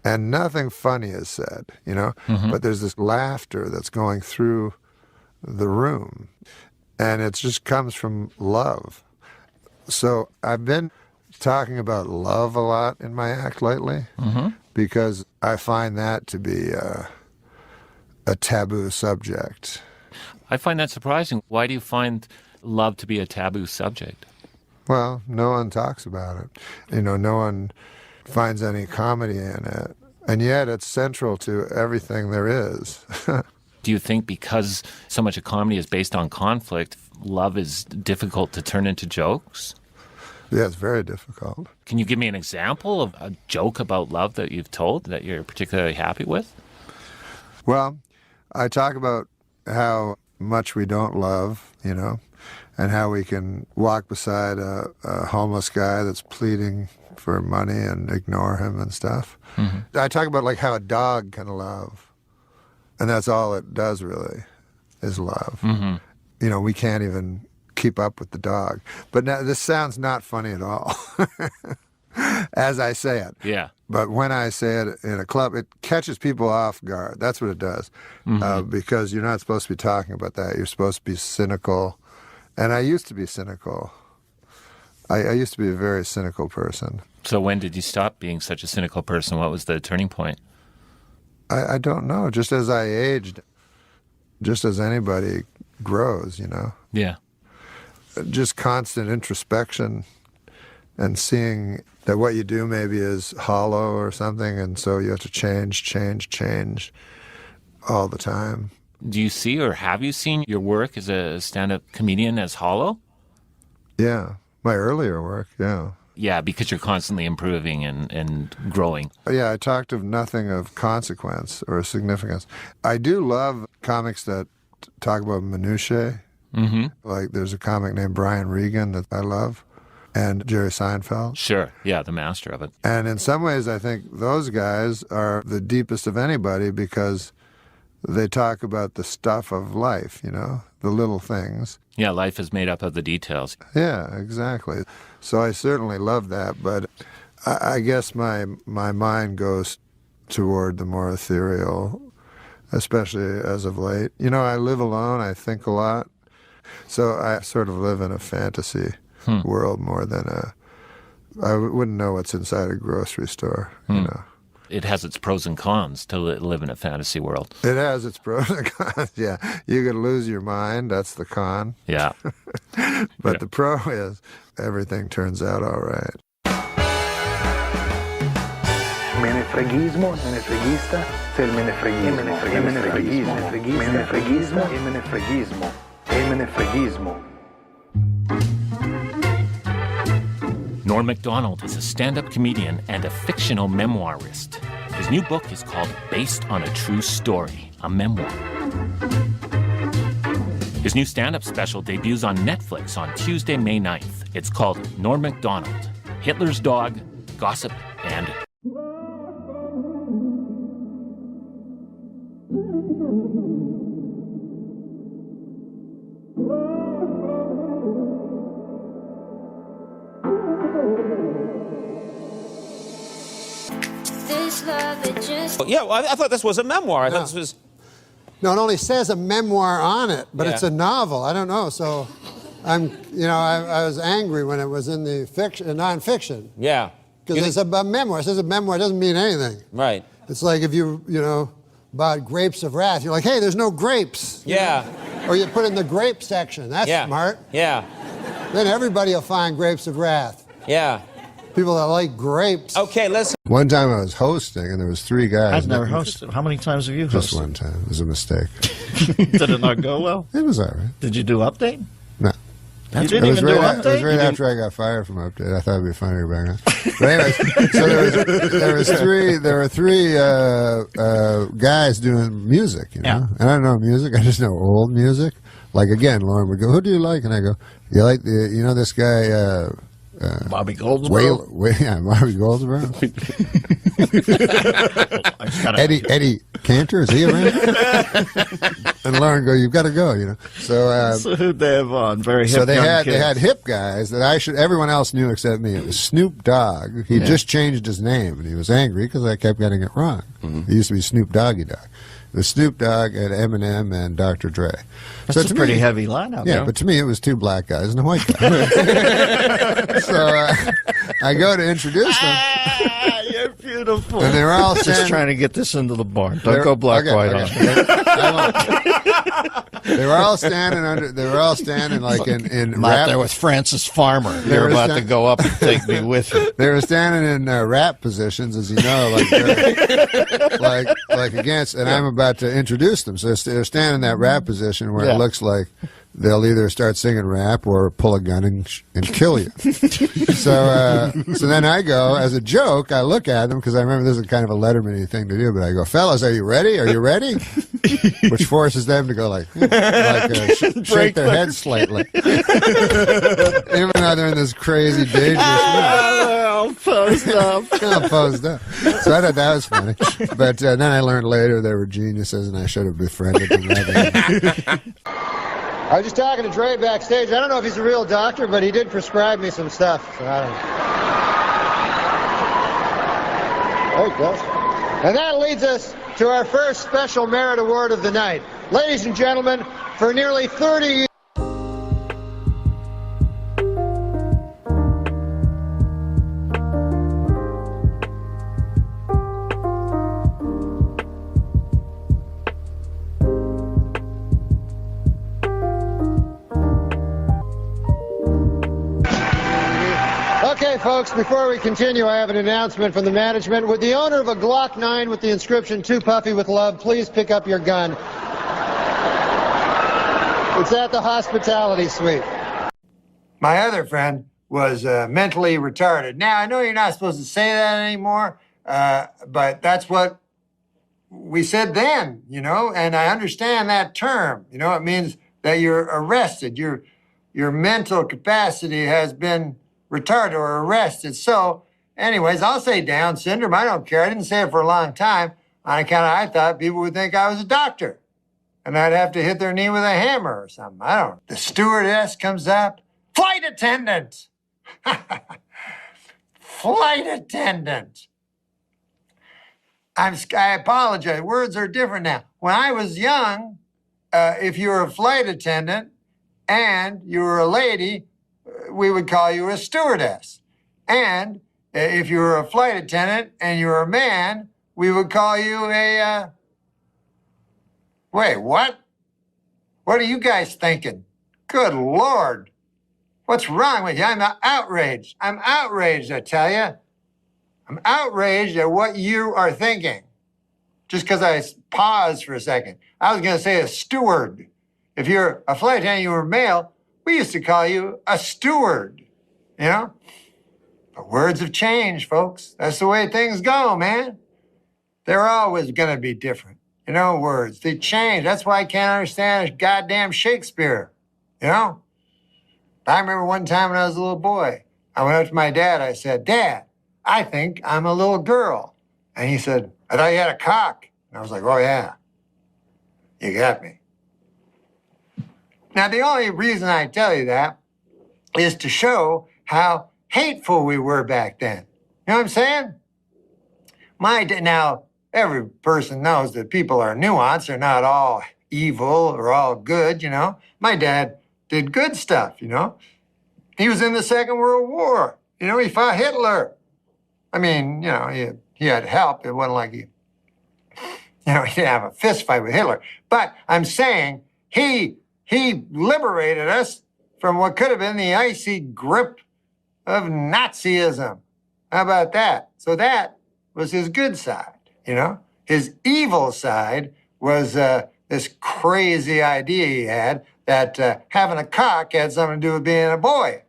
and nothing funny is said, you know, but there's this laughter that's going through the room, and it just comes from love. So I've been talking about love a lot in my act lately because I find that to be a taboo subject. I find that surprising. Why do you find love to be a taboo subject? Well, no one talks about it. You know, no one finds any comedy in it. And yet it's central to everything there is. Do you think because so much of comedy is based on conflict, love is difficult to turn into jokes? Yeah, it's very difficult. Can you give me an example of a joke about love that you've told that you're particularly happy with? Well, I talk about how much we don't love, you know, and how we can walk beside a homeless guy that's pleading for money and ignore him and stuff. I talk about like how a dog can love, and that's all it does really, is love. You know, we can't even keep up with the dog. But now, this sounds not funny at all, as I say it. Yeah. But when I say it in a club, it catches people off guard. That's what it does. Because you're not supposed to be talking about that. You're supposed to be cynical. And I used to be cynical. I used to be a very cynical person. So when did you stop being such a cynical person? What was the turning point? I don't know. Just as I aged, just as anybody grows, you know. Yeah. Just constant introspection and seeing that what you do maybe is hollow or something, and so you have to change all the time. Do you see or have you seen your work as a stand-up comedian as hollow? Yeah, my earlier work, yeah. Yeah, because you're constantly improving and growing. Yeah, I talked of nothing of consequence or significance. I do love comics that talk about minutiae. Like there's a comic named Brian Regan that I love, and Jerry Seinfeld. Sure, yeah, the master of it. And in some ways, I think those guys are the deepest of anybody because they talk about the stuff of life, you know, the little things. Yeah, life is made up of the details. Yeah, exactly. So I certainly love that, but I guess my mind goes toward the more ethereal, especially as of late. You know, I live alone, I think a lot, so I sort of live in a fantasy world more than I wouldn't know what's inside a grocery store, you know. It has its pros and cons to live in a fantasy world. It has its pros and cons, yeah. You could lose your mind, that's the con. Yeah. But the pro is everything turns out all right. Menefreghismo, menefreghista, c'è il menefreghismo, menefreghismo, menefreghismo, menefreghismo, menefreghismo. Norm Macdonald is a stand-up comedian and a fictional memoirist. His new book is called Based on a True Story, a memoir. His new stand-up special debuts on Netflix on Tuesday, May 9th. It's called Norm Macdonald, Hitler's Dog, Gossip, and... Yeah, well, I thought this was a memoir. I thought this was... No, it only says a memoir on it, but it's a novel. I don't know, so I was angry when it was in the nonfiction. Yeah. Because it's a memoir. It says a memoir, it doesn't mean anything. Right. It's like if you bought Grapes of Wrath, you're like, hey, there's no grapes. Yeah. Or you put it in the grape section. That's smart. Yeah. Then everybody will find Grapes of Wrath. Yeah. People that like grapes. Okay, listen. One time I was hosting, and there was 3 guys. I've never hosted. How many times have you hosted? Just one time. It was a mistake. Did it not go well? It was all right. Did you do Update? No. You didn't even do Update? It was right after I got fired from Update. I thought it'd be funnier back then. But anyways, so there were three guys doing music, you know? Yeah. And I don't know music, I just know old music. Like, again, Lauren would go, who do you like? And I go, you like this guy, Bobby Goldsboro. Yeah, Bobby Goldsboro. Eddie Cantor, is he around? And Lauren go, you've got to go, you know. So who'd they have on? Very hip. So they young had kids. they had hip guys that everyone else knew except me. It was Snoop Dogg. He just changed his name, and he was angry because I kept getting it wrong. He used to be Snoop Doggy Dogg. The Snoop Dogg and Eminem and Dr. Dre. That's a pretty heavy lineup. Yeah, but to me it was two black guys and a white guy. So I go to introduce them. You're beautiful. And they were all just trying to get this into the barn. Don't go black white on. They were all standing like in I'm rap. out there with Francis Farmer. You're about to go up and take me with you. They were standing in rap positions, as you know, like against, and I'm about to introduce them. So they're standing in that rap position where it looks like they'll either start singing rap or pull a gun and kill you. So then I go, as a joke, I look at them, because I remember this is kind of a Letterman-y thing to do, but I go, fellas, are you ready? Are you ready? Which forces them to go shake their heads slightly. Even though they're in this crazy, dangerous They're all posed up. all posed up. So I thought that was funny. But then I learned later they were geniuses, and I should have befriended them rather than... I was just talking to Dre backstage. I don't know if he's a real doctor, but he did prescribe me some stuff. So I don't know. There he goes. And that leads us to our first special merit award of the night. Ladies and gentlemen, for nearly 30 years... Okay, folks, before we continue, I have an announcement from the management. Would the owner of a Glock 9 with the inscription, "Too Puffy with Love," please pick up your gun? It's at the hospitality suite. My other friend was mentally retarded. Now, I know you're not supposed to say that anymore, but that's what we said then, you know, and I understand that term. You know, it means that you're arrested. Your mental capacity has been retarded or arrested. So, anyways, I'll say Down syndrome. I don't care. I didn't say it for a long time on account of I thought people would think I was a doctor. And I'd have to hit their knee with a hammer or something. I don't know. The stewardess comes up. Flight attendant! Flight attendant! I apologize. Words are different now. When I was young, if you were a flight attendant and you were a lady, we would call you a stewardess. And if you were a flight attendant and you were a man, we would call you a... Wait, what? What are you guys thinking? Good Lord. What's wrong with you? I'm outraged. I'm outraged, I tell you. I'm outraged at what you are thinking. Just because I paused for a second. I was going to say a steward. If you're a flight attendant, you were male, we used to call you a steward, you know? But words have changed, folks. That's the way things go, man. They're always going to be different. You know, words, they change. That's why I can't understand goddamn Shakespeare, you know? I remember one time when I was a little boy, I went up to my dad, I said, "Dad, I think I'm a little girl." And he said, "I thought you had a cock." And I was like, "Oh, yeah, you got me." Now, the only reason I tell you that is to show how hateful we were back then. You know what I'm saying? Now, every person knows that people are nuanced. They're not all evil or all good, you know. My dad did good stuff, you know. He was in the Second World War. You know, he fought Hitler. I mean, you know, he had help. It wasn't like he didn't have a fist fight with Hitler. But I'm saying he liberated us from what could have been the icy grip of Nazism. How about that? So that was his good side, you know? His evil side was this crazy idea he had that having a cock had something to do with being a boy.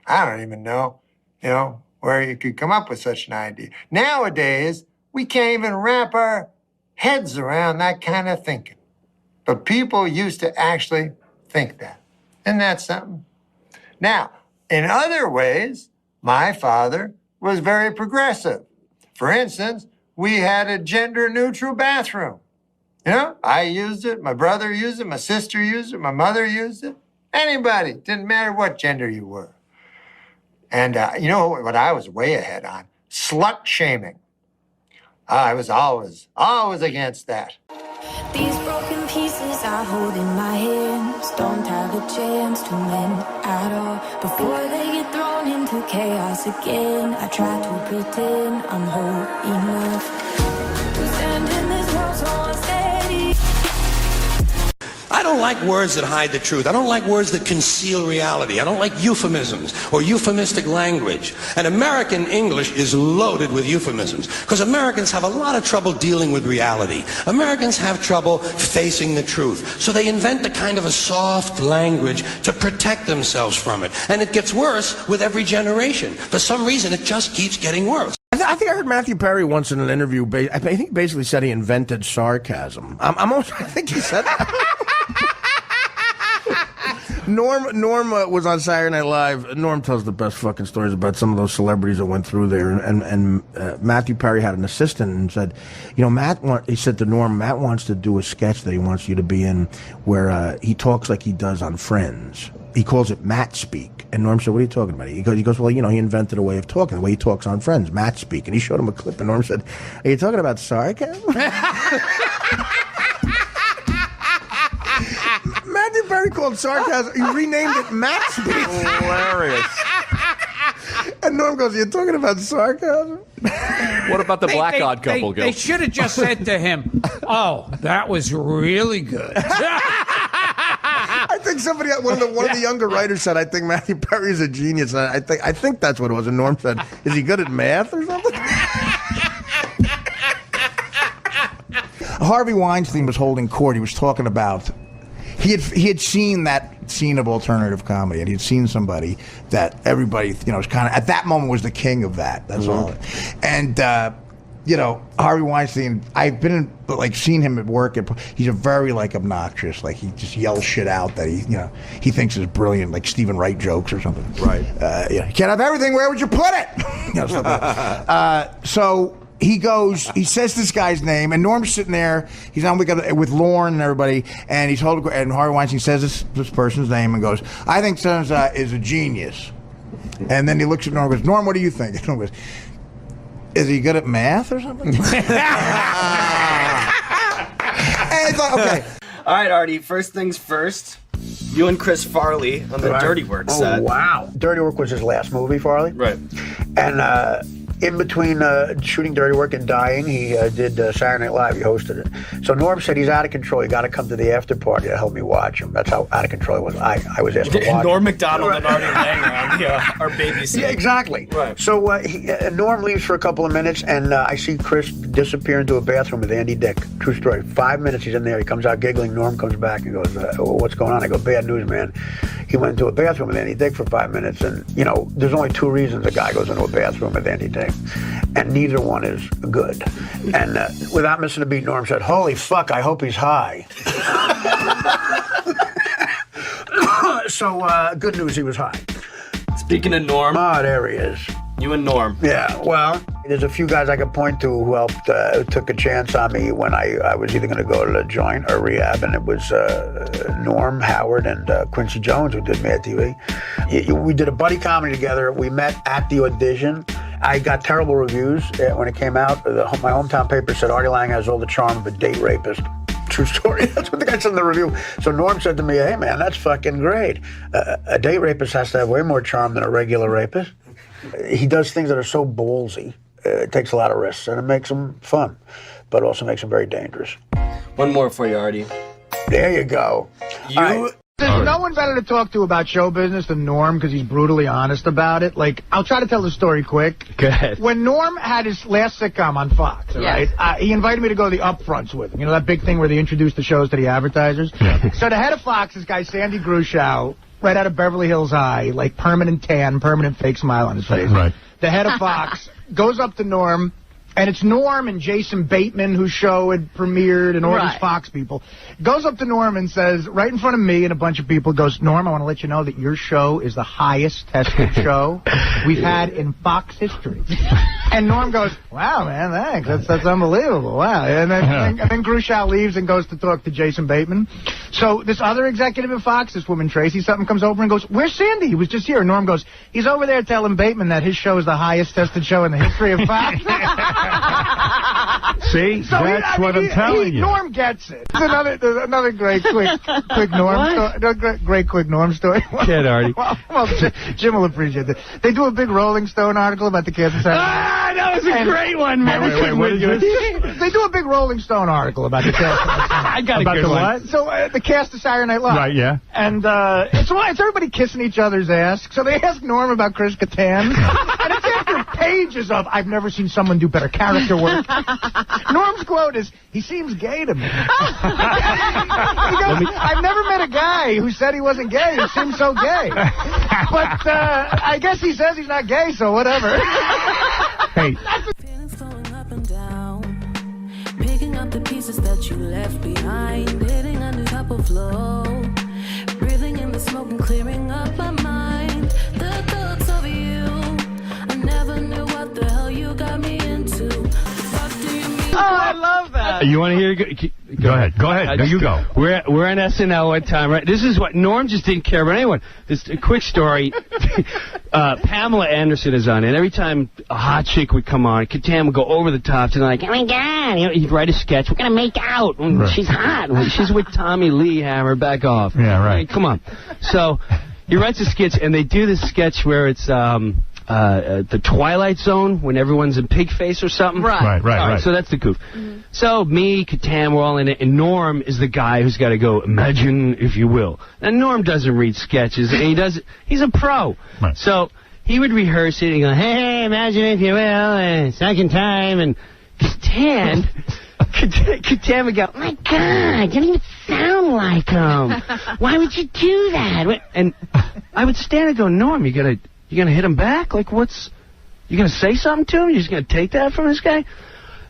I don't even know, you know, where you could come up with such an idea. Nowadays, we can't even wrap our heads around that kind of thinking. But people used to actually think that. Isn't that something? Now, In other ways, my father was very progressive. For instance, we had a gender-neutral bathroom. You know, I used it, my brother used it, my sister used it, my mother used it. Anybody, didn't matter what gender you were. And you know what I was way ahead on? Slut shaming. I was always against that. These broken pieces I hold in my hands don't have a chance to mend at all. Before they get thrown into chaos again, I try to pretend I'm whole enough to stand in this world so unsteady. I don't like words that hide the truth. I don't like words that conceal reality. I don't like euphemisms or euphemistic language. And American English is loaded with euphemisms because Americans have a lot of trouble dealing with reality. Americans have trouble facing the truth. So they invent a kind of a soft language to protect themselves from it. And it gets worse with every generation. For some reason, it just keeps getting worse. I think I heard Matthew Perry once in an interview. I think he basically said he invented sarcasm. I think he said that. Norm was on Saturday Night Live. Norm tells the best fucking stories about some of those celebrities that went through there. And Matthew Perry had an assistant and said, you know, he said to Norm, Matt wants to do a sketch that he wants you to be in where he talks like he does on Friends. He calls it Matt speak. And Norm said, what are you talking about? He goes, well, you know, he invented a way of talking, the way he talks on Friends, Matt speak. And he showed him a clip, and Norm said, are you talking about sarcasm? Matthew Perry called sarcasm. He renamed it Matt speak. Hilarious. And Norm goes, you're talking about sarcasm? What about the black odd couple? They should have just said to him, oh, that was really good. I think one of the younger writers said, I think Matthew Perry is a genius. And I think that's what it was. And Norm said, is he good at math or something? Harvey Weinstein was holding court. He was talking about he had seen that scene of alternative comedy, and he had seen somebody that everybody, you know, was kind of at that moment was the king of that. That's all. And you know, Harvey Weinstein, I've been in, seen him at work. He's a very obnoxious, he just yells shit out that he thinks is brilliant, like Stephen Wright jokes or something. Right. You can't have everything. Where would you put it? So he goes, he says this guy's name, and Norm's sitting there. He's on with Lorne and everybody, and and Harvey Weinstein says this person's name and goes, I think Sons is a genius. And then he looks at Norm and goes, Norm, what do you think? And Norm goes, is he good at math or something? And it's like, okay. All right, Artie, first things first. You and Chris Farley on the Dirty Work set. Oh, wow. Dirty Work was his last movie, Farley. Right. And in between shooting Dirty Work and dying, he did Saturday Night Live. He hosted it. So Norm said he's out of control. You got to come to the after party to help me watch him. That's how out of control he was. I was asked to watch Norm Macdonald and Artie Lang our babysitter. Yeah, exactly. Right. So Norm leaves for a couple of minutes, and I see Chris disappear into a bathroom with Andy Dick. True story. 5 minutes he's in there. He comes out giggling. Norm comes back and goes, what's going on? I go, bad news, man. He went into a bathroom with Andy Dick for 5 minutes, and, you know, there's only two reasons a guy goes into a bathroom with Andy Dick. And neither one is good. And without missing a beat, Norm said, holy fuck, I hope he's high. So, good news, he was high. Speaking of Norm. There he is. You and Norm. Yeah, well, there's a few guys I could point to who helped, took a chance on me when I was either going to go to the joint or rehab, and it was Norm, Howard, and Quincy Jones who did Mad TV. We did a buddy comedy together. We met at the audition. I got terrible reviews when it came out. My hometown paper said Artie Lang has all the charm of a date rapist. True story. That's what the guy said in the review. So Norm said to me, hey, man, that's fucking great. A date rapist has to have way more charm than a regular rapist. He does things that are so ballsy. It takes a lot of risks, and it makes him fun, but also makes him very dangerous. One more for you, Artie. There you go. There's no one better to talk to about show business than Norm because he's brutally honest about it. I'll try to tell the story quick. Go ahead. When Norm had his last sitcom on Fox, right? He invited me to go to the upfronts with him. You know, that big thing where they introduce the shows to the advertisers? Yeah. So the head of Fox, this guy, Sandy Grushow, right out of Beverly Hills High, permanent tan, permanent fake smile on his face. Right. The head of Fox goes up to Norm, And it's Norm and Jason Bateman, whose show had premiered, and all Right. these Fox people. Goes up to Norm and says, right in front of me and a bunch of people, goes, Norm, I want to let you know that your show is the highest tested show we've had in Fox history. And Norm goes, wow, man, thanks. That's unbelievable. Wow. And then Grushow leaves and goes to talk to Jason Bateman. So this other executive at Fox, this woman Tracy, something comes over and goes, where's Sandy? He was just here. And Norm goes, he's over there telling Bateman that his show is the highest tested show in the history of Fox. See, So that's what I'm telling you. Norm gets it. There's another great quick Norm story. Great quick Norm story. Kid, Artie. Well, Jim will appreciate it. They do a big Rolling Stone article about the Kansas City. That was a great one, man. Wait, what is this? They do a big Rolling Stone article about the cast. I got about a good one. What? So the cast of Saturday Night Live. Right, yeah. And it's everybody kissing each other's ass. So they ask Norm about Chris Kattan. And it's after pages of, I've never seen someone do better character work. Norm's quote is, he seems gay to me. He goes, I've never met a guy who said he wasn't gay who seems so gay. But I guess he says he's not gay, so whatever. Hey. Feelings flowing up and down, picking up the pieces that you left behind, hitting a new type of flow, breathing in the smoke and clearing up my mind. The thoughts of you, I never knew what the hell you got me into. What do you mean? Oh, I love that. You want to hear? Go ahead. Go ahead. No, you go. We're on SNL one time, right? This is what Norm just didn't care about anyone. This a quick story. Pamela Anderson is on it. Every time a hot chick would come on, Kattan would go over the top to like, oh my God, he'd write a sketch. We're gonna make out. Right. She's hot. She's with Tommy Lee Hammer. Back off. Yeah, right. Come on. So he writes a sketch, and they do this sketch where it's the Twilight Zone when everyone's in pig face or something. Right. So that's the goof. So me, Kattan, we're all in it, and Norm is the guy who's got to go, imagine if you will. And Norm doesn't read sketches, and he's a pro. Right. So he would rehearse it and go, hey, imagine if you will, second time, and Kattan would go, oh my God, you don't even sound like him. Why would you do that? And I would stand and go, Norm, you gonna hit him back? Like, you gonna say something to him? You just gonna take that from this guy?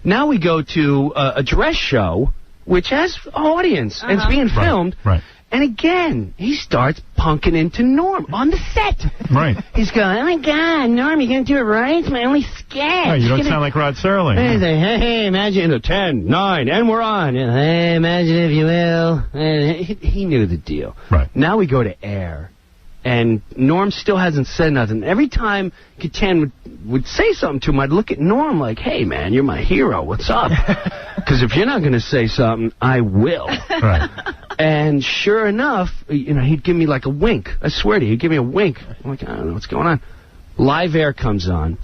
Now we go to a dress show, which has an audience, and it's being filmed. Right. And again, he starts punking into Norm on the set. Right. He's going, oh my God, Norm, you gonna do it right? It's my only sketch. No, you don't sound like Rod Serling. And he's like, hey, imagine, 10, 9, and we're on. Hey, imagine if you will. And he knew the deal. Right. Now we go to air. And Norm still hasn't said nothing. Every time Kattan would say something to him, I'd look at Norm like, hey, man, you're my hero. What's up? Because if you're not going to say something, I will. Right. And sure enough, he'd give me like a wink. I swear to you, he'd give me a wink. I'm like, I don't know what's going on. Live Air comes on.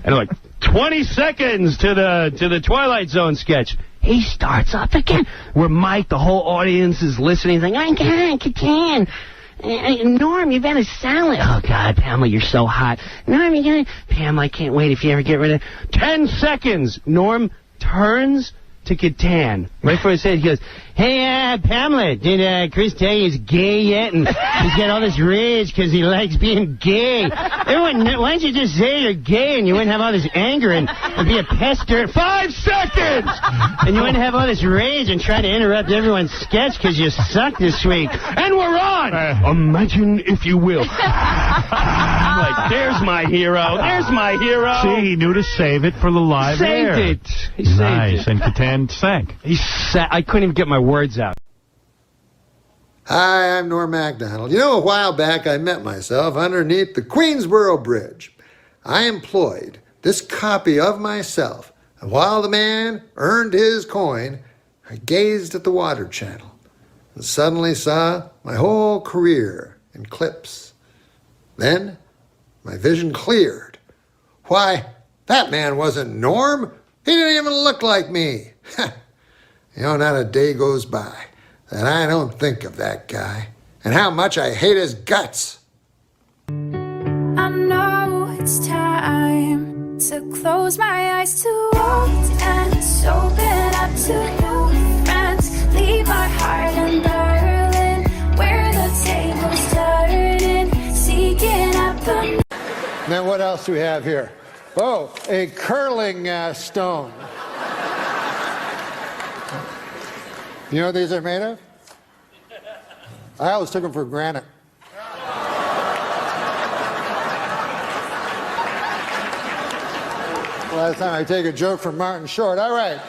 And I'm like, 20 seconds to the Twilight Zone sketch. He starts up again. Where Mike, the whole audience is listening. He's like, oh, my God, Kattan. Norm, you've been a salad. Oh, God, Pamela, you're so hot. Norm, Pamela, I can't wait if you ever get rid of 10 seconds. Norm turns to Kattan. Right for his head, he goes, hey, Pamela, did Chris tell you he's gay yet? And he's got all this rage because he likes being gay. Everyone, why don't you just say you're gay and you wouldn't have all this anger and be a pester? 5 seconds! And you wouldn't have all this rage and try to interrupt everyone's sketch because you suck this week. And we're on! Imagine if you will. I'm like, there's my hero. There's my hero. See, he knew to save it for the live air. Saved it. He saved it. And Kattan sank. I couldn't even get my words out. Hi, I'm Norm Macdonald. A while back I met myself underneath the Queensboro Bridge. I employed this copy of myself, and while the man earned his coin, I gazed at the water channel and suddenly saw my whole career in clips. Then my vision cleared. Why, that man wasn't Norm. He didn't even look like me. Not a day goes by that I don't think of that guy and how much I hate his guts. I know it's time to close my eyes to old ends, open up to new friends, leave my heart in Berlin, where the tables turning, seeking up the... Now what else do we have here? Oh, a curling stone. You know what these are made of? I always took them for granite. Last time I take a joke from Martin Short. All right.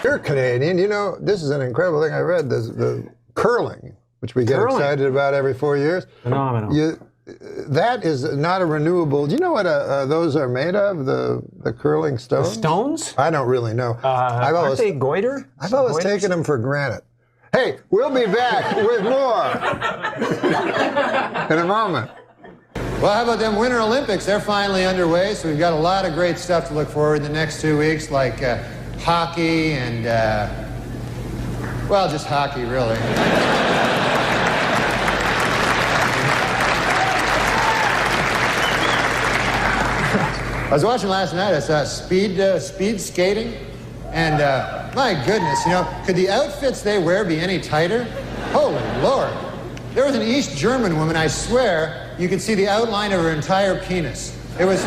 You're Canadian. You know, this is an incredible thing I read. The curling, which we get excited about every 4 years. Phenomenal. That is not a renewable. Do you know what those are made of? The curling stones? Stones? I don't really know. Aren't they goiter? I've always taken them for granted. Hey, we'll be back with more in a moment. Well, how about them Winter Olympics? They're finally underway, so we've got a lot of great stuff to look forward to the next 2 weeks, like hockey and, well, just hockey, really. I was watching last night. I saw speed skating, and my goodness, you know, could the outfits they wear be any tighter? Holy Lord! There was an East German woman. I swear, you could see the outline of her entire penis. It was.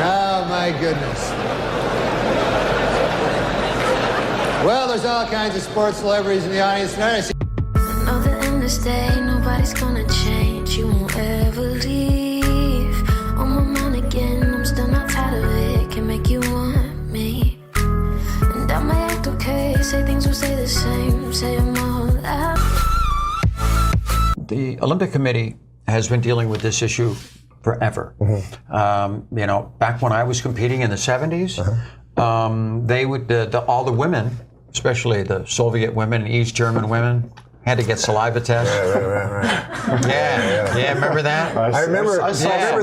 Oh my goodness. Well, there's all kinds of sports celebrities in the audience tonight. I see. I know that in this day, nobody's gonna change. You won't ever leave. On my mind again, I'm still not tired of it. Can make you want me. And I might act okay, say things will stay the same. Say I'm all out. The Olympic Committee has been dealing with this issue forever. You know, back when I was competing in the 70s, they would, all the women, especially the Soviet women, East German women, had to get saliva tests. Right. Yeah, remember that? I remember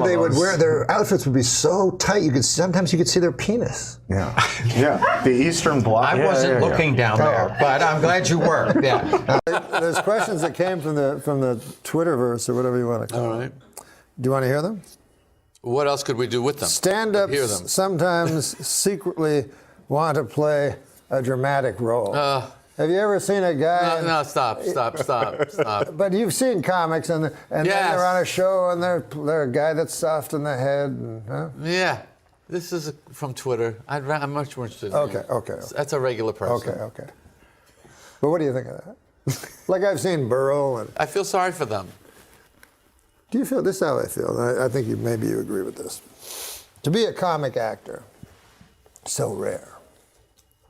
they would wear, their outfits would be so tight, sometimes you could see their penis. Yeah, the Eastern Bloc. I wasn't looking down there, but I'm glad you were. Yeah. There's questions that came from the Twitterverse or whatever you want to call it. All right. Do you want to hear them? What else could we do with them? Stand-ups Hear them. sometimes secretly want to play a dramatic role. Have you ever seen a guy? No, stop. But you've seen comics, and then they're on a show, and they're a guy that's soft in the head. And, Yeah. This is from Twitter. I'm much more interested in Okay. That's a regular person. Okay. But what do you think of that? Like I've seen Burl. And I feel sorry for them. do you feel, this is how I feel, and I think maybe you agree with this. To be a comic actor, so rare.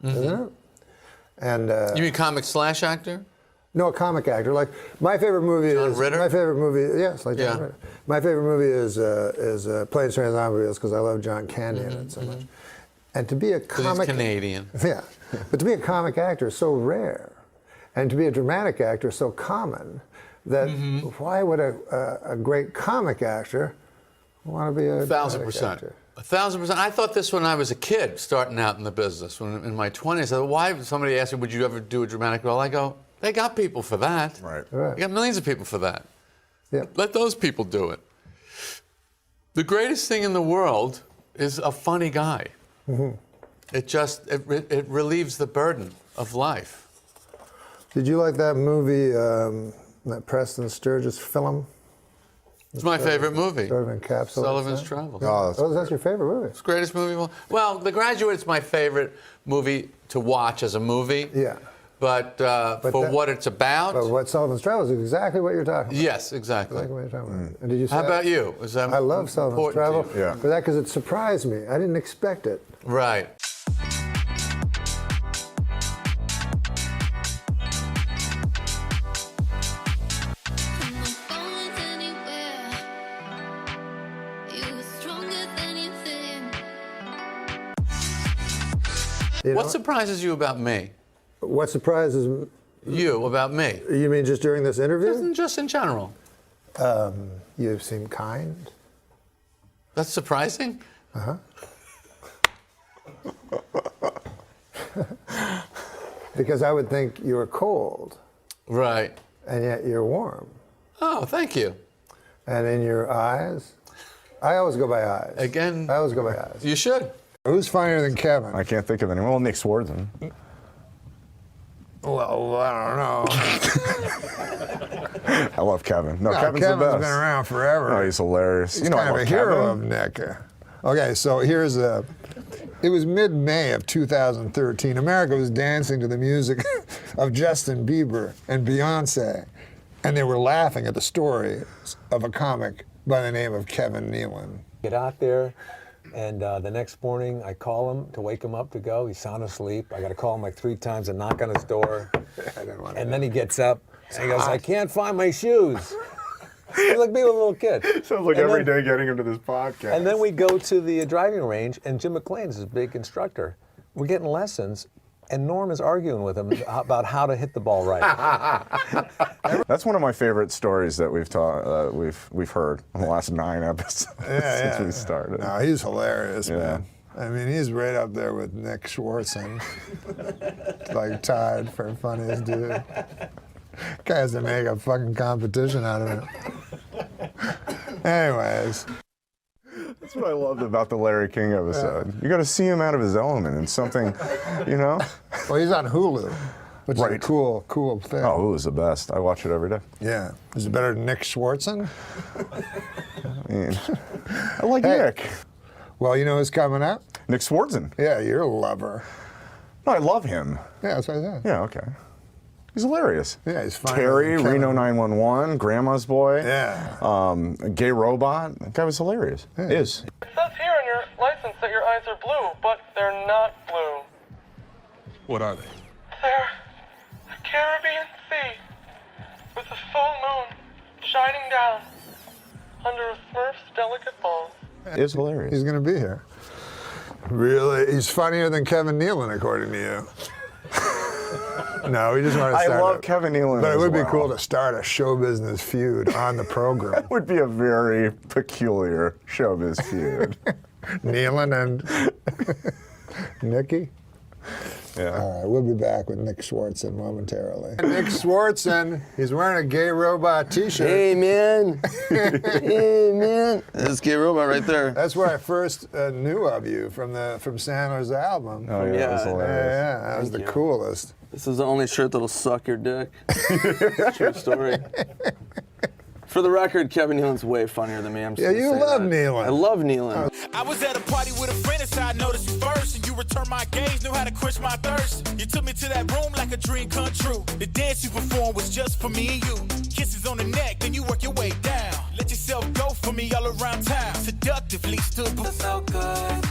Isn't it? And you mean comic / actor? No, a comic actor. Like my favorite movie John is Ritter? my favorite movie. Yes, like John Ritter. My favorite movie is Planes, Trains, and Automobiles because I love John Candy in it so much. And to be a comic, he's Canadian. Yeah, but to be a comic actor is so rare, and to be a dramatic actor is so common that why would a great comic actor want to be a 1,000%. actor? 1,000%. I thought this when I was a kid, starting out in the business. When in my 20s, I said, why? Somebody asked me, would you ever do a dramatic role? I go, they got people for that. Right. They got millions of people for that. Yeah. Let those people do it. The greatest thing in the world is a funny guy. It relieves the burden of life. Did you like that movie, that Preston Sturges film? It's my favorite movie. Sort of encapsulates Sullivan's that? Travels. Oh, that's your favorite movie. It's the greatest movie. Well, The Graduate's my favorite movie to watch as a movie. Yeah. But for what it's about. But what Sullivan's Travels is exactly what you're talking about. Yes, exactly. Exactly what you're talking about. And did you say How about you? Is that I love Sullivan's Travel important to you? for that because it surprised me. I didn't expect it. Right. What surprises you about me? What surprises you about me? You mean just during this interview? Just in general. You seem kind. That's surprising? Uh-huh. Because I would think you're cold. Right. And yet you're warm. Oh, thank you. And in your eyes, I always go by eyes. Again. I always go by eyes. You should. Who's funnier than Kevin? I can't think of anyone. Well, Nick Swardson. Well, I don't know. I love Kevin. No, Kevin's Kevin's the best. been around forever. Oh, he's hilarious. He's you know, kind I of love a hero Kevin. of Nick. Okay, so here's a. It was mid-May of 2013. America was dancing to the music of Justin Bieber and Beyonce, and they were laughing at the story of a comic by the name of Kevin Nealon. Get out there, and the next morning I call him to wake him up to go. He's sound asleep. I got to call him like 3 times and knock on his door. And then he gets up and he goes, I can't find my shoes. He's like being a little kid. Sounds like And every then- day getting him to this podcast. And then we go to the driving range, and Jim McClain's his big instructor. We're getting lessons, and Norm is arguing with him about how to hit the ball right. That's one of my favorite stories that we've taught. We've heard in the last 9 episodes since we started. No, he's hilarious, Yeah. man. I mean, he's right up there with Nick Swardson, like tied for funniest dude. Guy has to make a fucking competition out of it. Anyways. That's what I loved about the Larry King episode. You got to see him out of his element and something, you know? Well, he's on Hulu, which is a cool thing. Oh, Hulu's the best. I watch it every day. Yeah. Is it better than Nick Swardson? I mean, I like Nick. Well, you know who's coming up? Nick Swardson. Yeah, you're a lover. No, I love him. Yeah, that's what I said. Yeah, okay. He's hilarious. Yeah, he's fine. Terry, Reno 911, Grandma's Boy. Yeah. Gay Robot. That guy was hilarious. Is. It says here on your license that your eyes are blue, but they're not blue. What are they? They're the Caribbean Sea with a full moon shining down under a Smurf's delicate balls. Is hilarious. He's going to be here. Really? He's funnier than Kevin Nealon, according to you. No, we just want to I start love Kevin Nealon But it as would be well. cool to start a show business feud on the program. That would be a very peculiar showbiz feud. Nealon and Nikki? Yeah. All right, we'll be back with Nick Swardson momentarily. Nick Swardson, he's wearing a Gay Robot t-shirt. Hey, man. Hey, man. That's Gay Robot right there. That's where I first knew of you, from Sandler's album. Oh, yeah, that was hilarious. Yeah, that was the coolest. This is the only shirt that'll suck your dick. True story. For the record, Kevin Nealon's way funnier than me. I'm just Yeah, gonna you say love that. Nealon. I love Nealon. I was at a party with a friend and I noticed you first, and you returned my gaze, knew how to quench my thirst. You took me to that room like a dream come true. The dance you performed was just for me and you. Kisses on the neck, then you work your way down. Let yourself go for me all around town. Seductively stood so good.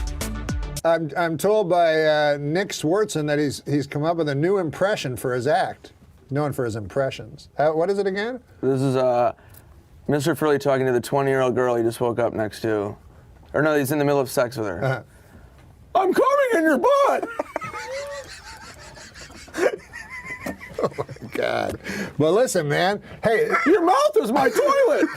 I'm told by Nick Swardson that he's come up with a new impression for his act, known for his impressions. What is it again? This is Mr. Furley talking to the 20-year-old girl he just woke up next to. Or no, he's in the middle of sex with her. I'm coming in your butt! Oh my God. Well, listen, man. Hey, your mouth is my toilet!